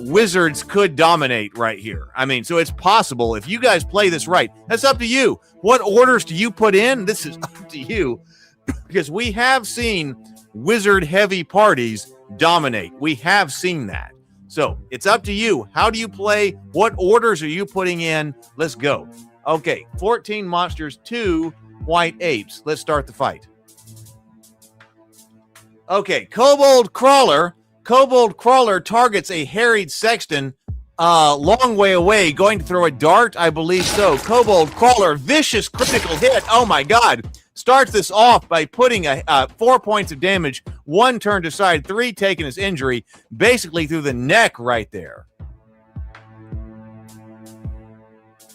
S2: wizards could dominate right here. I mean, so it's possible if you guys play this right. That's up to you. What orders do you put in? This is up to you. Because we have seen wizard heavy parties dominate. We have seen that. So it's up to you. How do you play? What orders are you putting in? Let's go. Okay, 14 monsters, 2 white apes. Let's start the fight. Okay, Kobold Crawler. Kobold Crawler targets a harried sexton long way away, going to throw a dart, I believe so. Kobold Crawler, vicious critical hit. Oh my God. Starts this off by putting 4 points of damage, 1 turned aside, 3 taken as injury, basically through the neck right there.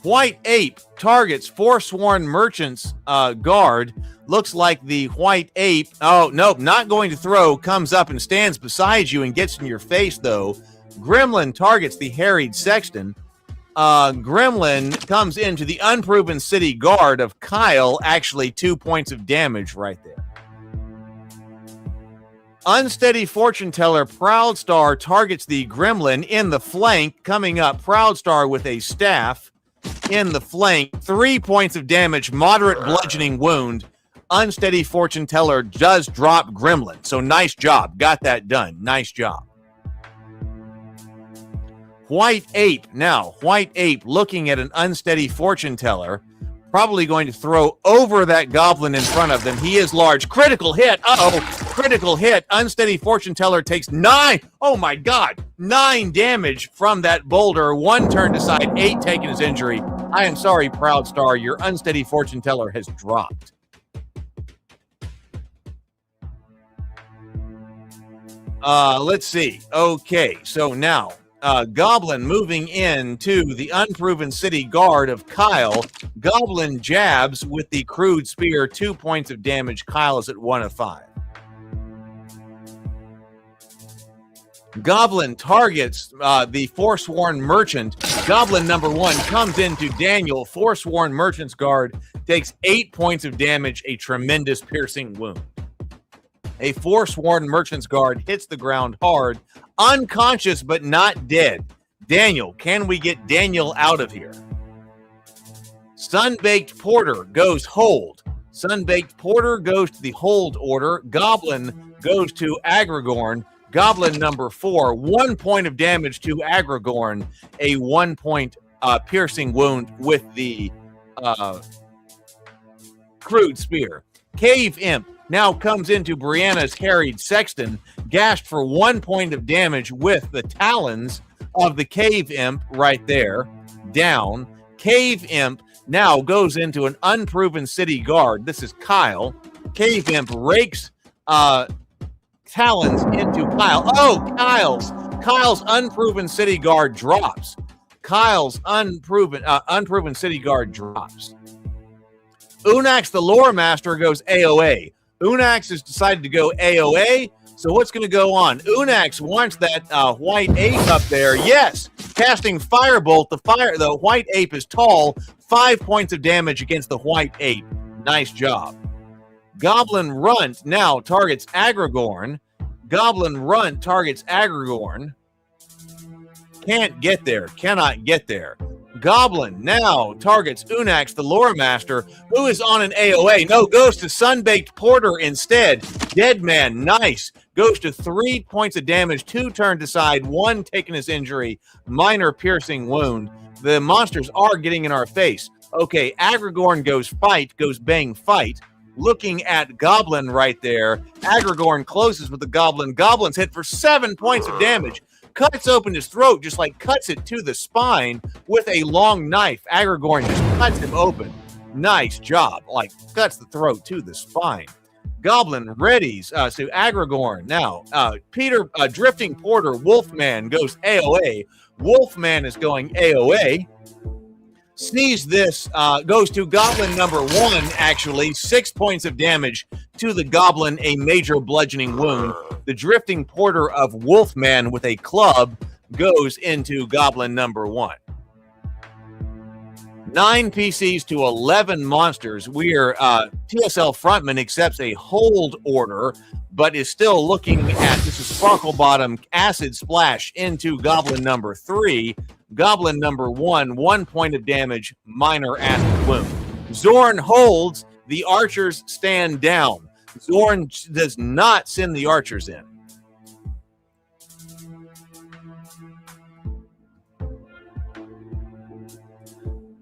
S2: White Ape targets Forsworn Merchant's guard. Looks like the White Ape, oh, nope, not going to throw, comes up and stands beside you and gets in your face, though. Gremlin targets the harried sexton. Gremlin comes into the unproven city guard of Kyle, actually 2 points of damage right there. Unsteady fortune teller Proud Star targets the Gremlin in the flank, coming up Proud Star with a staff in the flank, 3 points of damage, moderate bludgeoning wound. Unsteady fortune teller does drop Gremlin, so nice job, got that done, nice job. White Ape, now, White Ape looking at an unsteady fortune teller, probably going to throw over that goblin in front of them. He is large. Critical hit. Uh-oh. Critical hit. Unsteady fortune teller takes 9. Oh, my God. 9 damage from that boulder. 1 turned aside. 8 taken as injury. I am sorry, Proud Star. Your unsteady fortune teller has dropped. Let's see. Okay, so now... Goblin moving into the unproven city guard of Kyle. Goblin jabs with the crude spear, 2 points of damage. Kyle is at 1 of 5. Goblin targets the Forsworn Merchant. Goblin number 1 comes into Daniel. Forsworn Merchant's guard takes 8 points of damage, a tremendous piercing wound. A Forsworn Merchant's guard hits the ground hard, unconscious but not dead. Daniel, can we get Daniel out of here? Sunbaked Porter goes hold. Sunbaked Porter goes to the hold order. Goblin goes to Agragorn. Goblin number 4, 1 point of damage to Agragorn, a 1 point piercing wound with the crude spear. Cave Imp now comes into Brianna's harried sexton, gashed for 1 point of damage with the talons of the Cave Imp right there, down. Cave Imp now goes into an unproven city guard. This is Kyle. Cave Imp rakes talons into Kyle. Oh, Kyle's unproven city guard drops. Kyle's unproven city guard drops. Unax the Lore Master goes AOA. Unax has decided to go AOA, so what's going to go on? Unax wants that White Ape up there. Yes, casting Firebolt. The White Ape is tall. 5 points of damage against the White Ape. Nice job. Goblin Runt now targets Agragorn. Goblin Runt targets Agragorn. Can't get there. Cannot get there. Goblin now targets Unax, the Lore Master, who is on an AOA. No, goes to Sunbaked Porter instead. Dead Man, nice. Goes to 3 points of damage, 2 turned aside, 1 taken as injury, minor piercing wound. The monsters are getting in our face. Okay, Agragorn goes bang, fight. Looking at Goblin right there. Agragorn closes with the Goblin. Goblin's hit for 7 points of damage. Cuts open his throat, just like cuts it to the spine with a long knife. Agragorn just cuts him open. Nice job. Like, cuts the throat to the spine. Goblin readies to Agragorn. Now, Drifting Porter, Wolfman goes AOA. Wolfman is going AOA. Sneeze this goes to Goblin number 1, actually. 6 points of damage to the Goblin, a major bludgeoning wound. The Drifting Porter of Wolfman with a club goes into Goblin number 1. 9 PCs to 11 monsters. TSL Frontman accepts a hold order, but is still looking at, this is Sparkle Bottom, Acid Splash into Goblin number 3. Goblin number 1, 1 point of damage, minor acid wound. Zorn holds, the archers stand down. Zorn does not send the archers in.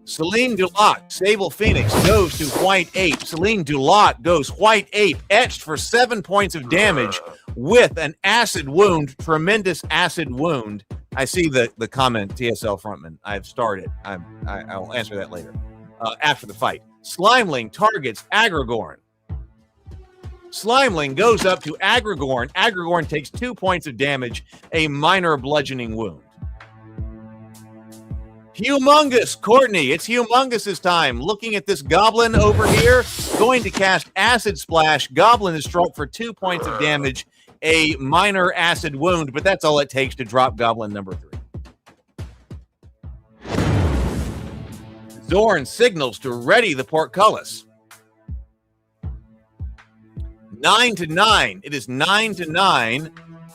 S2: Celine Dulac, Sable Phoenix, goes to White Ape. Celine Dulac goes White Ape, etched for 7 points of damage with an acid wound, tremendous acid wound. I see the comment, TSL Frontman. I've started. I'll answer that later, after the fight. Slimeling targets Agragorn. Slimeling goes up to Agragorn. Agragorn takes 2 points of damage, a minor bludgeoning wound. Humongous, Courtney, it's Humongous' time. Looking at this goblin over here, going to cast Acid Splash. Goblin is struck for 2 points of damage, a minor acid wound, but that's all it takes to drop goblin number 3. Zorn signals to ready the portcullis. 9-9. It is 9-9.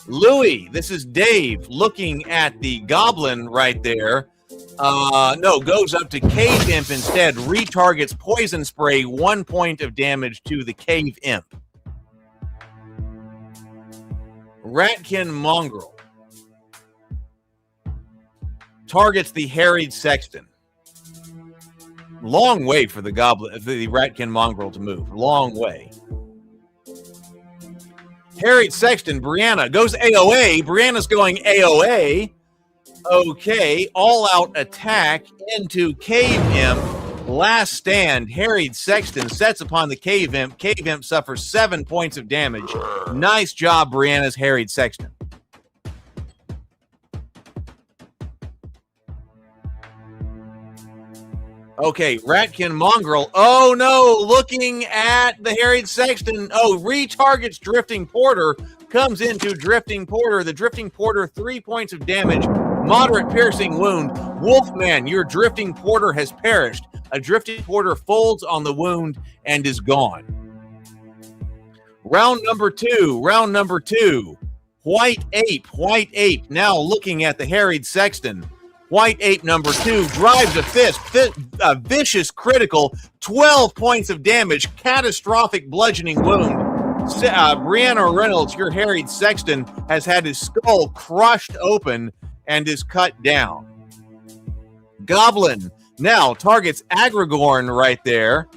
S2: Louis, this is Dave looking at the goblin right there. No, goes up to Cave Imp instead. Retargets Poison Spray, 1 point of damage to the Cave Imp. Ratkin Mongrel targets the Harried Sexton. Long way for the goblin, the Ratkin Mongrel to move. Long way. Harried Sexton, Brianna goes AOA. Brianna's going AOA. Okay, all-out attack into Cave Imp. Last stand, Harried Sexton sets upon the Cave Imp. Cave Imp suffers 7 points of damage. Nice job, Brianna's Harried Sexton. Okay, Ratkin Mongrel. Oh no, looking at the Harried Sexton. Oh, retargets Drifting Porter. Comes into Drifting Porter. The Drifting Porter, 3 points of damage. Moderate piercing wound. Wolfman, your Drifting Porter has perished. A Drifting Porter folds on the wound and is gone. Round number two. White Ape now looking at the Harried Sexton. White Ape number 2 drives a fist, a vicious critical, 12 points of damage, catastrophic bludgeoning wound. Brianna Reynolds, your Harried Sexton, has had his skull crushed open and is cut down. Goblin now targets Agragorn right there.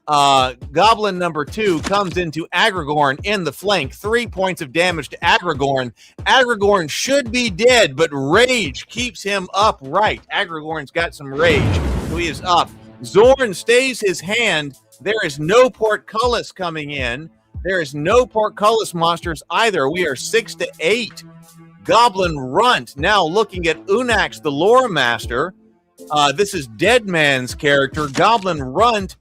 S2: Goblin number 2 comes into Agragorn in the flank. 3 points of damage to Agragorn. Agragorn should be dead, but rage keeps him upright. Agragorn's got some rage, so he is up. Zorn stays his hand. There is no portcullis coming in. There is no portcullis monsters either. We are 6-8. Goblin Runt now looking at Unax, the Lore Master. This is Deadman's character. Goblin Runt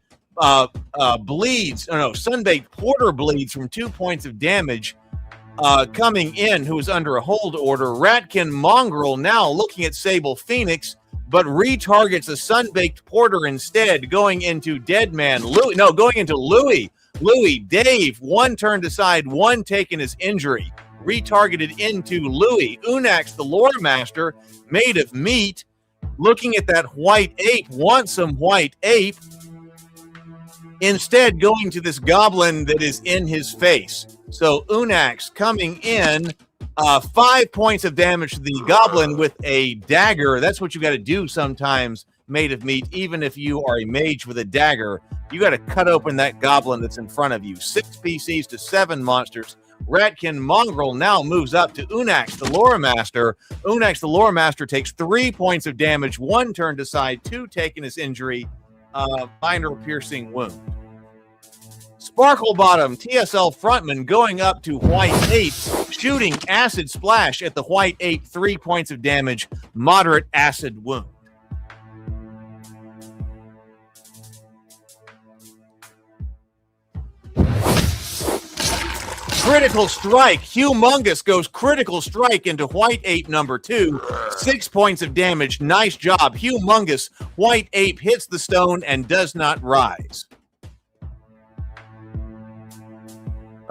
S2: bleeds. Sunbaked Porter bleeds from 2 points of damage. Coming in, who is under a hold order. Ratkin Mongrel now looking at Sable Phoenix, but retargets a Sunbaked Porter instead, going into Deadman. Going into Louis. Dave, 1 turned aside, 1 taken his injury. Retargeted into Louis. Unax, the Lore Master, made of meat, looking at that White Ape, wants some White Ape. Instead, going to this goblin that is in his face. So Unax coming in, 5 points of damage to the goblin with a dagger. That's what you got to do sometimes, made of meat. Even if you are a mage with a dagger, you got to cut open that goblin that's in front of you. 6 PCs to 7 monsters. Ratkin Mongrel now moves up to Unax, the Lore Master. Unax, the Lore Master, takes 3 points of damage, 1 turned aside, 2 taken his injury, minor piercing wound. Sparkle Bottom, TSL Frontman, going up to White Ape, shooting Acid Splash at the White Ape, 3 points of damage, moderate acid wound. Critical strike. Humongous goes critical strike into White Ape number 2. 6 points of damage. Nice job. Humongous. White Ape hits the stone and does not rise.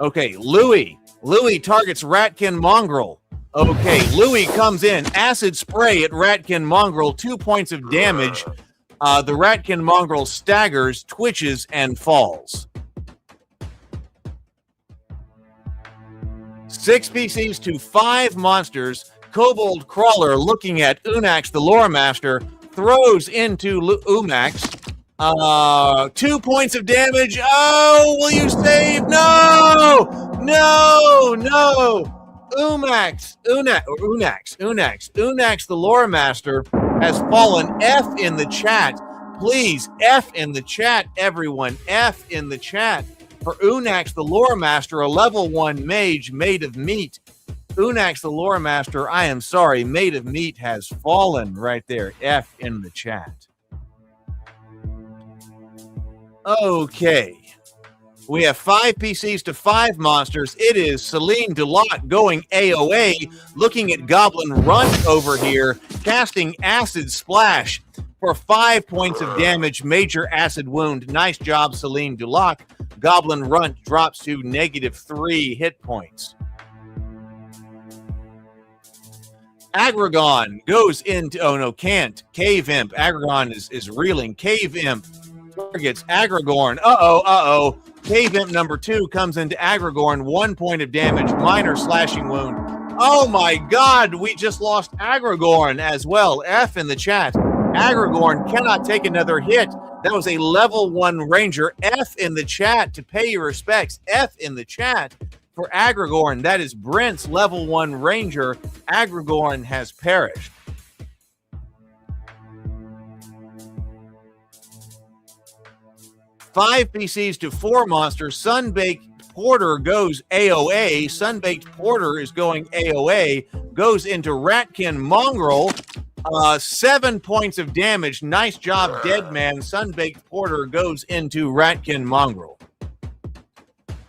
S2: Okay, Louis. Louis targets Ratkin Mongrel. Okay, Louis comes in. Acid spray at Ratkin Mongrel. 2 points of damage. The Ratkin Mongrel staggers, twitches, and falls. 6 PCs to 5 monsters. Kobold Crawler, looking at Unax, the Lore Master, throws into Umax. 2 points of damage. Oh, will you save? No! Unax, the Lore Master, has fallen. F in the chat. Please, F in the chat, everyone. F in the chat for Unax, the Lore Master, a level 1 mage made of meat. Unax, the Lore Master, I am sorry, made of meat, has fallen right there. F in the chat. Okay. We have 5 PCs to 5 monsters. It is Celine Delot going AOA, looking at Goblin Runt over here, casting Acid Splash for 5 points of damage, major acid wound. Nice job, Celine Delot. Goblin Runt drops to -3 hit points. Aggregon goes into, oh no, can't. Cave Imp. Aggregon is reeling. Cave Imp targets Agragorn. Cave Imp number 2 comes into Agragorn. 1 point of damage, minor slashing wound. Oh my God, we just lost Agragorn as well. F in the chat. Agragorn cannot take another hit. That was a level 1 ranger. F in the chat to pay your respects. F in the chat for Agragorn. That is Brent's level 1 ranger. Agragorn has perished. Five PCs to 4 monsters. Sunbaked Porter goes AOA. Sunbaked Porter is going AOA. Goes into Ratkin Mongrel. 7 points of damage. Nice job, Deadman. Sunbaked Porter goes into Ratkin Mongrel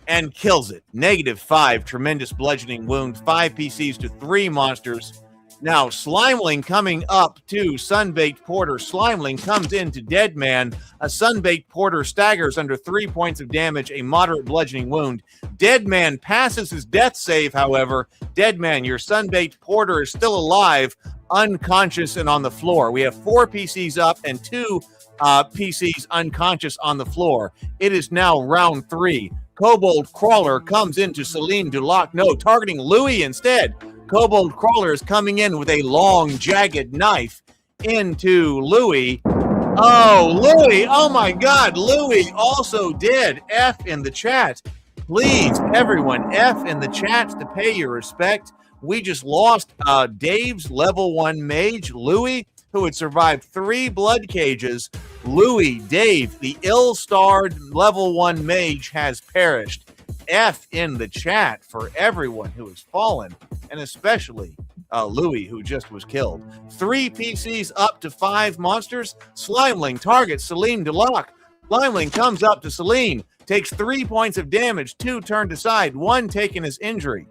S2: and kills it. -5. Tremendous bludgeoning wound. 5 PCs to 3 monsters. Now, Slimeling coming up to Sunbaked Porter. Slimeling comes into Deadman. A Sunbaked Porter staggers under 3 points of damage, a moderate bludgeoning wound. Deadman passes his death save, however. Deadman, your Sunbaked Porter is still alive, unconscious and on the floor. We have 4 PCs up and 2 PCs unconscious on the floor. It is now round 3. Kobold Crawler comes into Celine Delot. No, targeting Louis instead. Kobold Crawler is coming in with a long, jagged knife into Louis. Oh, Louis. Oh, my God. Louis also dead. F in the chat. Please, everyone, F in the chat to pay your respect. We just lost Dave's level 1 mage, Louis, who had survived 3 blood cages. Louis, Dave, the ill-starred level 1 mage, has perished. F in the chat for everyone who has fallen, and especially Louis, who just was killed. 3 PCs up to 5 monsters. Slimeling targets Celine Delot. Slimeling comes up to Celine, takes 3 points of damage, 2 turned aside, 1 taken as injury.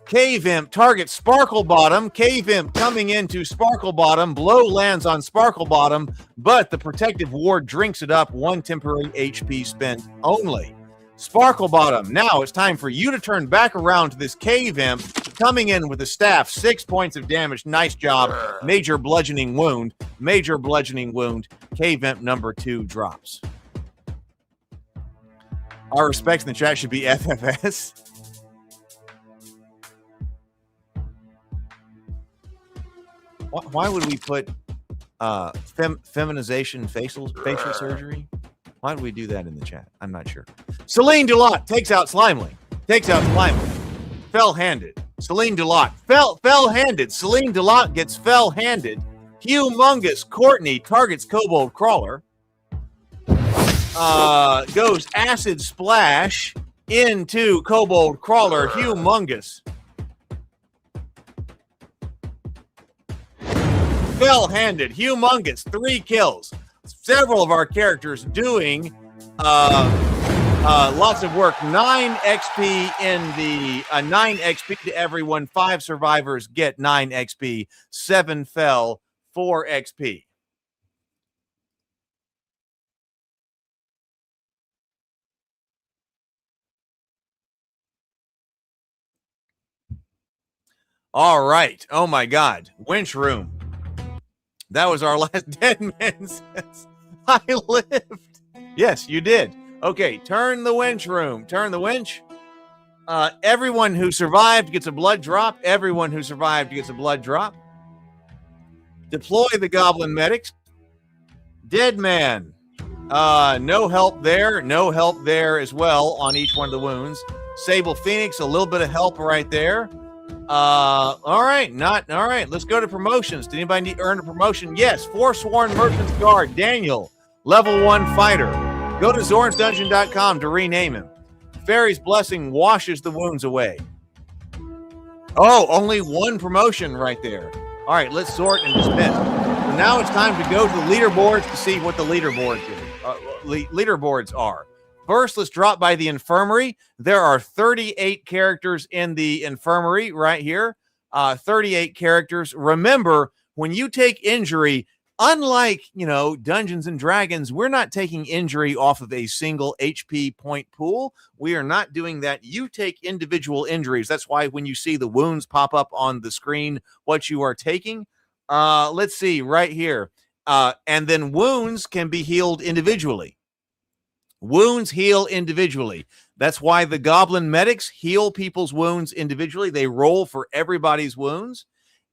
S2: Cave Imp targets Sparkle Bottom. Cave Imp coming into Sparkle Bottom. Blow lands on Sparkle Bottom, but the protective ward drinks it up. 1 temporary HP spent only. Sparkle Bottom, now it's time for you to turn back around to this Cave Imp coming in with a staff. 6 points of damage. Nice job. Major bludgeoning wound. Major bludgeoning wound. Cave Imp number 2 drops. Our respects in the chat should be FFS. Why would we put feminization facial surgery? Why would we do that in the chat? I'm not sure. Celine Delot takes out Slimeling. Fell-handed. Celine Delot. Fell-handed. Celine Delot gets fell-handed. Humongous Courtney targets Kobold Crawler. Goes Acid Splash into Kobold Crawler. Humongous. Fell-handed, humongous, 3 kills. Several of our characters doing lots of work. 9 XP in the 9 XP to everyone. 5 survivors get 9 XP. 7 fell, 4 XP. All right. Oh my God. Winch room. That was our last. Dead man says, I lived. Yes, you did. Okay, turn the winch room. Turn the winch. Everyone who survived gets a blood drop. Everyone who survived gets a blood drop. Deploy the goblin medics. Dead man. No help there. No help there as well on each one of the wounds. Sable Phoenix, a little bit of help right there. All right, not all right. Let's go to promotions. Did anybody need earn a promotion? Yes, Forsworn Merchant's Guard, Daniel, level 1 fighter. Go to zornsdungeon.com to rename him. Fairy's Blessing washes the wounds away. Oh, only one promotion right there. All right, let's sort and dismiss. So now it's time to go to the leaderboards to see what the leaderboards are. First, let's drop by the infirmary. There are 38 characters in the infirmary right here. 38 characters. Remember, when you take injury, unlike, Dungeons and Dragons, we're not taking injury off of a single HP point pool. We are not doing that. You take individual injuries. That's why when you see the wounds pop up on the screen, what you are taking. Let's see right here. And then wounds can be healed individually. Wounds heal individually. That's why the goblin medics heal people's wounds individually. They roll for everybody's wounds.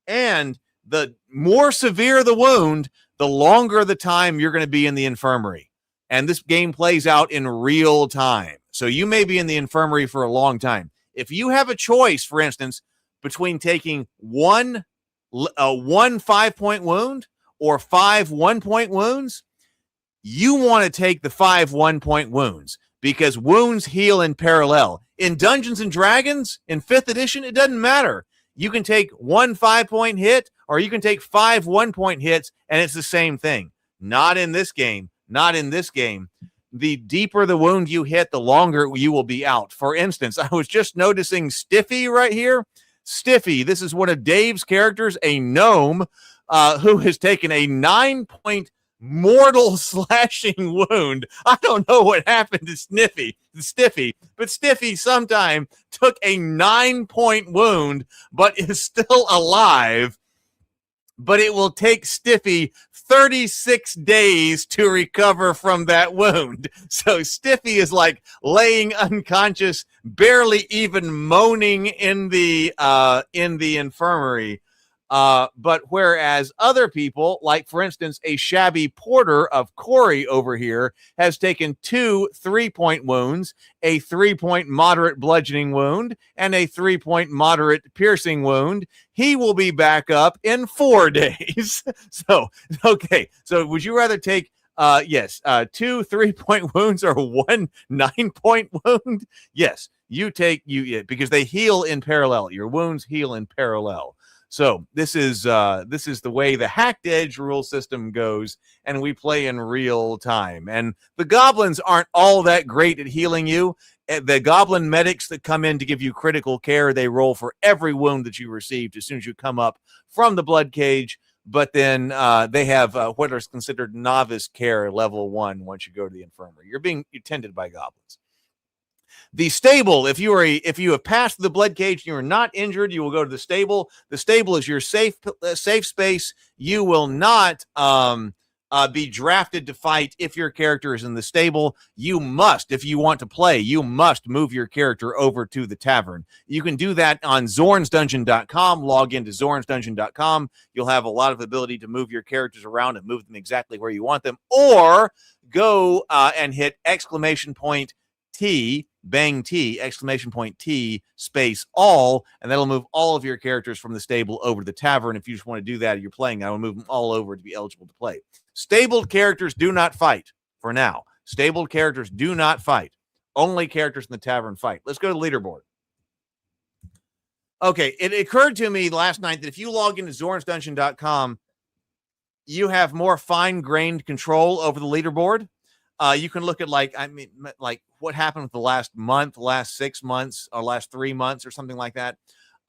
S2: And the more severe the wound, the longer the time you're going to be in the infirmary. And this game plays out in real time. So you may be in the infirmary for a long time. If you have a choice, for instance, between taking one 5-point wound or 5 1-point wounds, you want to take the 5 1-point wounds because wounds heal in parallel. In Dungeons and Dragons, in 5th edition, it doesn't matter. You can take 1 5-point hit or you can take 5 1-point hits, and it's the same thing. Not in this game. Not in this game. The deeper the wound you hit, the longer you will be out. For instance, I was just noticing Stiffy right here. Stiffy, this is one of Dave's characters, a gnome who has taken a 9-point mortal slashing wound. I don't know what happened to Stiffy, but Stiffy sometime took a 9-point wound, but is still alive. But it will take Stiffy 36 days to recover from that wound. So Stiffy is like laying unconscious, barely even moaning in the infirmary. But whereas other people, like for instance, a shabby porter of Corey over here has taken 2 3-point wounds, a 3-point moderate bludgeoning wound, and a 3-point moderate piercing wound, he will be back up in 4 days. So, okay. So would you rather take 2 3-point wounds or 1 9-point wound? Yes, you take because they heal in parallel. Your wounds heal in parallel. So this is the way the Hacked Edge rule system goes, and we play in real time. And the goblins aren't all that great at healing you. The goblin medics that come in to give you critical care, they roll for every wound that you received as soon as you come up from the Bloodcage. But then they have what is considered novice care level 1 once you go to the infirmary. You're tended by goblins. The stable, if you have passed the Bloodcage and you are not injured, you will go to the stable. The stable is your safe space. You will not be drafted to fight if your character is in the stable. You must, if you want to play, you must move your character over to the tavern. You can do that on zornsdungeon.com. Log into zornsdungeon.com. You'll have a lot of ability to move your characters around and move them exactly where you want them. Or go and hit !T, bang T, !T, space all, and that'll move all of your characters from the stable over to the tavern. If you just want to do that, you're playing, I will move them all over to be eligible to play. Stabled characters do not fight for now. Stabled characters do not fight. Only characters in the tavern fight. Let's go to the leaderboard. Okay, it occurred to me last night that if you log into zornsdungeon.com, you have more fine-grained control over the leaderboard. You can look at like what happened with the last month, last 6 months, or last 3 months, or something like that.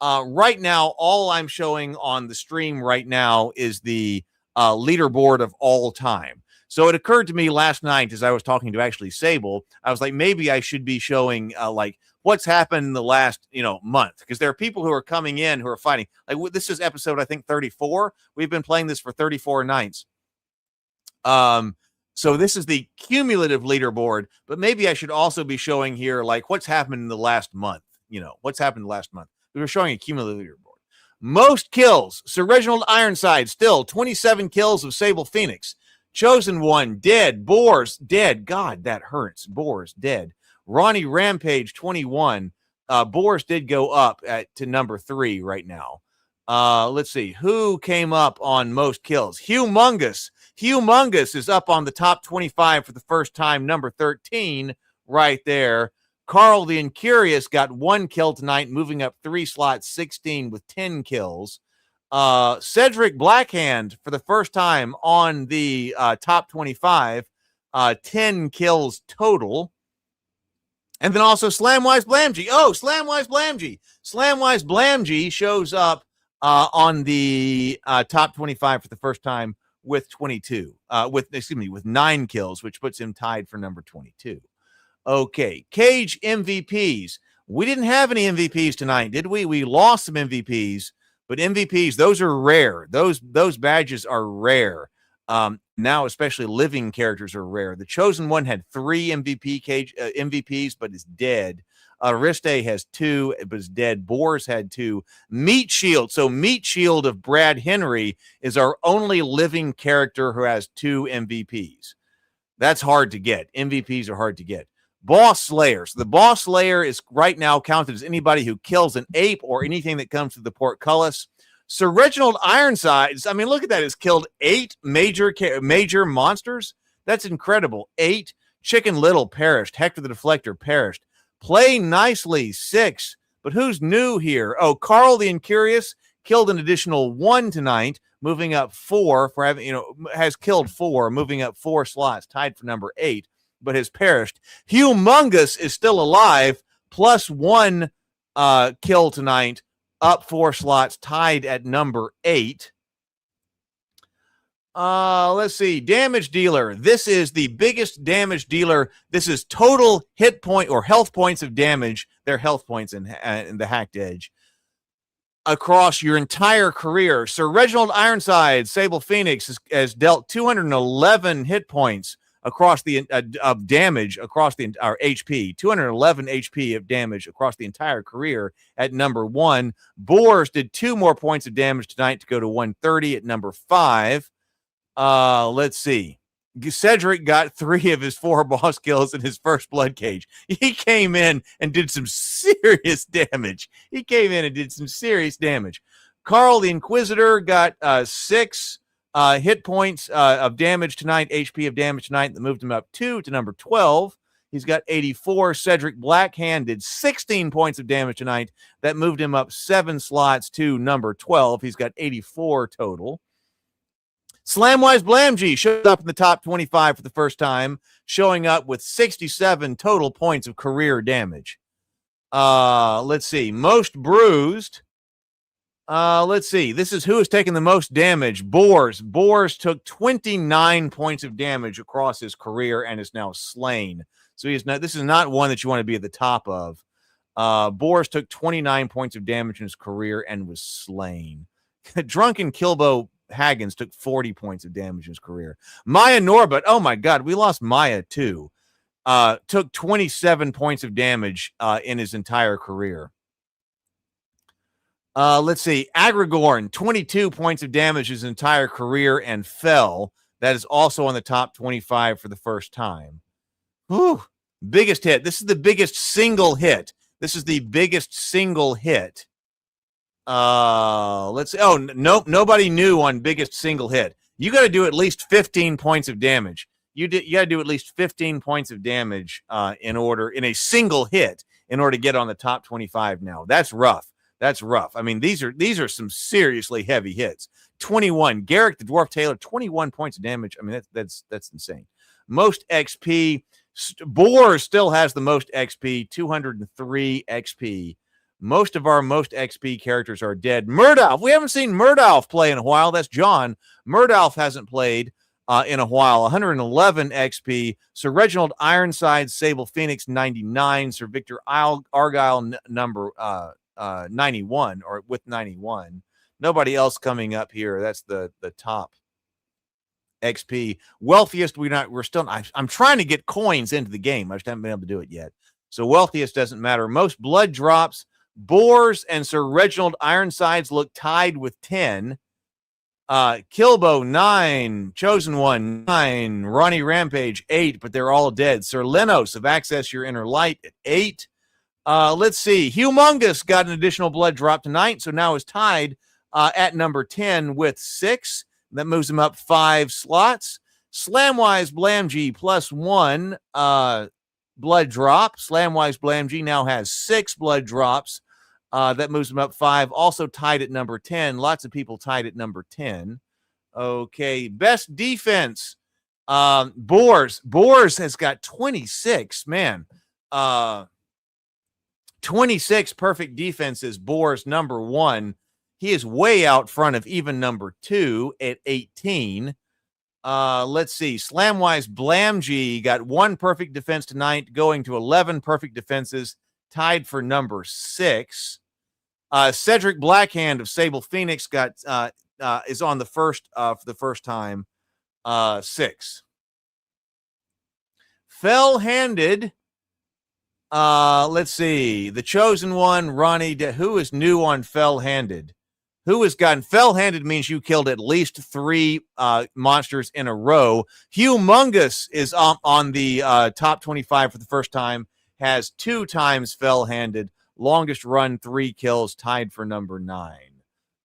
S2: Right now, all I'm showing on the stream right now is the leaderboard of all time. So it occurred to me last night as I was talking to actually Sable, I was like, maybe I should be showing like what's happened in the last month, because there are people who are coming in who are fighting. Like this is episode I think 34. We've been playing this for 34 nights. So this is the cumulative leaderboard, but maybe I should also be showing here like what's happened in the last month. You know, what's happened in the last month. We were showing a cumulative leaderboard. Most kills. Sir Reginald Ironside, still 27 kills of Sable Phoenix. Chosen One, dead. Boars, dead. God, that hurts. Boars, dead. Ronnie Rampage, 21. Boars did go up to number 3 right now. Let's see. Who came up on most kills? Humongous. Humongous is up on the top 25 for the first time, number 13 right there. Carl the Incurious got 1 kill tonight, moving up 3 slots, 16 with 10 kills. Cedric Blackhand for the first time on the top 25, 10 kills total. And then also Slamwise Blamgy. Oh, Slamwise Blamgy. Slamwise Blamgy shows up on the top 25 for the first time with with 9 kills, which puts him tied for number 22. Okay, Cage MVPs. We didn't have any MVPs tonight, did we? We lost some MVPs, but MVPs, those are rare. Those badges are rare. Now, especially living characters are rare. The Chosen One had 3 MVPs, but is dead. Ariste has 2, but is dead. Boars had 2. Meat Shield. So Meat Shield of Brad Henry is our only living character who has 2 MVPs. That's hard to get. MVPs are hard to get. Boss Slayer. So the Boss Slayer is right now counted as anybody who kills an ape or anything that comes to the portcullis. Sir Reginald Ironsides, I mean, look at that, has killed 8 major monsters. That's incredible. 8. Chicken Little perished. Hector the Deflector perished. Play Nicely, 6. But who's new here? Oh, Carl the Incurious killed an additional 1 tonight, moving up 4 for having, has killed 4, moving up 4 slots, tied for number 8, but has perished. Humongous is still alive, plus 1 kill tonight, up 4 slots, tied at number 8. Let's see. Damage dealer. This is the biggest damage dealer. This is total hit point or health points of damage. They're health points in the Hacked Edge. Across your entire career. Sir Reginald Ironside, Sable Phoenix, has dealt 211 hit points across the of damage across the our HP, 211 HP of damage across the entire career at number 1. Boars did 2 more points of damage tonight to go to 130 at number 5. Let's see. Cedric got 3 of his 4 boss kills in his first Bloodcage. He came in and did some serious damage. Carl the Inquisitor got 6 hit points of damage tonight, HP of damage tonight, that moved him up 2 to number 12. He's got 84. Cedric Blackhand did 16 points of damage tonight. That moved him up 7 slots to number 12. He's got 84 total. Slamwise Blamgy showed up in the top 25 for the first time, showing up with 67 total points of career damage. Let's see. Most bruised. Let's see. This is who has taken the most damage. Boars. Boars took 29 points of damage across his career and is now slain. So this is not one that you want to be at the top of. Boars took 29 points of damage in his career and was slain. Drunken Kilbo Haggins took 40 points of damage in his career. Maya Norbut, oh my God, we lost Maya too. Took 27 points of damage in his entire career. Let's see. Agrigorn, 22 points of damage his entire career and fell. That is also on the top 25 for the first time. Whew. Biggest hit. This is the biggest single hit. Let's see. Oh, nope. Nobody knew on biggest single hit. You got to do at least 15 points of damage. You got to do at least 15 points of damage in a single hit in order to get on the top 25 now. That's rough. I mean, these are some seriously heavy hits. 21. Garrick the Dwarf Taylor, 21 points of damage. I mean, that's insane. Most XP. Boar still has the most XP, 203 XP. Most of our most XP characters are dead. Murdalf. We haven't seen Murdalf play in a while. That's John. Murdalf hasn't played in a while. 111 XP. Sir Reginald Ironside, Sable Phoenix, 99. Sir Victor Argyle, number 91, or with 91. Nobody else coming up here. That's the top XP. Wealthiest, we're still, I'm trying to get coins into the game. I just haven't been able to do it yet. So wealthiest doesn't matter. Most blood drops. Boars and Sir Reginald Ironsides look tied with 10. Kilbo 9, Chosen One 9, Ronnie Rampage 8, but they're all dead. Sir Lenos of Access Your Inner Light at 8. Let's see. Humongous got an additional blood drop tonight, so now is tied at number 10 with 6. That moves him up 5 slots. Slamwise Blamg plus 1 blood drop. Slamwise Blamg now has 6 blood drops. That moves him up 5. Also tied at number 10. Lots of people tied at number 10. Okay. Best defense. Boars. Boars has got 26. Man. 26 perfect defenses. Boars number 1. He is way out front of even number 2 at 18. Let's see. Slamwise Blamg got 1 perfect defense tonight, going to 11 perfect defenses, tied for number 6. Cedric Blackhand of Sable Phoenix got is on the first for the first time. 6. Fell-handed. Let's see. The Chosen One, Ronnie. Who is new on fell-handed? Who has gotten fell-handed means you killed at least 3 monsters in a row. Humongous is on the top 25 for the first time. Has 2 times fell-handed. Longest run, 3 kills, tied for number 9.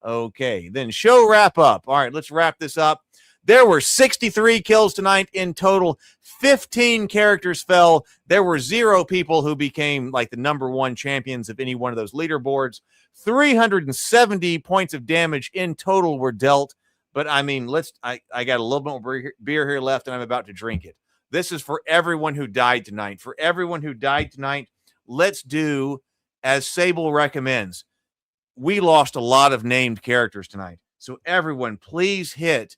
S2: Okay, then show wrap up. All right, let's wrap this up. There were 63 kills tonight in total. 15 characters fell. There were 0 people who became like the number 1 champions of any one of those leaderboards. 370 points of damage in total were dealt. But I mean, I got a little bit more beer here left, and I'm about to drink it. This is for everyone who died tonight. For everyone who died tonight, let's do as Sable recommends. We lost a lot of named characters tonight. So everyone, please hit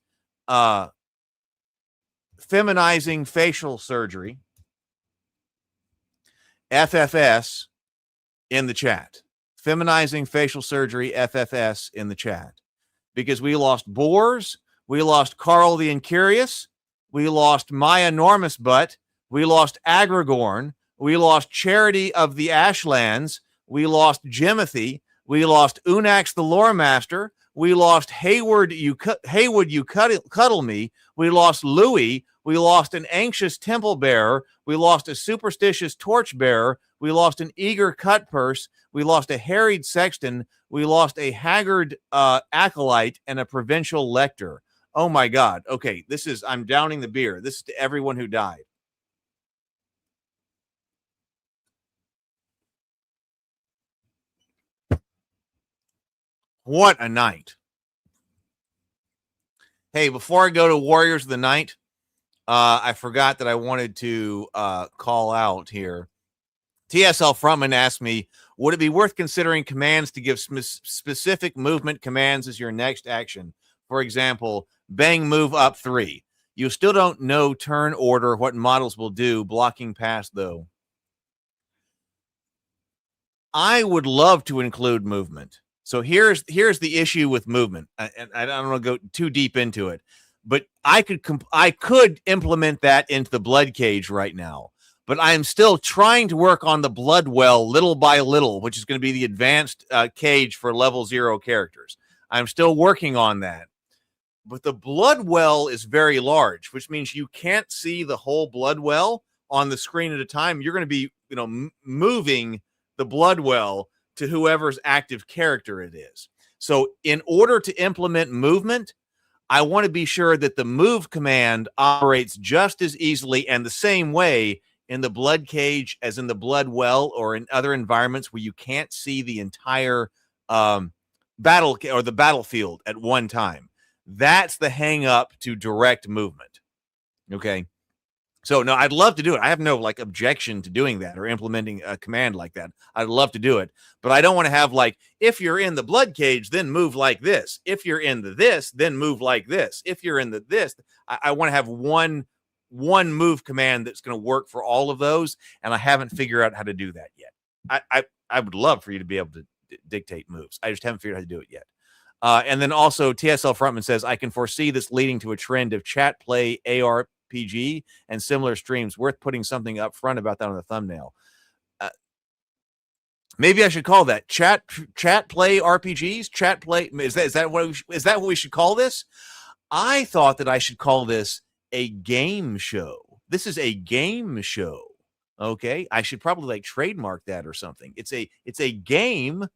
S2: feminizing facial surgery, FFS, in the chat. Feminizing facial surgery, FFS, in the chat. Because we lost Boars, we lost Carl the Incurious, we lost My Enormous Butt, we lost Agragorn, we lost Charity of the Ashlands, we lost Jimothy, we lost Unax the Lore Master, we lost Haywood, you cuddle me, we lost Louis, we lost an anxious temple bearer, we lost a superstitious torch bearer, we lost an eager cut purse, we lost a harried sexton, we lost a haggard acolyte, and a provincial lector. Oh my God. Okay, I'm downing the beer. This is to everyone who died. What a night. Hey, before I go to Warriors of the Night, I forgot that I wanted to call out here. TSL Frontman asked me, would it be worth considering commands to give specific movement commands as your next action? For example, bang move up 3. You still don't know turn order, what models will do, blocking pass though. I would love to include movement. So here's the issue with movement, and I don't want to go too deep into it, but I could implement that into the Bloodcage right now, but I am still trying to work on the Blood Well little by little, which is going to be the advanced cage for level 0 characters. I'm still working on that, but the Blood Well is very large, which means you can't see the whole Blood Well on the screen at a time. You're going to be, moving the Blood Well to whoever's active character it is. So in order to implement movement, I want to be sure that the move command operates just as easily and the same way in the Bloodcage as in the Blood Well or in other environments where you can't see the entire battle or the battlefield at one time. That's the hang up to direct movement. Okay. So no, I'd love to do it. I have no objection to doing that or implementing a command like that. I'd love to do it, but I don't want to have if you're in the Bloodcage, then move like this. If you're in the this, then move like this. If you're in the this, I want to have one move command that's going to work for all of those, and I haven't figured out how to do that yet. I would love for you to be able to dictate moves. I just haven't figured out how to do it yet. And then also TSL Frontman says, I can foresee this leading to a trend of chat play ARPG and similar streams. Worth putting something up front about that on the thumbnail. Maybe I should call that chat play RPGs. Chat play is that what we should call this? I thought that I should call this a game show. This is a game show. Okay, I should probably like trademark that or something. It's a game,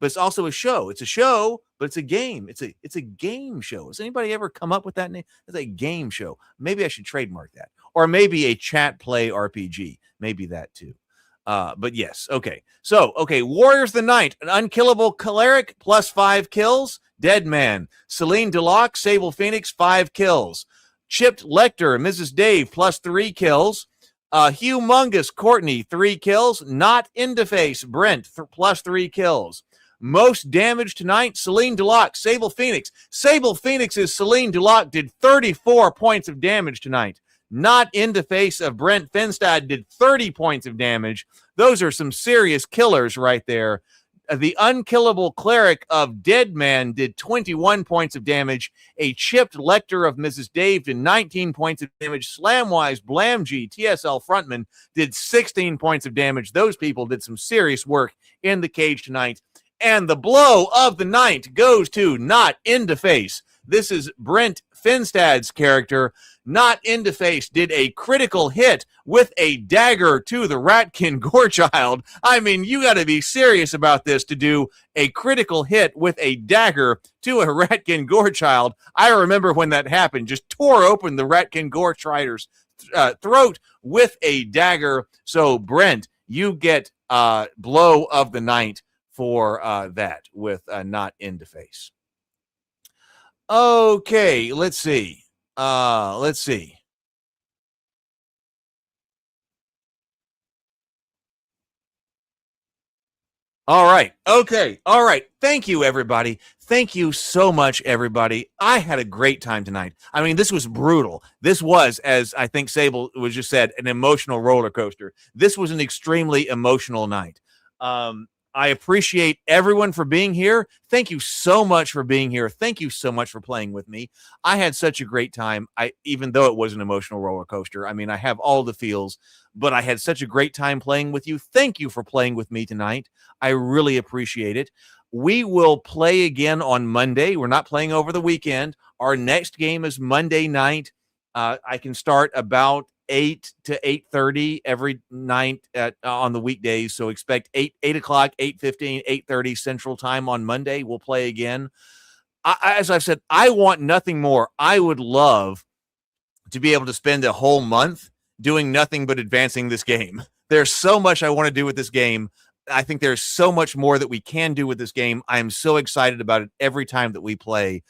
S2: but it's also a show. It's a show, but it's a game. It's a game show. Has anybody ever come up with that name? It's a game show. Maybe I should trademark that, or maybe a chat play RPG. Maybe that too. But yes, okay. So, okay, Warriors the Knight, an unkillable cleric, plus 5 kills. Dead Man, Celine Deloc, Sable Phoenix, 5 kills. Chipped Lecter, Mrs. Dave, plus 3 kills. Humongous Courtney, 3 kills. Not Indeface, Brent, plus 3 kills. Most damage tonight, Celine Deloc, Sable Phoenix. Sable Phoenix's Celine Deloc did 34 points of damage tonight. Not in the face of Brent Finstad did 30 points of damage. Those are some serious killers right there. The unkillable cleric of Dead Man did 21 points of damage. A chipped Lecter of Mrs. Dave did 19 points of damage. Slamwise Blamg, TSL Frontman, did 16 points of damage. Those people did some serious work in the cage tonight. And the blow of the night goes to Not Into Face. This is Brent Finstad's character. Not Into Face did a critical hit with a dagger to the Ratkin Gorechild. I mean, you got to be serious about this to do a critical hit with a dagger to a Ratkin Gorechild. I remember when that happened, just tore open the Ratkin Gorechilder's throat with a dagger. So, Brent, you get blow of the night for that with Not Into Face. Okay, let's see. Let's see. All right. Okay. All right. Thank you, everybody. Thank you so much, everybody. I had a great time tonight. I mean, this was brutal. This was, as I think Sable was just said, an emotional roller coaster. This was an extremely emotional night. I appreciate everyone for being here. Thank you so much for being here. Thank you so much for playing with me. I had such a great time. Even though it was an emotional roller coaster, I mean, I have all the feels, but I had such a great time playing with you. Thank you for playing with me tonight. I really appreciate it. We will play again on Monday. We're not playing over the weekend. Our next game is Monday night. I can start about 8 to 8:30 every night on the weekdays. So expect 8 o'clock, 8:15, 8:30 Central Time on Monday. We'll play again. As I've said, I want nothing more. I would love to be able to spend a whole month doing nothing but advancing this game. There's so much I want to do with this game. I think there's so much more that we can do with this game. I am so excited about it every time that we play.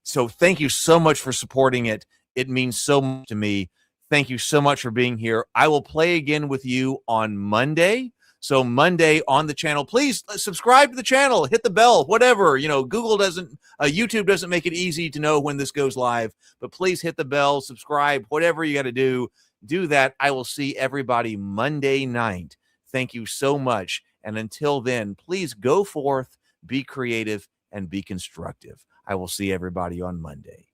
S2: So thank you so much for supporting it. It means so much to me. Thank you so much for being here. I will play again with you on Monday. So Monday on the channel, please subscribe to the channel, hit the bell, whatever. You know, YouTube doesn't make it easy to know when this goes live, but please hit the bell, subscribe, whatever you got to do that. I will see everybody Monday night. Thank you so much. And until then, please go forth, be creative, and be constructive. I will see everybody on Monday.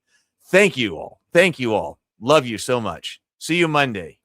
S2: Thank you all. Thank you all. Love you so much. See you Monday.